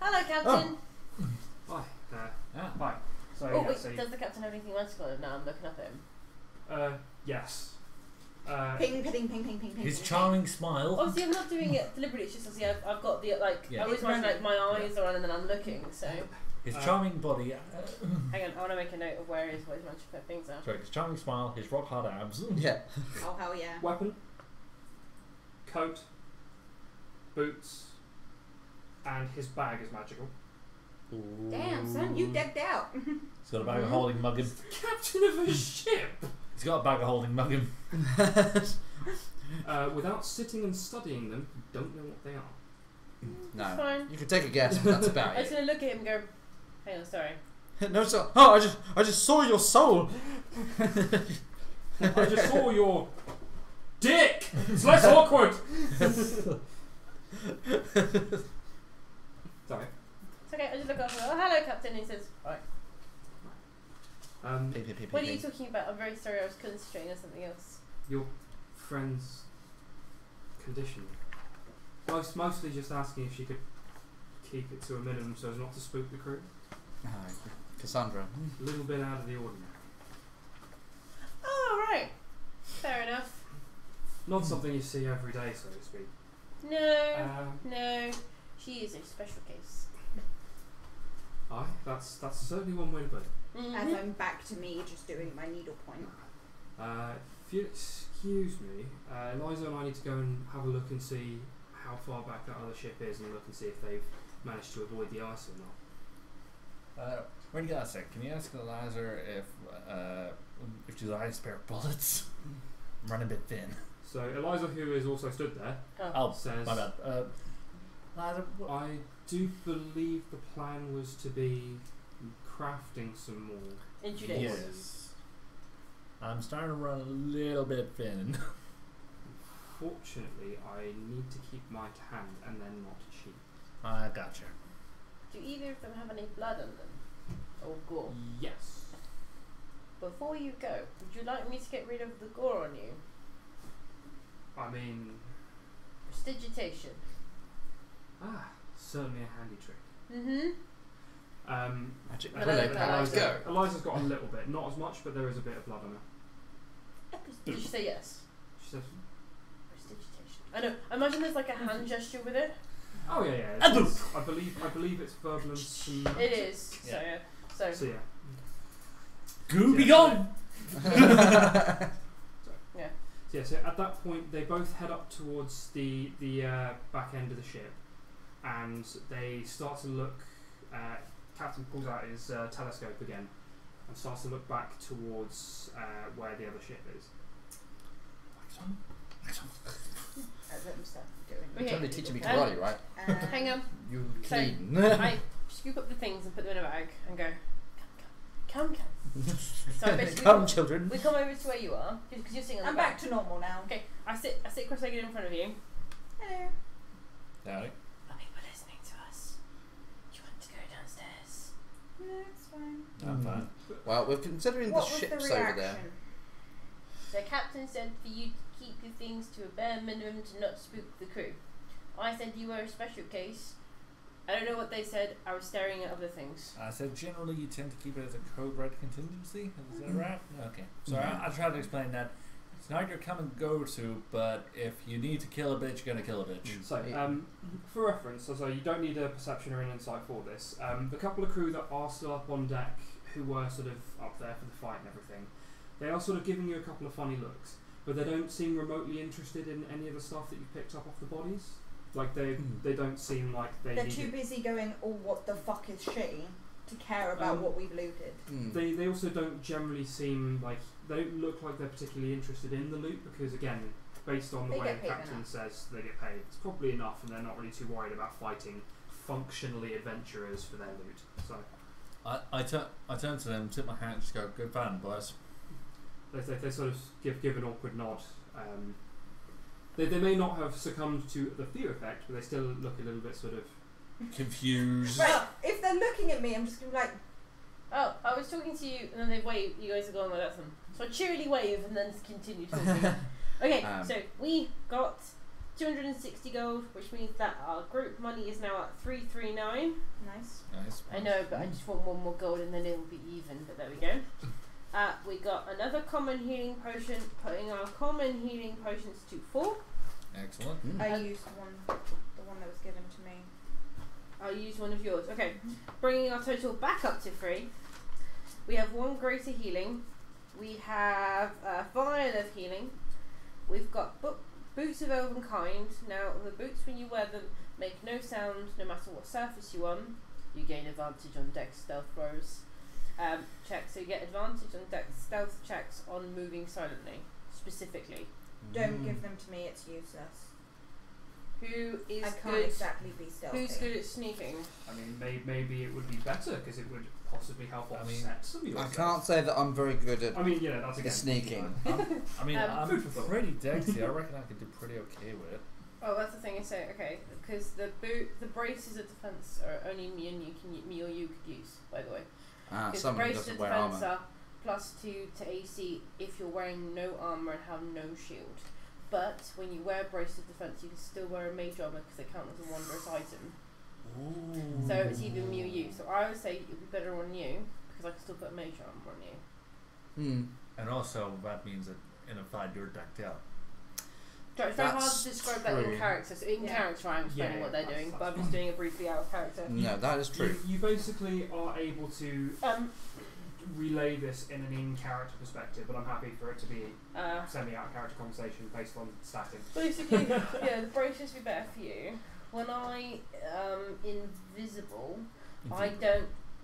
Hello, Captain. Hi, Yeah. hi. So Oh, yeah, wait, so does the captain have anything magical? No, I'm looking up at him. yes. Ping, ping, ping, ping, ping, ping. His ping, charming smile. Obviously, I'm not doing it deliberately. It's just obviously I've got the like. Yeah. I always imagine like my eyes are on and then I'm looking. So His charming body. hang on, I want to make a note of where his bunch of things are. Sorry, his charming smile, his rock hard abs. Yeah. Oh hell yeah. Weapon, coat, boots, and his bag is magical. Damn, son, you decked out. He's got a bag of holding muggin. Captain of a ship! He's got a bag of holding muggin. Without sitting and studying them, you don't know what they are. No. Fine. You can take a guess, but that's about I'm just it. gonna look at him and go, hang on, sorry. No, so. Oh, I just saw your soul. I just saw your dick! It's less awkward! Sorry. It's okay, I just look up and go, oh, hello, Captain, and he says, right. What are you talking about? I'm very sorry, I was concentrating on something else. Your friend's condition. Mostly just asking if she could keep it to a minimum so as not to spook the crew. Cassandra. A little bit out of the ordinary. Oh, right. Fair enough. Not something you see every day, so to speak. No, no. She is a special case. Aye, that's certainly one way to put it. As I'm back to me just doing my needlepoint. If you excuse me, Eliza and I need to go and have a look and see how far back that other ship is and look and see if they've managed to avoid the ice or not. When you got a sec, can you ask Eliza if she's a spare bullets? I'm running a bit thin. So Eliza, who is also stood there, Oh, says, my bad. Eliza, I do believe the plan was to be crafting some more. Introduce. yes. I'm starting to run a little bit thin. Fortunately, I need to keep my hand and then not cheat. I gotcha. Do either of them have any blood on them? Or gore? Yes. Before you go, would you like me to get rid of the gore on you? I mean, Prestidigitation. certainly a handy trick. Mm-hmm. Magic But bullet. Eliza- Go. Eliza's got a little bit, not as much, but there is a bit of blood on her. Did you say yes? She says, Prestidigitation. I know. I imagine there's like a hand gesture with it. "Oh yeah, yeah." I believe it's verbal and some. It is. Yeah. So So yeah. Goo be Yeah, gone! yeah. So yeah. So at that point, they both head up towards the back end of the ship, and they start to look. Captain pulls out his telescope again, and starts to look back towards where the other ship is. As I'm start doing. Okay. You're only teaching me karate, right? Hang on. You So, clean. I scoop up the things and put them in a bag and go, come. So I basically Come, children. we come over to where you are because you're sitting on the I'm back. back to normal now. Okay, I sit cross-legged in front of you. Hello. Howdy. Are people listening to us? Do you want to go downstairs? No, it's fine. I'm fine. Well, we're considering What the was ships the over reaction? there. The captain said for you to keep your things to a bare minimum to not spook the crew. I said you were a special case. I don't know what they said. I was staring at other things. I said generally you tend to keep it as a code-red contingency. Is that right? Okay. So I tried to explain that it's not your come and go to, but if you need to kill a bitch, you're gonna kill a bitch. So, for reference, so you don't need a perception or an insight for this. The couple of crew that are still up on deck, who were sort of up there for the fight and everything, they are sort of giving you a couple of funny looks, but they don't seem remotely interested in any of the stuff that you picked up off the bodies. Like they don't seem like They're too busy going, oh, what the fuck is she, to care about what we've looted. They also don't generally seem like, they don't look like they're particularly interested in the loot, because again, based on the They way get the paid captain enough. says they get paid, it's probably enough, and they're not really too worried about fighting functionally adventurers for their loot. So I turn to them, tip my hat, and just go, "Good fun, boys." they sort of give an awkward nod. They may not have succumbed to the fear effect, but they still look a little bit sort of Confused. Right, if they're looking at me, I'm just going to be like, Oh, I was talking to you, and then they wave. You guys are going, well, that's them. So I cheerily wave and then continue talking. Okay, so we got 260 gold, which means that our group money is now at 339. nice. Nice. I know, but I just want one more gold and then it will be even, but there we go. We got another common healing potion, putting our common healing potions to 4. Excellent. I used the one that was given to me. I'll use one of yours. Okay, bringing our total back up to 3. We have 1 greater healing. We have a vial of healing. We've got boots of elven kind. Now, the boots, when you wear them, make no sound no matter what surface you're on. You gain advantage on dex stealth throws. Checks, so you get advantage on dex stealth checks on moving silently, specifically. Don't give them to me, it's useless. Who is I can't good? exactly be stealthy. Who's good at sneaking? I mean, maybe it would be better because it would possibly help I mean, offset some of your I stuff. can't say that I'm very good at I mean, yeah, that's the again. sneaking. I mean, I'm food for thought. pretty dexy. I reckon I could do pretty okay with it. Oh, that's the thing I say. Okay, because the braces of defense are only me or you could use. By the way, because the Someone braces doesn't of wear defense armour. are +2 to AC if you're wearing no armor and have no shield. But when you wear braces of defense, you can still wear a mage armor because they count as a wondrous item. Ooh. So it's either me or you. So I would say it would be better on you because I can still put a mage armor on you. And also, that means that in a fight you're decked out. So it's very hard That's to describe that in true. character. So in character, I'm explaining Yeah, what they're that's- doing, that's but I'm just doing it briefly out of character. No, that is true. You basically are able to relay this in an in-character perspective, but I'm happy for it to be semi-out-character conversation based on statting. Basically, yeah, the braces would be better for you. When I invisible, I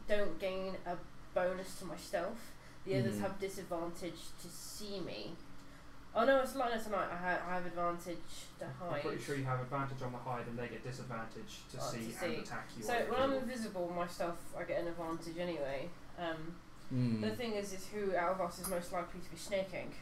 don't gain a bonus to my stealth. The others have disadvantage to see me. Oh no, it's like tonight. I have advantage to hide. I'm pretty sure you have advantage on the hide and they get disadvantage to see and attack you. So when I'm invisible, my stealth, I get an advantage anyway. The thing is who out of us is most likely to be snaking?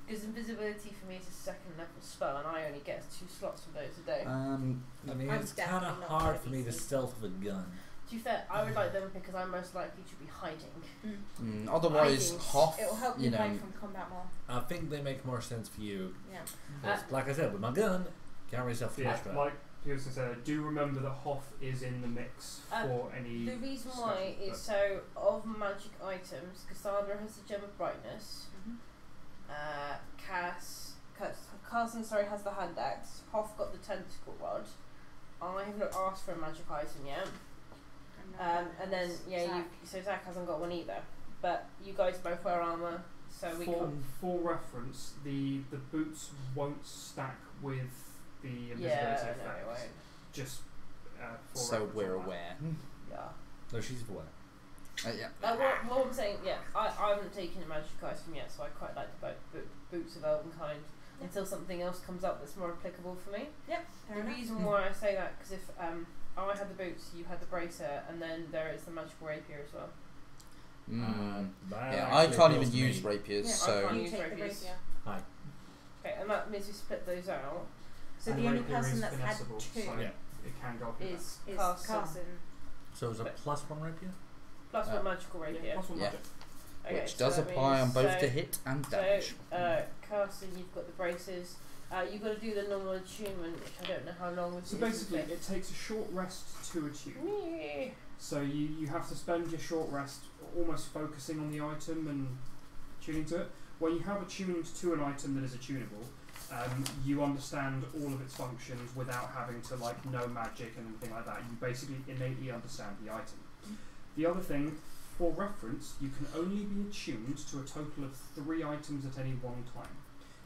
Because invisibility for me is a 2nd level spell, and I only get 2 slots of those a day. I mean, I'm it's kind definitely of not hard gonna for be me to sneaky. stealth with a gun. To be fair, I would like them because I'm most likely to be hiding. Otherwise, Hiding. Hoff, It'll help you you know, hide from combat more. I think they make more sense for you. Yeah. 'Cause like I said, with my gun, can't really stealth too Yeah, much better. like Pearson said, do remember that Hoff is in the mix for any. The reason why special- is so of magic items, Cassandra has the gem of brightness. Carson has the hand axe. Hoff got the tentacle rod. I have not asked for a magic item yet. And then so Zach hasn't got one either. But you guys both wear armor, so we can. For reference, the boots won't stack with the invisibility Yeah, effect. no, it won't. Just for so reference we're on that. aware. Yeah. No, she's aware. Yeah. What I'm saying, I haven't taken a magic item yet, so I quite like the boots of elven kind until something else comes up that's more applicable for me. Yep. The reason why I say that, because if I had the boots, you had the bracer, and then there is the magical rapier as well. That Yeah, I actually can't appeals even to use me. rapiers, Yeah, I so can't You use take the rapiers. rapier. Hi. Okay, and that means we split those out. So And the only rapier person is that's had finessable, 2 so Yeah. it can go up in Is is Carson. Carson. So it's a But- +1 rapier? Plus Uh, one magical that. rapier. Yeah, plus one Yeah. magic. Okay, which so does that apply on means- both so, to hit and damage. So, Carson, you've got the braces. You've got to do the normal attunement, which I don't know how long this So basically, it takes a short rest to attune. Yeah. So you have to spend your short rest almost focusing on the item and tuning to it. When you have attuned to an item that is attunable, you understand all of its functions without having to know magic and anything like that. You basically innately understand the item. The other thing, for reference, you can only be attuned to a total of 3 items at any one time.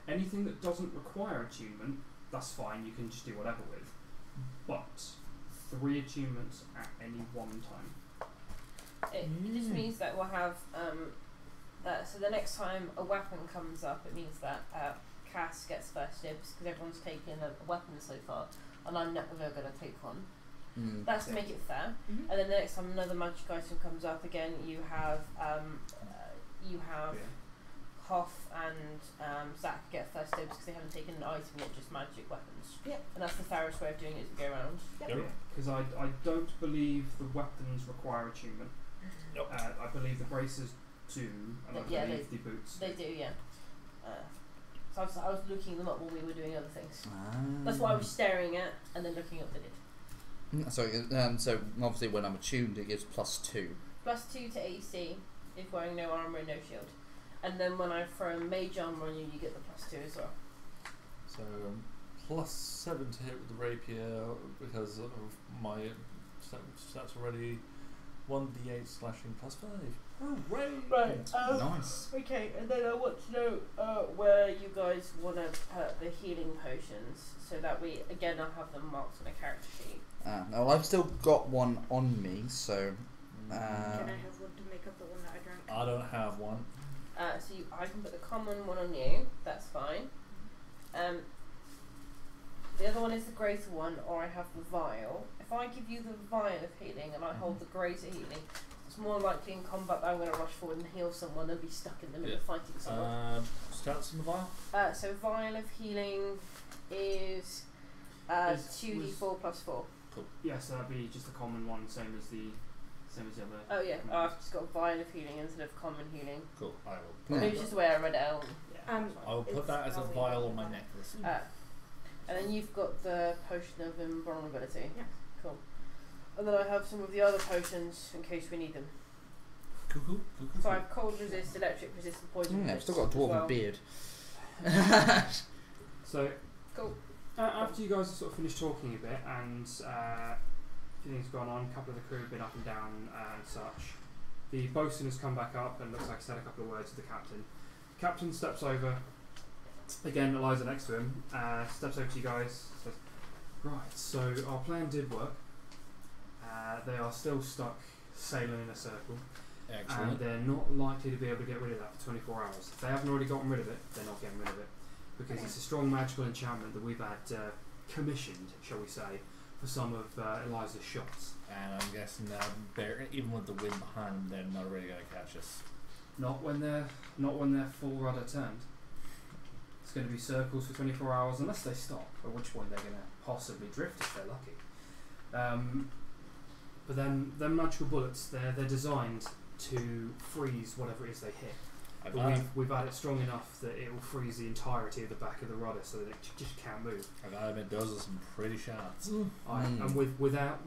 Anything that doesn't require attunement, that's fine, you can just do whatever with. But 3 attunements at any one time. It just means that we'll have so the next time a weapon comes up, it means that Cass gets first dibs because everyone's taken a weapon so far, and I'm never going to take one. That's to make it fair. And then the next time another magic item comes up, again you have Hoff and Zach get first dibs because they haven't taken an item yet, just magic weapons. Yep. And that's the fairest way of doing it as we go around. Because I don't believe the weapons require attunement. Nope. I believe the braces do, and I Yeah, believe the boots. They do, yeah. So I was looking them up when we were doing other things. That's what I was staring at and then looking up the did. So obviously when I'm attuned, it gives +2. +2 to AC. if wearing no armor and no shield. And then when I throw mage armor on you, you get the +2 as well. So +7 to hit with the rapier because of my stats already. 1d8 slashing +5. Oh, Right. Nice. Okay, and then I want to know where you guys want to put the healing potions, so that we again I'll have them marked on a character sheet. Now I've still got one on me, so. Can I have one to make up the one that I drank? I don't have one. I can put the common one on you. That's fine. The other one is the greater one, or I have the vial. If I give you the vial of healing and I hold the greater healing, it's more likely in combat that I'm going to rush forward and heal someone and be stuck in the middle of fighting someone. Stats in the vial? So vial of healing is 2d4 + 4. Cool. Yeah, so that'd be just a common one, same as the other. Oh yeah, commands. I've just got vial of healing instead of common healing. Cool. I will. Maybe it's just the way I read it out. Yeah. I will put that as a It's vial on my necklace. And then you've got the potion of invulnerability. Yeah. Cool. And then I have some of the other potions in case we need them. Cuckoo. So I have cold resist, electric resist, and poison I've resist. still got a dwarven as well. beard. So, Cool. After you guys sort of finished talking a bit and a few things gone on, a couple of the crew have been up and down and such, the bosun has come back up and looks like he said a couple of words to the captain. Captain steps over, again Eliza next to him, steps over to you guys, says, right, so our plan did work. They are still stuck sailing in a circle. Excellent. And they're not likely to be able to get rid of that for 24 hours. If they haven't already gotten rid of it, they're not getting rid of it. Because it's a strong magical enchantment that we've had commissioned, shall we say, for some of Eliza's shots. And I'm guessing that even with the wind behind them, they're not really going to catch us. Not when they're full rudder turned. It's going to be circles for 24 hours unless they stop, at which point they're going to possibly drift if they're lucky. But then them magical bullets, they're designed to freeze whatever it is they hit. But we've had it strong enough that it will freeze the entirety of the back of the rudder so that it just can't move. I gotta admit, those are some pretty shots. And without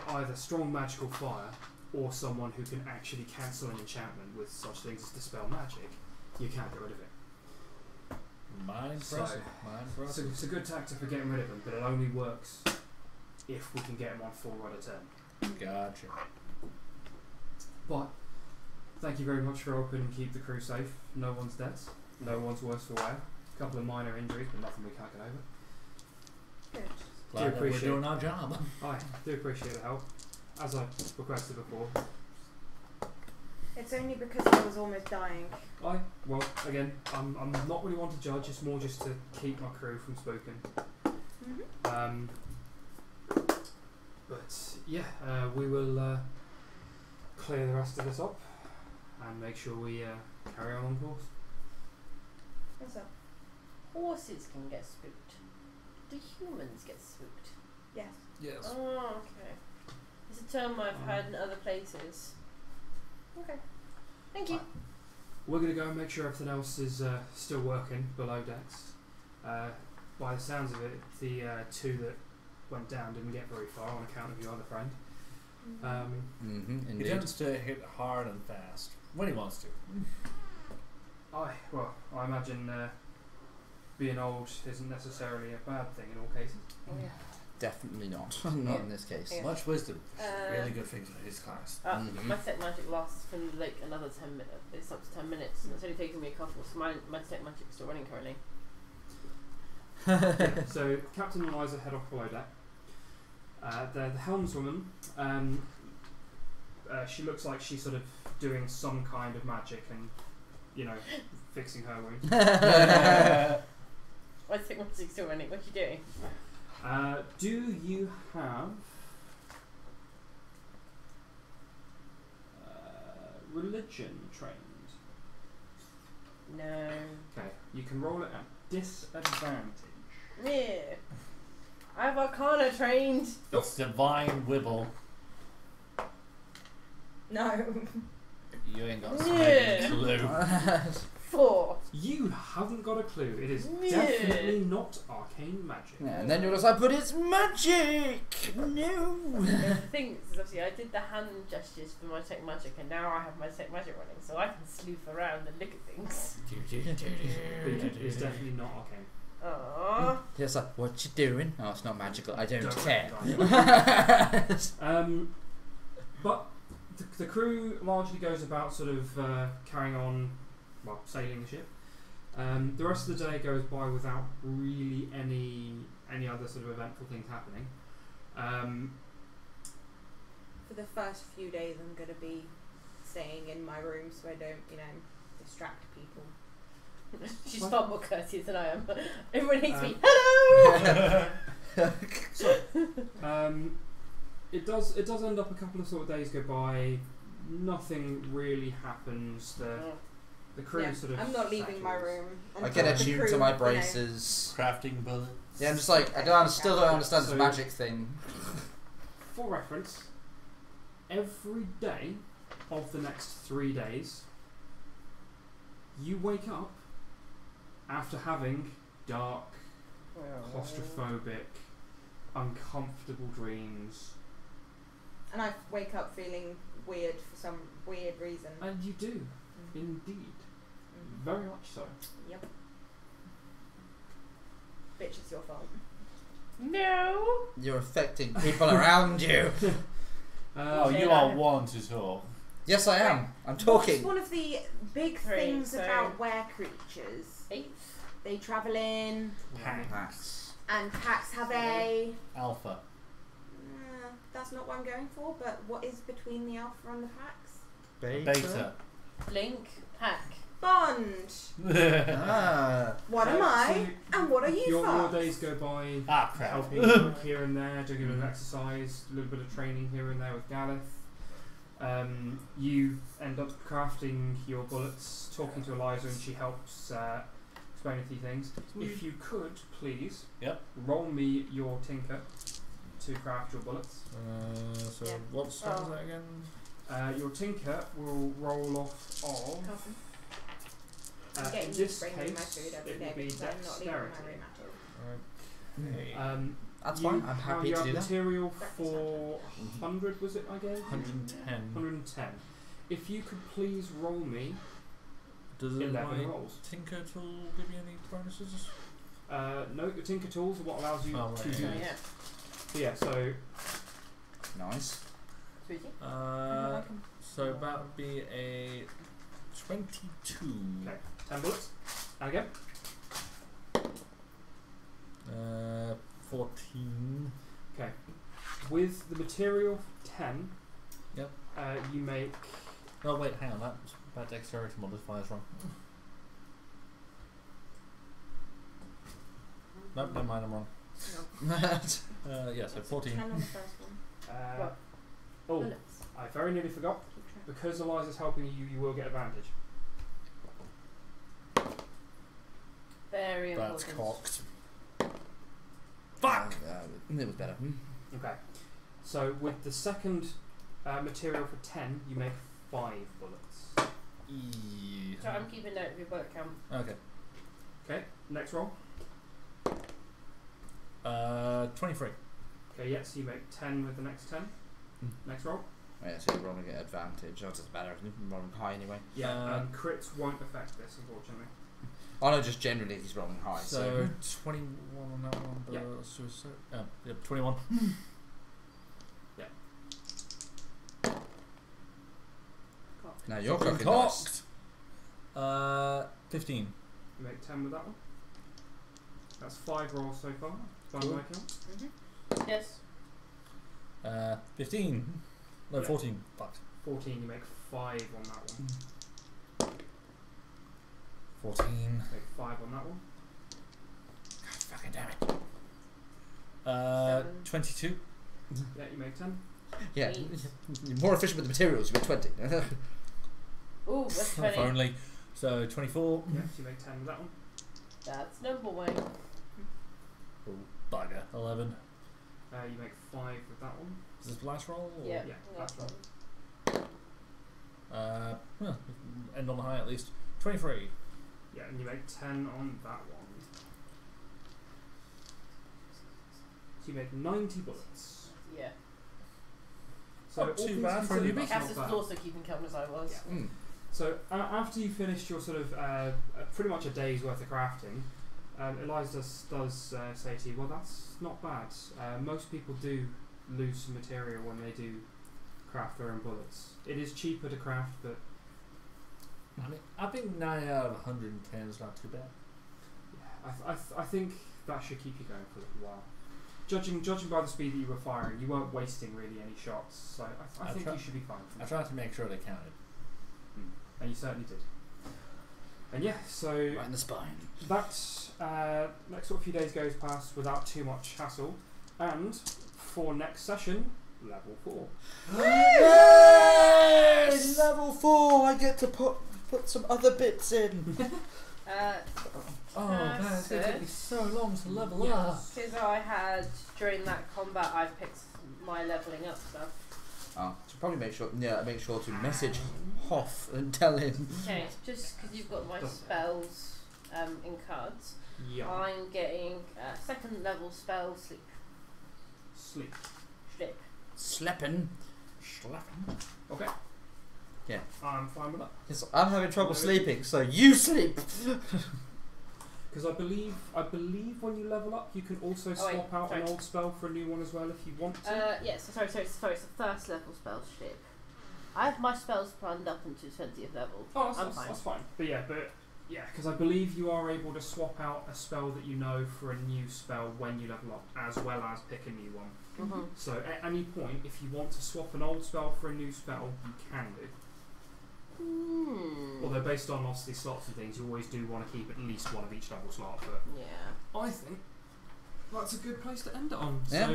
either strong magical fire or someone who can actually cancel an enchantment with such things as dispel magic, you can't get rid of it. Mine impressive. Mine So impressive. it's a good tactic for getting rid of them, but it only works if we can get them on full rudder turn. Gotcha. But thank you very much for helping keep the crew safe. No one's dead. No one's worse for wear. A couple of minor injuries, but nothing we can't get over. Good. Glad that we're appreciate doing our job. I do appreciate the help, as I requested before. It's only because I was almost dying. Well, again, I'm not really one to judge. It's more just to keep my crew from spooking. Mm-hmm. But yeah, we will clear the rest of this up and make sure we carry on course. What's up? Horses can get spooked. Do humans get spooked? Yes. Yes. Oh, okay. It's a term I've heard in other places. Okay. Thank you. We're going to go and make sure everything else is still working below decks. By the sounds of it, the two that went down didn't get very far on account of your other friend. Mm-hmm, He indeed. tends to hit hard and fast when he wants to. I imagine being old isn't necessarily a bad thing in all cases. Oh, yeah. Definitely not. Not in this case. Yeah. Much wisdom. Really good things for his class. My set magic lasts for like another 10 minutes. It's up to 10 minutes. And it's only taken me a couple, so my set magic's still running currently. So Captain and Eliza head off below deck. The helmswoman, she looks like she's sort of doing some kind of magic and, fixing her wound. My set magic's still running. What are you doing? Do you have religion trained? No. Okay, you can roll it at disadvantage. Yeah. I have Arcana trained. It's divine wibble. No. You ain't got Yeah. a clue. for? You haven't got a clue. It is Yeah. definitely not arcane magic. Yeah, and then you're just like, but it's magic! No! The thing is, obviously, I did the hand gestures for my tech magic, and now I have my tech magic running, so I can sleuth around and look at things. But it's definitely not arcane. Aww. It's like, what you doing? Oh, it's not magical. I don't care. But the crew largely goes about sort of carrying on, well, sailing the ship. The rest of the day goes by without really any other sort of eventful things happening. For the first few days, I'm going to be staying in my room so I don't, distract people. She's far more courteous than I am. Everyone hates me. Hello! So, it does end up a couple of sort of days go by. Nothing really happens. The crew sort of. I'm not leaving my settles. room. I get until the attuned to crew, my braces. Crafting bullets. Yeah, I'm just like, still don't understand this So- magic thing. For reference, every day of the next 3 days, you wake up after having dark, claustrophobic, uncomfortable dreams. And I wake up feeling weird for some weird reason. And you do, indeed. Very much so. Yep. Bitch, it's your fault. No! You're affecting people around you. Oh, Okay, you then. are one to talk. Yes, I am. I'm What's talking. one of the big Three, things so- about were creatures? 8. They travel in, Packs. and packs have a... Alpha. that's not what I'm going for, but what is between the alpha and the packs? Beta. Link. Pack. Bond! Ah. What am I? And what are you Your for? days go by Ah, crap. helping here and there, doing a bit of exercise, a little bit of training here and there with Gareth. You end up crafting your bullets, talking to Eliza, and she helps explain a few things. If you could, please, roll me your tinker to craft your bullets. So Yeah. what stat is that again? Your tinker will roll off of. I'm In getting this used to bringing my case, food every it day would be because I'm not leaving my dexterity. room at all. Okay. That's you fine. I'm happy you to have do that. material for 100, was it I gave? 110. 110. If you could please roll me Does 11 my rolls. Tinker tool give you any bonuses? No, your tinker tools are what allows you Oh, right, to yeah. do Oh, this. yeah. So yeah, so Nice. Sweetie. So that would be a 22. Okay. 10 bullets. And again. 14. Okay. With the material 10, Yep. You make Oh wait, hang on. That dexterity modifier is wrong. Nope, never mind. I'm wrong. Yeah, so 14. 10 on the first one. What? oh, Bullets. I very nearly forgot. Keep track. Because Eliza's helping you, you will get advantage. Very That's important. cocked. Fuck! It was better. Okay. So with the second material for 10, you make 5 bullets. So I'm keeping note of your bullet count. Okay. Okay. Next roll. 23. Okay. Yes, you make 10 with the next 10. Next roll. Yeah, so you're rolling at advantage. Oh, it doesn't matter. I'm rolling high anyway. Yeah. Crits won't affect this, unfortunately. Oh no, just generally he's rolling high. So 21 on that one, but Yeah. suicide. Yep, 21. Now you're Fucking cooking dice. cocked. 15. You make 10 with that one. That's 5 rolls so far. By Cool. my count. Yes. 15. No, Yeah. 14. Fuck. 14, you make 5 on that one. 14. Make 5 on that one. God fucking damn it. 7. 22. Yeah, you make 10. Yeah, Eight. you're more efficient with the materials. You get 20. Ooh, that's If 20. only. So 24. Yes, you make 10 with that one. That's number one. Oh, bugger. 11. You make 5 with that one. Is this the last roll? Or? Yeah. Yeah, That's that's one. End on the high at least. 23. Yeah, and you make 10 on that one. So you make 90 bullets. Yeah. So Not all too things bad for a considered, newbie. that's not Cassus bad. was also keeping count as I was. Yeah. So after you finished your sort of pretty much a day's worth of crafting, Eliza does say to you, well, that's not bad. Most people do lose some material when they do craft their own bullets. It is cheaper to craft, but I mean, I think 9 out of 110 is not too bad. yeah, I think that should keep you going for a little while. Judging by the speed that you were firing, you weren't wasting really any shots, so I think you should be fine. I tried to make sure they counted. And you certainly did. And yeah, so Right in the spine. that next sort of few days goes past without too much hassle, and for next session, level 4. Yes! Level 4. I get to put some other bits in. Oh man, it's going to take me so long to level up. Because I had, during that combat, I picked my levelling up stuff. Oh, should probably make sure to message Hoff and tell him. Okay, just because you've got my spells in cards, Yeah. I'm getting second level spell sleep. Sleep. Slip. Slapping. Okay. Yeah. I'm fine with that. Yes, I'm having trouble sleeping, so you sleep. Because I believe when you level up, you can also swap out an old spell for a new one as well if you want to. Yes, sorry, it's the first level spell slip. I have my spells planned up into 20th level. Oh, I'm that's fine. fine. But yeah, because I believe you are able to swap out a spell that you know for a new spell when you level up, as well as pick a new one. Mm-hmm. So at any point, if you want to swap an old spell for a new spell, you can do. Although based on obviously slots and things, you always do want to keep at least one of each double slot. But Yeah. I think that's a good place to end it on. Yeah. So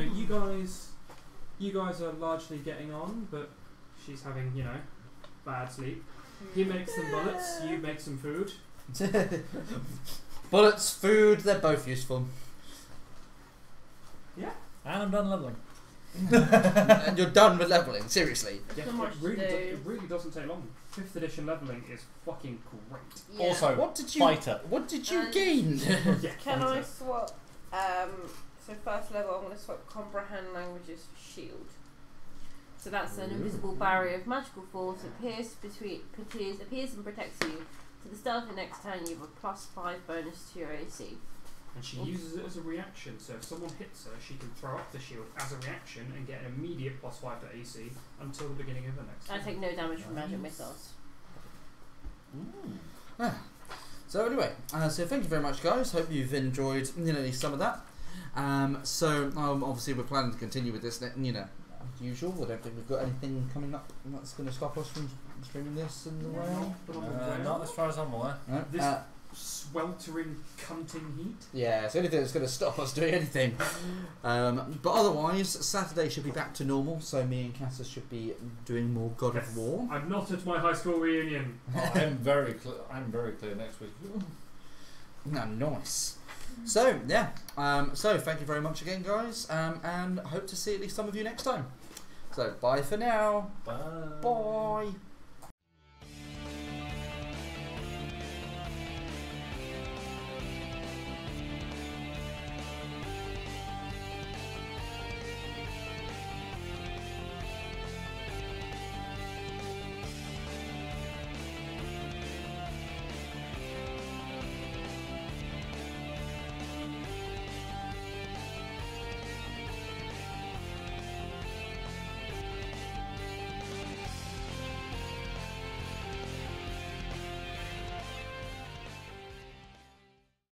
you guys are largely getting on, but she's having bad sleep. He makes some bullets. You make some food. Bullets, food, they're both useful. Yeah. And I'm done leveling. And you're done with leveling, seriously. Yeah, So much to do. it really doesn't take long. 5th edition leveling is fucking great. Yeah. Also, What did you fighter. What did you And- gain? Yeah, Can I fighter. swap? So first level, I'm going to swap comprehend languages for shield. So that's an invisible barrier of magical force. Appears and protects you. To the start of your next turn, you have a +5 bonus to your AC. And she uses it as a reaction, so if someone hits her, she can throw up the shield as a reaction and get an immediate +5 to AC until the beginning of the next I turn. take no damage from magic missiles. So anyway, so thank you very much, guys. Hope you've enjoyed at least some of that. So obviously we're planning to continue with this, as usual. I don't think we've got anything coming up that's going to stop us from streaming this in the way. Not as far as I'm aware. No? This sweltering cunting heat. Yeah, it's the only thing that's going to stop us doing anything. But otherwise, Saturday should be back to normal, so me and Cassus should be doing more God of War. I'm not at my high school reunion. I'm very clear next week. No, nice. So, yeah. So, thank you very much again, guys, and hope to see at least some of you next time. So, bye for now. Bye. Bye.